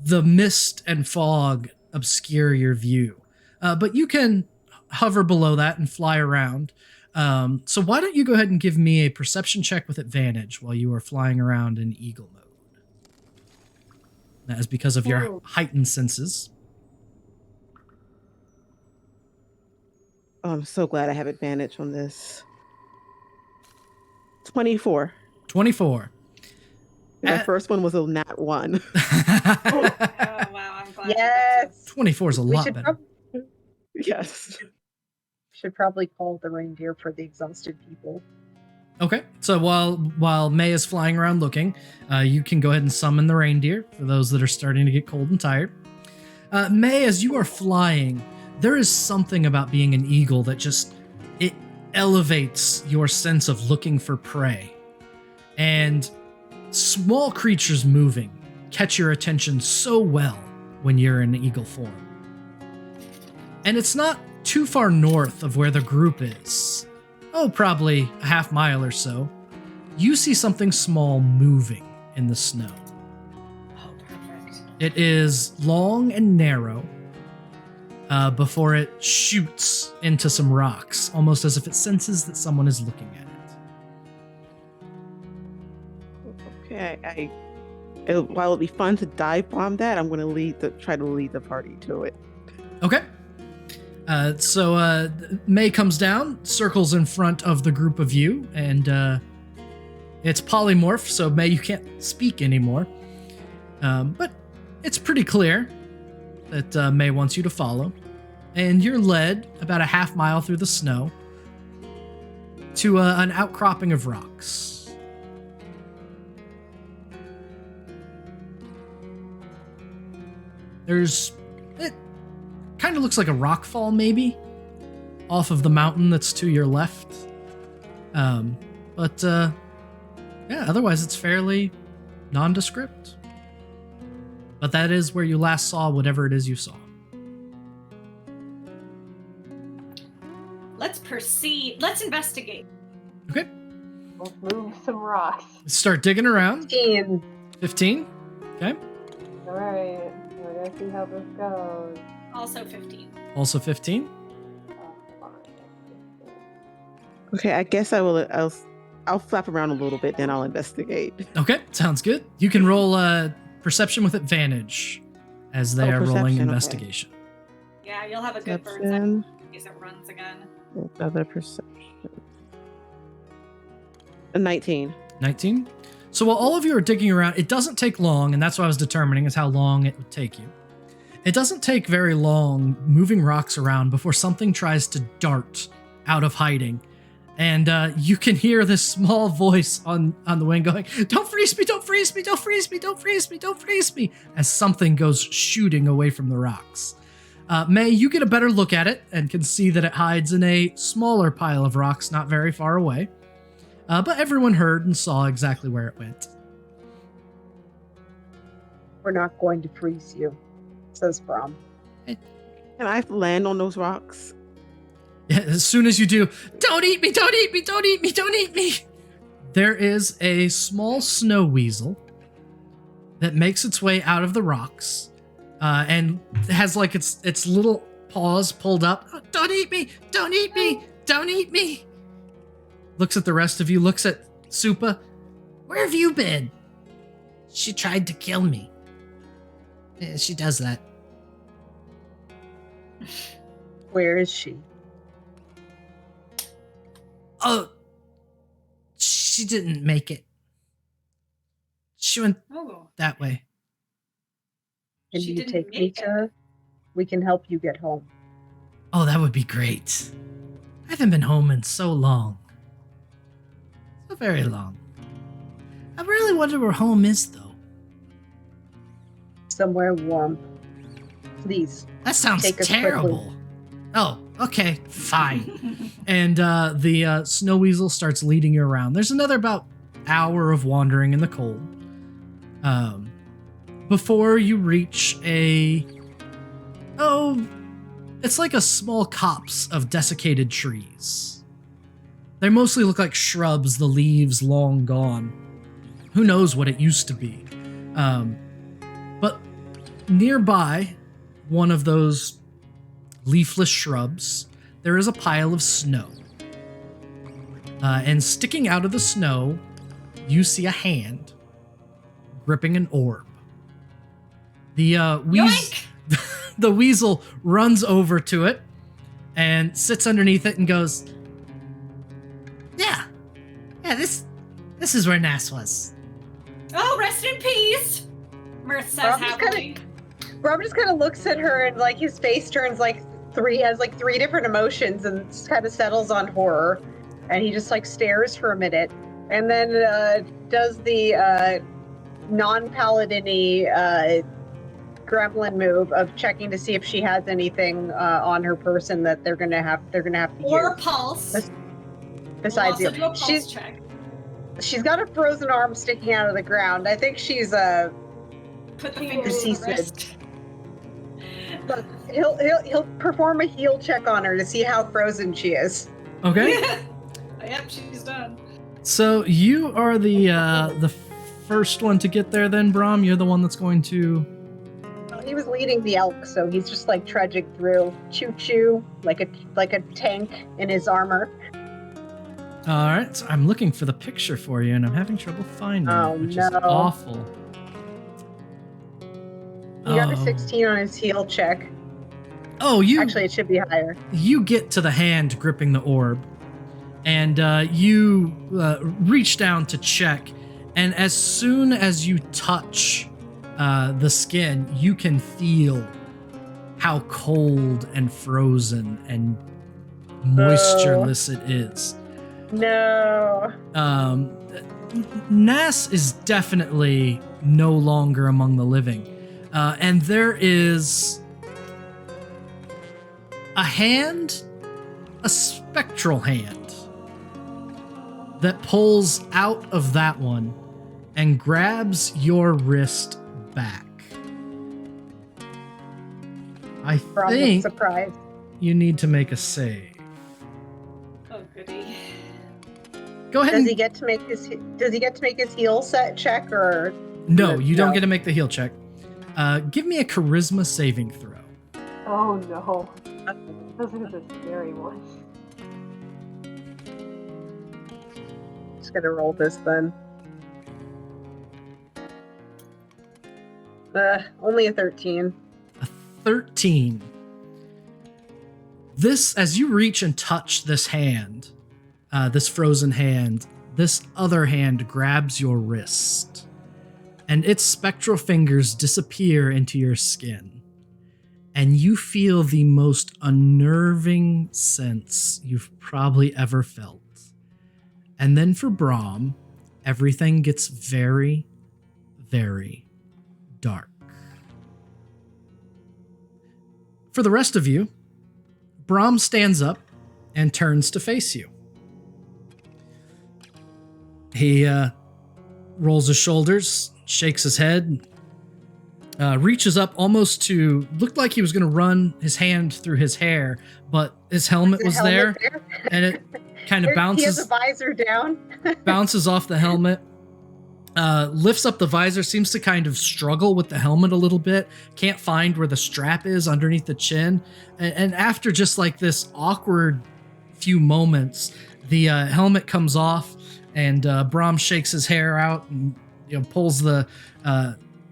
the mist and fog obscure your view. But you can hover below that and fly around. So why don't you go ahead and give me a perception check with advantage while you are flying around in eagle mode? That is because of your heightened senses. Oh, I'm so glad I have advantage on this. 24. 24. My first one was a nat 1. Oh wow, I'm glad. Yes. 24 is a We lot should, better. Yes. should probably call the reindeer for the exhausted people. Okay, so while May is flying around looking, you can go ahead and summon the reindeer for those that are starting to get cold and tired. May, as you are flying, there is something about being an eagle that it elevates your sense of looking for prey. And small creatures moving catch your attention so well when you're in eagle form. And it's not too far north of where the group is. Oh, probably a half mile or so. You see something small moving in the snow. Oh, perfect. It is long and narrow before it shoots into some rocks, almost as if it senses that someone is looking at it. Okay, while it'll be fun to dive bomb that, I'm going to try to lead the party to it. Okay. So May comes down, circles in front of the group of you, and it's polymorph, so May, you can't speak anymore. But it's pretty clear that May wants you to follow. And you're led about a half mile through the snow to an outcropping of rocks. It kind of looks like a rock fall, maybe, off of the mountain that's to your left. But otherwise it's fairly nondescript. But that is where you last saw whatever it is you saw. Let's proceed. Let's investigate. Okay. Let's move some rocks. Start digging around. 15. 15. Okay. All right. We're going to see how this goes. Also 15. Also 15. Okay, I guess I'll flap around a little bit, then I'll investigate. Okay, sounds good. You can roll perception with advantage as they are rolling perception, investigation. Yeah, you'll have a good bird's eye Perception, in case it runs again. another perception. A 19. 19. So while all of you are digging around, it doesn't take long, and that's what I was determining is how long it would take you. It doesn't take very long moving rocks around before something tries to dart out of hiding. And you can hear this small voice on the wing going, "Don't freeze me, don't freeze me, don't freeze me, don't freeze me, don't freeze me," as something goes shooting away from the rocks. May, you get a better look at it and can see that it hides in a smaller pile of rocks not very far away. But everyone heard and saw exactly where it went. We're not going to freeze you, says Brom. Can I land on those rocks? Yeah, as soon as you do, "Don't eat me, don't eat me, don't eat me, don't eat me," there is a small snow weasel that makes its way out of the rocks and has like its little paws pulled up. "Oh, don't eat me, don't eat me, don't eat me." Looks at the rest of you, looks at Supa. "Where have you been?" "She tried to kill me." "Yeah, she does that." Where is she? "Oh, she didn't make it. She went Oh, that way." Can She you didn't take me make to her? We can help you get home. "Oh, that would be great. I haven't been home in so long. So very long. I really wonder where home is, though." Somewhere warm. Please. "That sounds Take us terrible." "Oh, okay, fine." And the snow weasel starts leading you around. There's another about hour of wandering in the cold before you reach it's like a small copse of desiccated trees. They mostly look like shrubs, the leaves long gone. Who knows what it used to be. But nearby one of those leafless shrubs, there is a pile of snow. And sticking out of the snow, you see a hand gripping an orb. yoink! The weasel runs over to it and sits underneath it and goes, Yeah, this is where Nass was." Oh, rest in peace! Mirth says happily. Rob just kind of looks at her and like his face turns has three different emotions and kind of settles on horror. And he just like stares for a minute and then does the non-paladin-y gremlin move of checking to see if she has anything on her person that they're gonna have to Or use. pulse. Besides We'll also do a you, pulse check. she's got a frozen arm sticking out of the ground. I think she's Put the fingers on the deceased. wrist. Look, he'll perform a heal check on her to see how frozen she is. Okay. Yep, she's done. So you are the first one to get there then, Brahm? You're the one that's going to... Well, he was leading the elk, so he's just like trudging through, choo-choo, like a tank in his armor. All right, so I'm looking for the picture for you, and I'm having trouble finding it, which is no. awful. He got a 16 on his heal check. Oh, Actually, it should be higher. You get to the hand gripping the orb, and you reach down to check, and as soon as you touch the skin, you can feel how cold and frozen and moistureless it is. No. Nass is definitely no longer among the living. And there is a hand, a spectral hand, that pulls out of that one and grabs your wrist back. I think surprise. you need to make a save. Oh, goody. Go ahead. Does he get to make his heal set check or? No, you don't get to make the heal check. Give me a charisma saving throw. Oh no. Those are the scary ones. Just gonna roll this then. Only a 13. A 13. This, as you reach and touch this hand, this frozen hand, this other hand grabs your wrist, and its spectral fingers disappear into your skin, and you feel the most unnerving sense you've probably ever felt. And then for Brahm, everything gets very, very dark. For the rest of you, Brahm stands up and turns to face you. He rolls his shoulders, shakes his head, reaches up almost to, looked like he was going to run his hand through his hair, but his helmet was there, and it kind of bounces. He has a visor down. Bounces off the helmet, lifts up the visor, seems to kind of struggle with the helmet a little bit, can't find where the strap is underneath the chin, and after just like this awkward few moments, the helmet comes off, and Brahm shakes his hair out and pulls the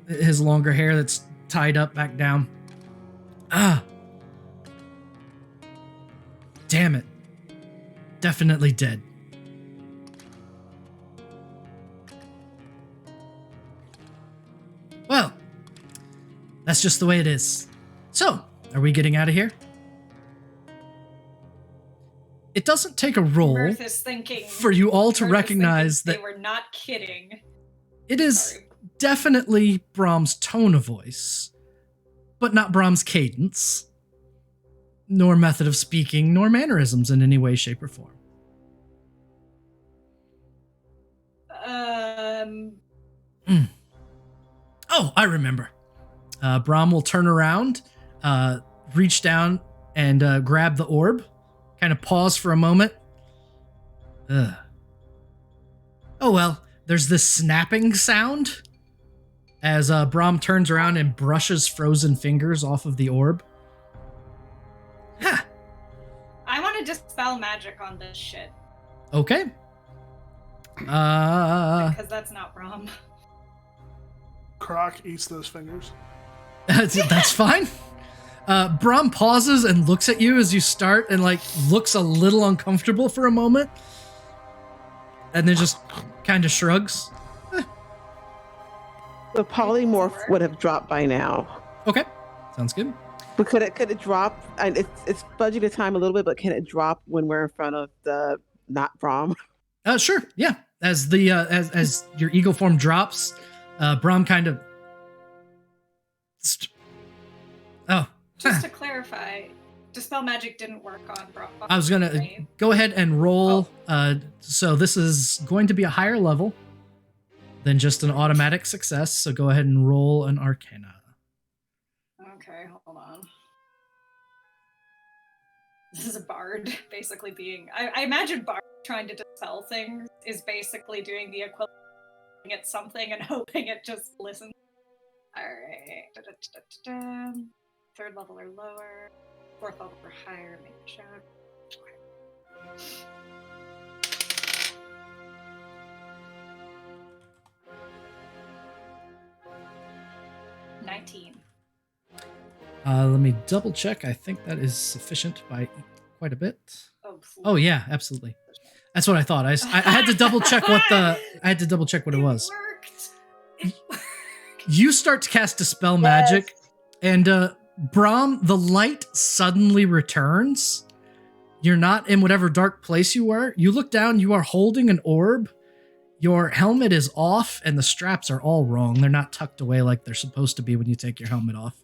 his longer hair that's tied up back down. Damn it. Definitely dead. Well, that's just the way it is. So, are we getting out of here? It doesn't take a roll Mirth is thinking, for you all to Mirth is recognize thinking that they were not kidding. it is Sorry. definitely Brahm's tone of voice, but not Brahm's cadence, nor method of speaking, nor mannerisms in any way, shape, or form. Oh, I remember. Brahm will turn around, reach down, and grab the orb. Kind of pause for a moment. Oh well, there's this snapping sound as Brahm turns around and brushes frozen fingers off of the orb. Ha! I want to dispel magic on this shit. Okay. Because that's not Brahm. Croc eats those fingers. That's fine. Brahm pauses and looks at you as you start and looks a little uncomfortable for a moment. And then just kind of shrugs. The polymorph would have dropped by now. Okay. Sounds good. But could it drop? And it's budgeted time a little bit, but can it drop when we're in front of the not Brahm? Sure. Yeah. As the as your eagle form drops, Brahm kind of. Just to clarify, dispel magic didn't work on Brahm. I was gonna go ahead and roll. So this is going to be a higher level than just an automatic success. So go ahead and roll an Arcana. Okay, hold on. This is a bard basically being. I imagine bard trying to dispel things is basically doing the equivalent at something and hoping it just listens. Alright. Third level or lower. Fourth level or higher. Make a check. 19. Let me double check. I think that is sufficient by quite a bit. Oh yeah, absolutely. That's what I thought. I had to double check what it was. It worked. You start to cast Dispel Magic, and Brahm, the light suddenly returns. You're not in whatever dark place you were. You look down, you are holding an orb. Your helmet is off, and the straps are all wrong. They're not tucked away like they're supposed to be when you take your helmet off.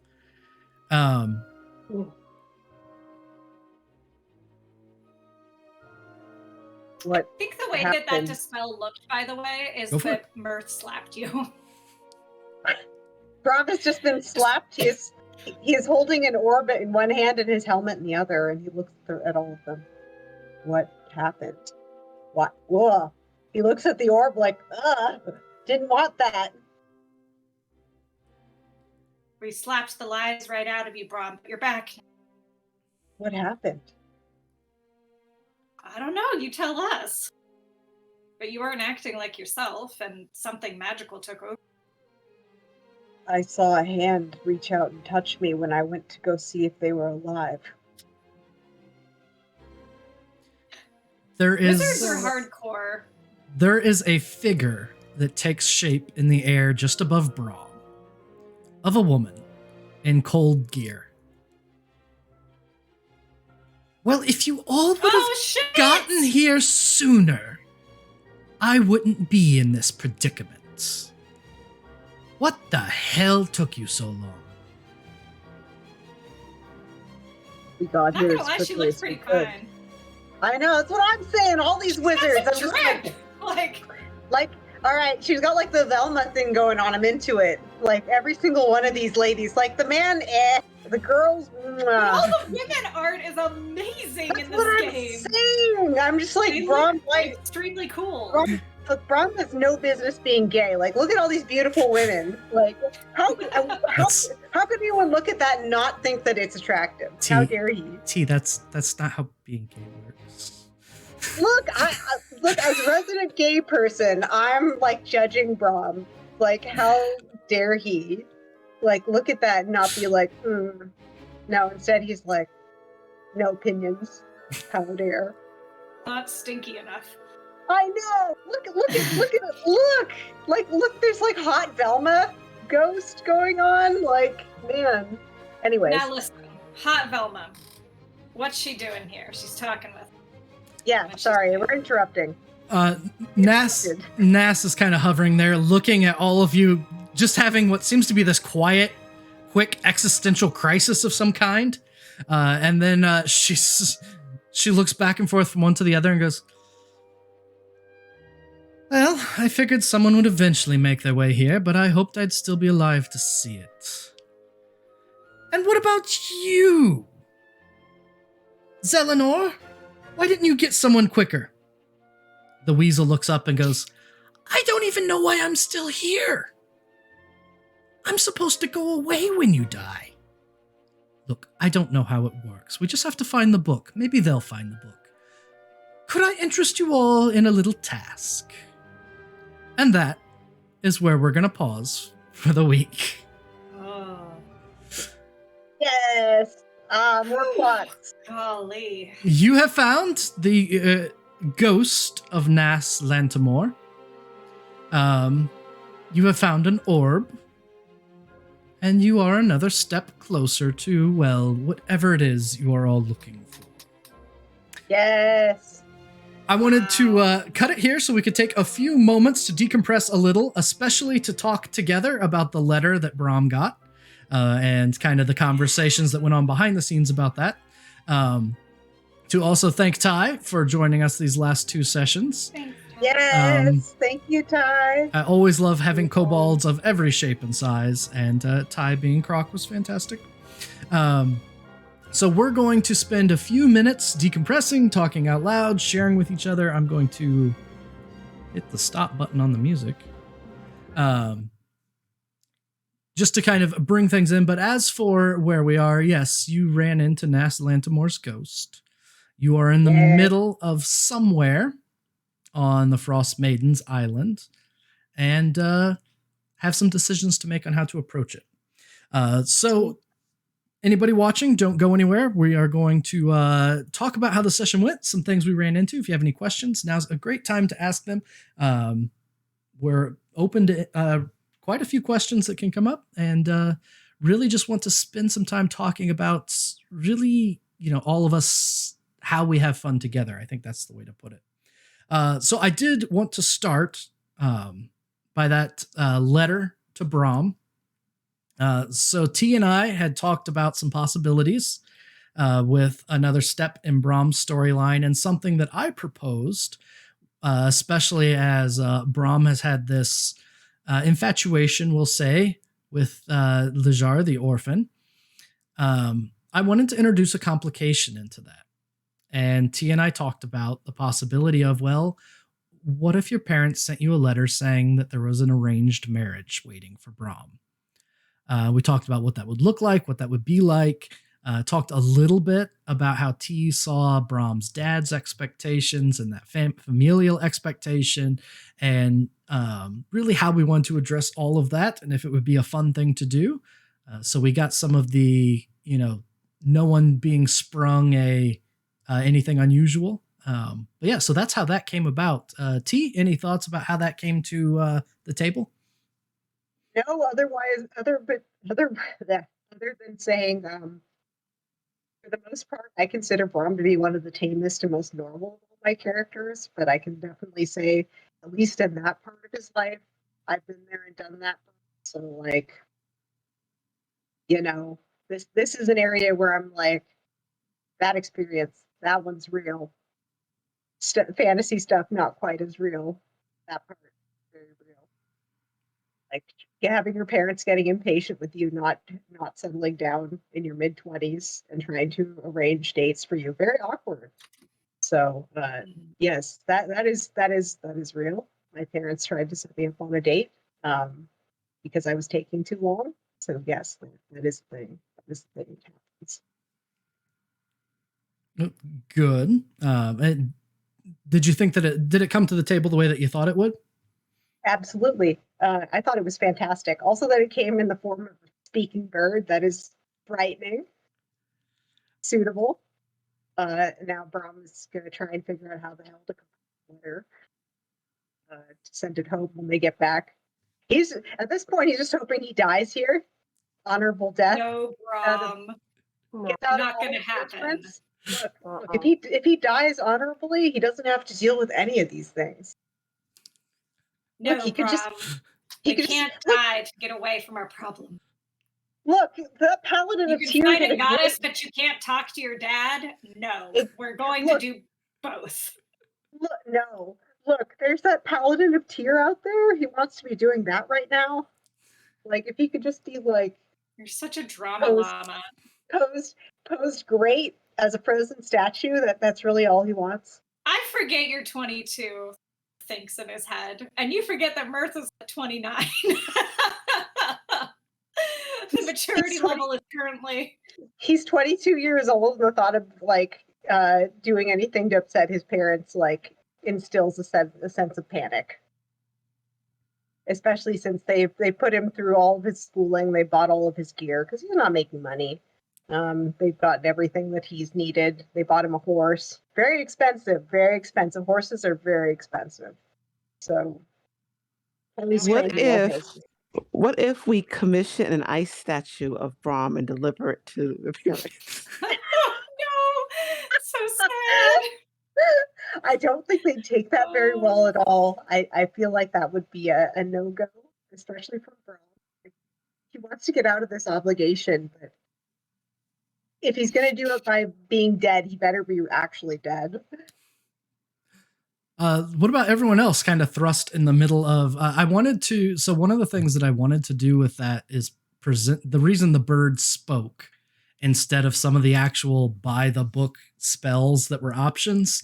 What? I think the way that dispel looked, by the way, is that Mirth slapped you. Brahm has just been slapped. He is holding an orb in one hand and his helmet in the other, and he looks at all of them. What happened? What? Whoa. He looks at the orb like, didn't want that. We slapped the lies right out of you, Brahm. You're back. What happened? I don't know. You tell us. But you weren't acting like yourself, and something magical took over. I saw a hand reach out and touch me when I went to go see if they were alive. Wizards are hardcore. There is a figure that takes shape in the air just above Brahm, of a woman in cold gear. Well, if you all would have gotten here sooner, I wouldn't be in this predicament. What the hell took you so long? We got Not here gonna as lie, she quickly looks as we pretty could. fine. I know, that's what I'm saying. All these wizards. That's a I'm drip. like, all right, she's got like the Velma thing going on. I'm into it. Like every single one of these ladies. Like the man, the girls. All the women art is amazing That's in this what game. I'm saying. I'm just like, They Brahm, look like, extremely cool. Brahm has no business being gay. Like, look at all these beautiful women. Like, how could anyone look at that and not think that it's attractive? How dare he? That's not how being gay works. Look, look, as a resident gay person, I'm like judging Brahm. Like, how dare he? Like, look at that and not be like, No, instead he's like, no opinions. How dare? Not stinky enough. I know. Look at it. Look. There's like hot Velma ghost going on. Like, man. Anyways. Now listen, hot Velma. What's she doing here? She's talking with. Yeah, sorry, we're interrupting. Nas is kind of hovering there, looking at all of you, just having what seems to be this quiet, quick existential crisis of some kind. And then she looks back and forth from one to the other and goes, well, I figured someone would eventually make their way here, but I hoped I'd still be alive to see it. And what about you? Zelenor? Why didn't you get someone quicker? The weasel looks up and goes, I don't even know why I'm still here. I'm supposed to go away when you die. Look, I don't know how it works. We just have to find the book. Maybe they'll find the book. Could I interest you all in a little task? And that is where we're going to pause for the week. Oh. Yes. More plots. Golly. You have found the ghost of Nas Lantamore. You have found an orb. And you are another step closer to, well, whatever it is you are all looking for. Yes. I wanted to cut it here so we could take a few moments to decompress a little, especially to talk together about the letter that Brahm got and kind of the conversations that went on behind the scenes about that. To also thank Ty for joining us these last two sessions. Thanks. Yes. Thank you, Ty. I always love having kobolds of every shape and size, and Ty being Croc was fantastic. So we're going to spend a few minutes decompressing, talking out loud, sharing with each other. I'm going to hit the stop button on the music. Just to kind of bring things in. But as for where we are, yes, you ran into Lantamore's ghost. You are in the middle of somewhere on the Frostmaiden's island and have some decisions to make on how to approach it. So anybody watching, don't go anywhere. We are going to talk about how the session went, some things we ran into. If you have any questions, now's a great time to ask them. We're open to quite a few questions that can come up, and really just want to spend some time talking about really, all of us, how we have fun together. I think that's the way to put it. So I did want to start by that letter to Brahm. So T and I had talked about some possibilities with another step in Brahm's storyline, and something that I proposed, especially as Brahm has had this infatuation, we'll say, with Lejar, the orphan. I wanted to introduce a complication into that. And T and I talked about the possibility of, well, what if your parents sent you a letter saying that there was an arranged marriage waiting for Brahm? We talked about what that would look like, what that would be like. Talked a little bit about how T saw Brahm's dad's expectations and that familial expectation, and really how we want to address all of that, and if it would be a fun thing to do. So we got some of the, no one being sprung anything unusual. But yeah, so that's how that came about. T, any thoughts about how that came to the table? No, other than saying, for the most part, I consider Brahm to be one of the tamest and most normal of my characters, but I can definitely say, at least in that part of his life, I've been there and done that. So, like, this is an area where I'm like, that experience, that one's real. Fantasy stuff, not quite as real. That part, very real. Like having your parents getting impatient with you not settling down in your mid-20s and trying to arrange dates for you, very awkward. So yes, that is real. My parents tried to set me up on a date because I was taking too long. So yes, that is the thing. That is the thing that happens. Good. And did you think that did it come to the table the way that you thought it would? Absolutely. I thought it was fantastic. Also that it came in the form of a speaking bird. That is frightening. Suitable. Now Brahm is going to try and figure out how the hell to come letter to send it home when they get back. At this point, he's just hoping he dies here. Honorable death. No, Brahm. Not going to happen. Look, if he dies honorably, he doesn't have to deal with any of these things. No, look, he could just he can't die to get away from our problem. Look, the paladin of tears. You can fight a goddess, but you can't talk to your dad. No, we're going to do both. Look, there's that paladin of tear out there. He wants to be doing that right now. Like, if he could just be like, you're such a drama llama. Posed great as a frozen statue. That's really all he wants. I forget you're 22. Thinks in his head, and you forget that Mirth is at 29. The maturity level is currently. He's 22 years old. The thought of doing anything to upset his parents instills a sense of panic. Especially since they put him through all of his schooling, they bought all of his gear because he's not making money. They've gotten everything that he's needed. They bought him a horse. Very expensive, very expensive. Horses are very expensive. So, what if we commission an ice statue of Brahm and deliver it to the parents? Oh, no, so sad. I don't think they'd take that very well at all. I feel like that would be a no-go, especially from Brahm. He wants to get out of this obligation, but if he's going to do it by being dead, he better be actually dead. What about everyone else kind of thrust in the middle of, so one of the things that I wanted to do with that is present the reason the bird spoke instead of some of the actual by the book spells that were options,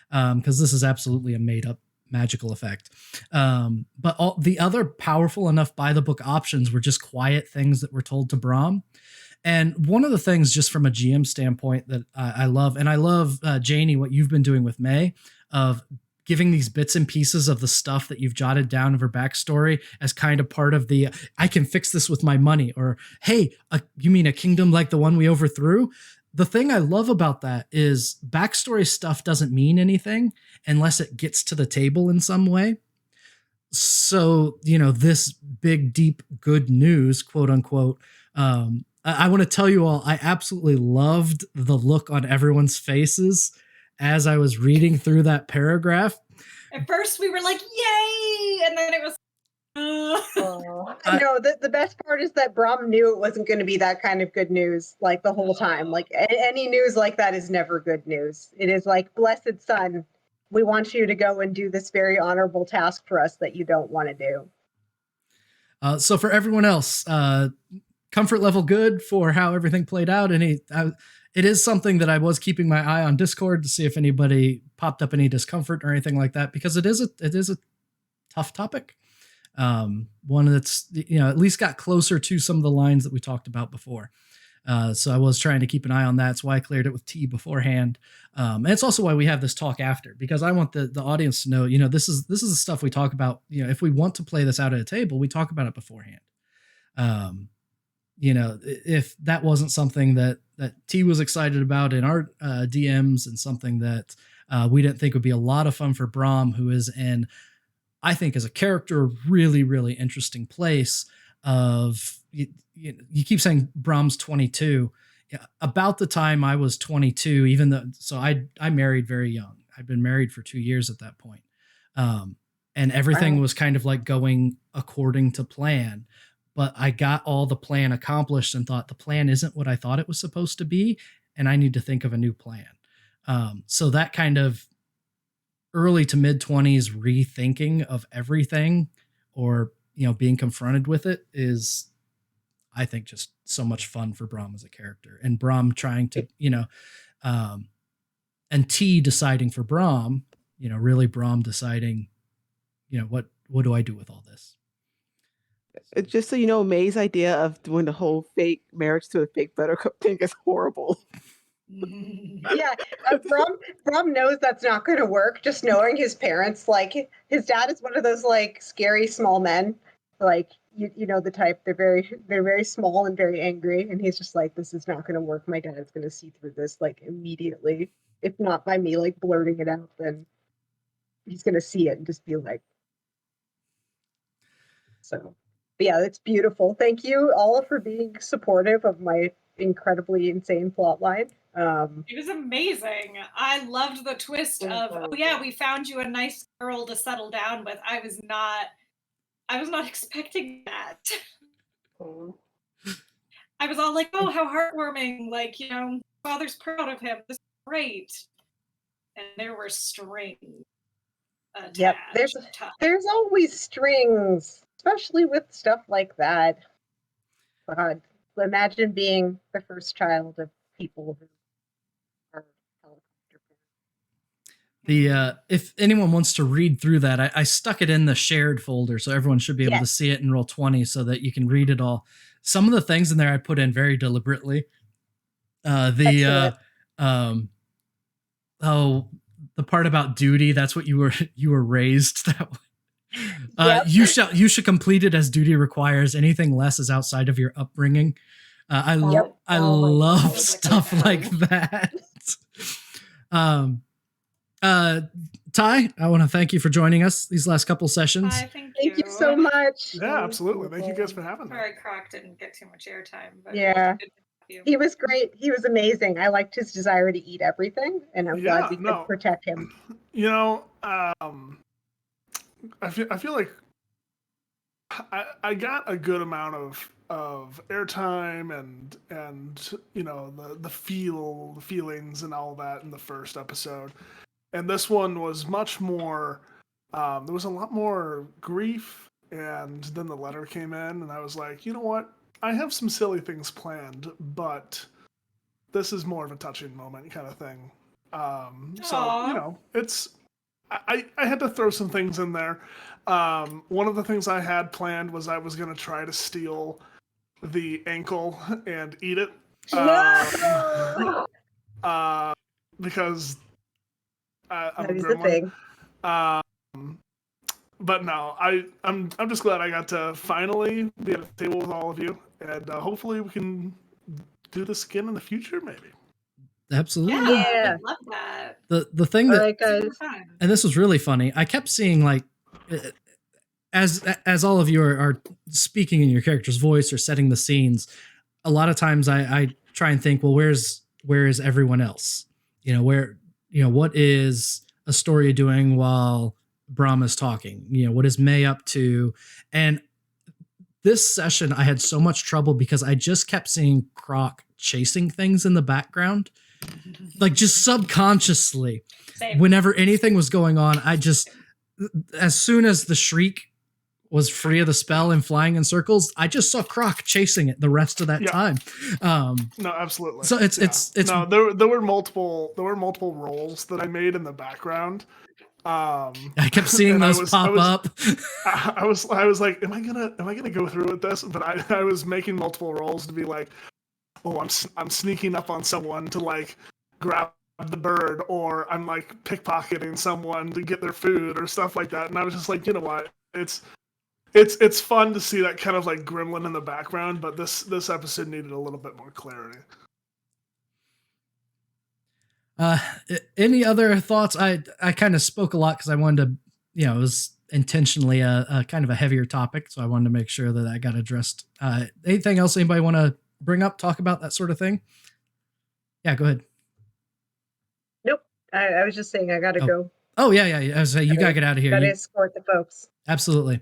because this is absolutely a made up magical effect. But all the other powerful enough by the book options were just quiet things that were told to Brahm. And one of the things, just from a GM standpoint, that I love, and I love, Janie, what you've been doing with May, of giving these bits and pieces of the stuff that you've jotted down of her backstory as kind of part of the, I can fix this with my money, or, hey, you mean a kingdom like the one we overthrew? The thing I love about that is backstory stuff doesn't mean anything unless it gets to the table in some way. So, this big, deep, good news, quote unquote, I want to tell you all, I absolutely loved the look on everyone's faces as I was reading through that paragraph. At first we were like, yay! And then it was, I know the best part is that Brahm knew it wasn't going to be that kind of good news like the whole time. Like any news like that is never good news. It is like, blessed son, we want you to go and do this very honorable task for us that you don't want to do. So for everyone else, comfort level good for how everything played out. And it is something that I was keeping my eye on Discord to see if anybody popped up any discomfort or anything like that, because it is a tough topic. One that's, at least got closer to some of the lines that we talked about before. So I was trying to keep an eye on that. That's why I cleared it with T beforehand. And it's also why we have this talk after, because I want the audience to know, this is the stuff we talk about. If we want to play this out at a table, we talk about it beforehand. If that wasn't something that T was excited about in our DMs, and something that we didn't think would be a lot of fun for Brahm, who is I think as a character, really, really interesting place of, you keep saying Brahm's 22. About the time I was 22, even though, so I married very young. I'd been married for 2 years at that point. And everything was kind of like going according to plan. But I got all the plan accomplished and thought the plan isn't what I thought it was supposed to be, and I need to think of a new plan. So that kind of early to mid 20s rethinking of everything, or being confronted with it, is, I think, just so much fun for Brahm as a character, and Brahm trying to and T deciding for Brahm, really Brahm deciding, what do I do with all this. Just so you know, May's idea of doing the whole fake marriage to a fake buttercup thing is horrible. Yeah, Brahm knows that's not going to work. Just knowing his parents, like his dad is one of those like scary small men, like you know the type. They're very small and very angry, and he's just like, this is not going to work. My dad's going to see through this like immediately. If not by me like blurting it out, then he's going to see it and just be like, so. But yeah, it's beautiful. Thank you all for being supportive of my incredibly insane plotline. It was amazing. I loved the twist of, oh yeah, we found you a nice girl to settle down with. I was not expecting that. I was all like, oh, how heartwarming. Like, father's proud of him. This is great. And there were strings attached. Yep, there's always strings, especially with stuff like that. God, imagine being the first child of people who are helicopter parents. If anyone wants to read through that, I stuck it in the shared folder, so everyone should be able to see it in Roll20, so that you can read it all. Some of the things in there I put in very deliberately. The part about duty, that's what you were raised that way. Yep. You should complete it as duty requires. Anything less is outside of your upbringing. I love stuff like that. Ty, I want to thank you for joining us these last couple sessions. Thank you so much. Yeah, absolutely. Thank you guys for having me. Sorry, Croc didn't get too much airtime. But yeah. He was great. He was amazing. I liked his desire to eat everything, and I'm glad we could protect him. I feel like I got a good amount of airtime and the feelings and all that in the first episode, and this one was much more. There was a lot more grief, and then the letter came in, and I was like, you know what? I have some silly things planned, but this is more of a touching moment kind of thing. So Aw. it's I had to throw some things in there. One of the things I had planned was I was going to try to steal the ankle and eat it. No! Because I'm a That is the gremlin. thing. But no, I'm just glad I got to finally be at a table with all of you, and hopefully we can do this again in the future, maybe. Absolutely. Yeah. We'd love that. The thing All that, right, guys. Super fun. and this was really funny. I kept seeing like, as all of you are speaking in your character's voice or setting the scenes, a lot of times I try and think, well, where is everyone else? What is Astoria doing while Brahma's talking? What is May up to? And this session, I had so much trouble because I just kept seeing Croc chasing things in the background, like just subconsciously. Same. Whenever anything was going on, as soon as the shriek was free of the spell and flying in circles, I just saw Croc chasing it the rest of that time. No, absolutely. So it's no. There were multiple rolls that I made in the background. I kept seeing those pop up. I was like, am I gonna go through with this? But I was making multiple rolls to be like, oh, I'm sneaking up on someone to like grab the bird, or I'm like pickpocketing someone to get their food or stuff like that. And I was just like, you know what? It's fun to see that kind of like gremlin in the background, but this episode needed a little bit more clarity. Any other thoughts? I kind of spoke a lot because I wanted to, it was intentionally a kind of a heavier topic, so I wanted to make sure that got addressed. Anything else anybody want to bring up, talk about, that sort of thing? Yeah, go ahead. Nope. I was just saying I gotta go. Oh yeah. I was saying, you gotta get out of here. Gotta escort the folks. Absolutely.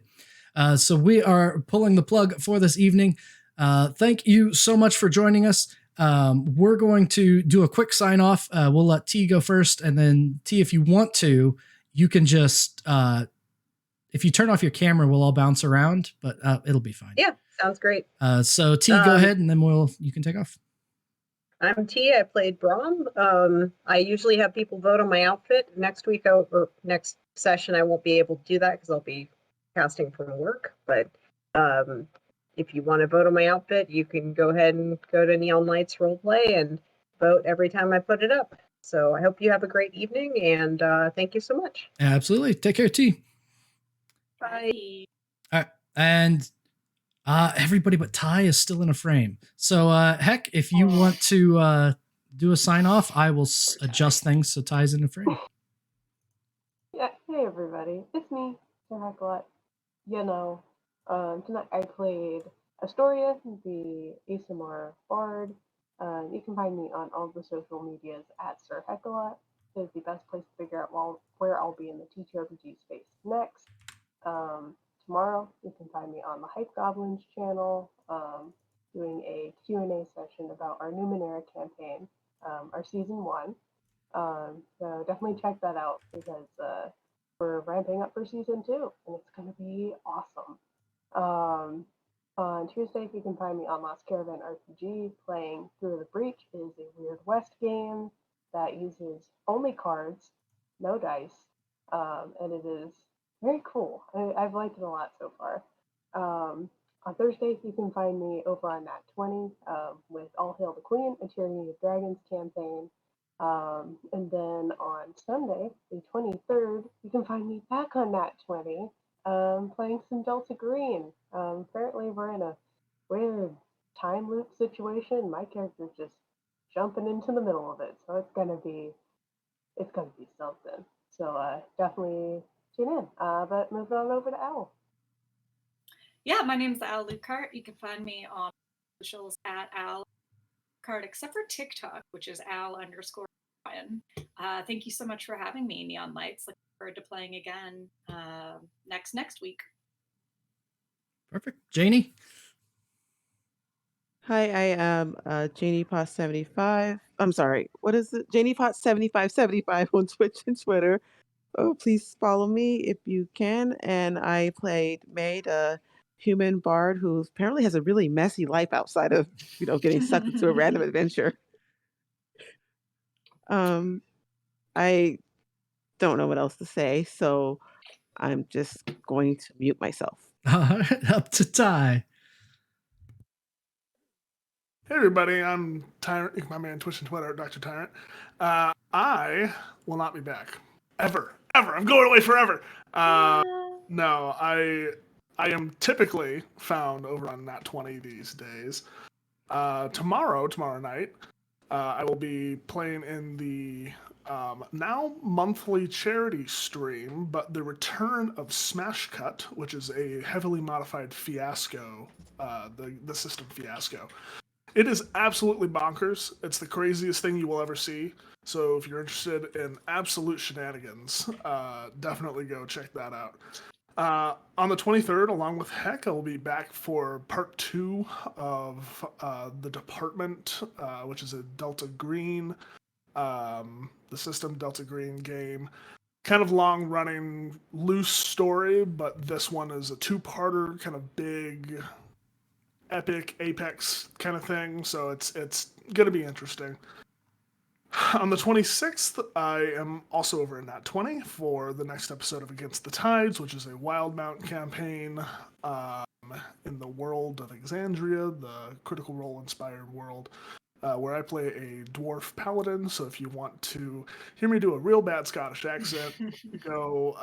So we are pulling the plug for this evening. Thank you so much for joining us. We're going to do a quick sign off. We'll let T go first, and then T, if you want to, you can just if you turn off your camera, we'll all bounce around, but it'll be fine. Yeah, sounds great. So T, go ahead, and then you can take off. I'm T. I played Brahm. I usually have people vote on my outfit. Next week or next session, I won't be able to do that because I'll be casting from work. But if you want to vote on my outfit, you can go ahead and go to Neon Lights Roleplay and vote every time I put it up. So I hope you have a great evening, and thank you so much. Absolutely. Take care, T. Bye. All right. And everybody but Ty is still in a frame. So Heck, if you want to do a sign off, I will adjust things so Ty's in the frame. Yeah, hey everybody, it's me, Sir Hecklot. Tonight I played Astoria, the ASMR Bard. You can find me on all the social medias at Sir Hecklot. It is the best place to figure out where I'll be in the TTRPG space next. Tomorrow, you can find me on the Hype Goblins channel, doing a Q&A session about our Numenera campaign, our season 1. So definitely check that out because we're ramping up for season 2, and it's going to be awesome. On Tuesday, you can find me on Last Caravan RPG playing Through the Breach. It is a Weird West game that uses only cards, no dice, and it is very cool. I've liked it a lot so far. On Thursday, you can find me over on Nat 20 with All Hail the Queen, a Tyranny of Dragons campaign. And then on Sunday, the 23rd, you can find me back on Nat 20 playing some Delta Green. Apparently, we're in a weird time loop situation. My character's just jumping into the middle of it, so it's gonna be something. So definitely tune in. But moving on over to Owl. Yeah, my name's Al Lucart. You can find me on socials at Al Lucart, except for TikTok, which is Al_Ryan. Thank you so much for having me, Neon Lights. Looking forward to playing again next week. Perfect. Janie? Hi, I am Janie Pot 75. I'm sorry, what is it? Janie Pot 7575 on Twitch and Twitter. Oh, please follow me if you can. And I played Maid, a human bard who apparently has a really messy life outside of, getting sucked into a random adventure. I don't know what else to say, so I'm just going to mute myself. Up to Ty. Hey everybody, I'm Tyrant, my man Twitch and Twitter, Dr. Tyrant. I will not be back. Ever. I'm going away forever. No, I am typically found over on Nat 20 these days. Tomorrow night, I will be playing in the now monthly charity stream, but the return of Smash Cut, which is a heavily modified Fiasco, the system Fiasco. It is absolutely bonkers. It's the craziest thing you will ever see. So if you're interested in absolute shenanigans, definitely go check that out. On the 23rd, along with Heck, I will be back for part 2 of The Department, which is a Delta Green, the system Delta Green game. Kind of long-running, loose story, but this one is a 2-parter, kind of big, epic Apex kind of thing, so it's going to be interesting. On the 26th, I am also over in Nat 20 for the next episode of Against the Tides, which is a Wild Mount campaign in the world of Exandria, the Critical Role-inspired world, where I play a dwarf paladin. So if you want to hear me do a real bad Scottish accent, go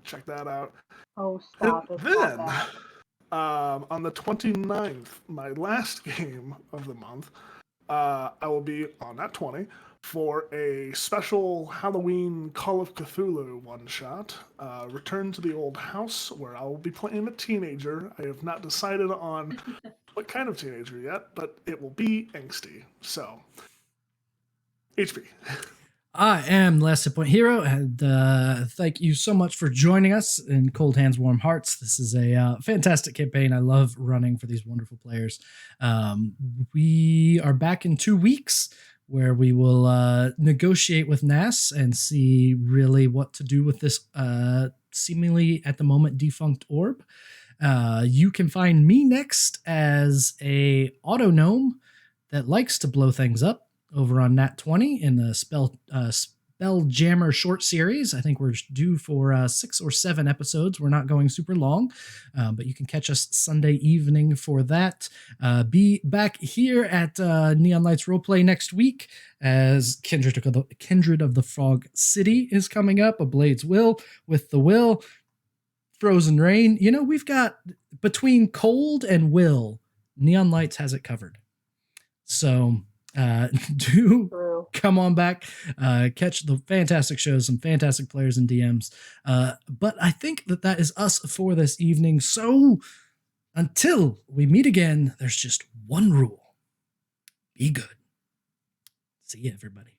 check that out. Oh, stop. It's not Then, bad. on the 29th, my last game of the month, I will be on Nat 20 for a special Halloween Call of Cthulhu one-shot, Return to the Old House, where I will be playing a teenager. I have not decided on what kind of teenager yet, but it will be angsty. So, HP. I am Last Hit Point Hero, and thank you so much for joining us in Cold Hands, Warm Hearts. This is a fantastic campaign. I love running for these wonderful players. We are back in 2 weeks, where we will negotiate with NAS and see really what to do with this seemingly at the moment defunct orb. You can find me next as a auto gnome that likes to blow things up over on Nat 20 in the Spelljammer short series. I think we're due for 6 or 7 episodes. We're not going super long, but you can catch us Sunday evening for that. Be back here at Neon Lights Roleplay next week as Kindred of the Frog City is coming up. A Blade's Will with the Will. Frozen Rain. You know, we've got between Cold and Will, Neon Lights has it covered. So do True. come on back, catch the fantastic shows, some fantastic players and DMs. But I think that is us for this evening. So until we meet again, there's just one rule. Be good. See you, everybody.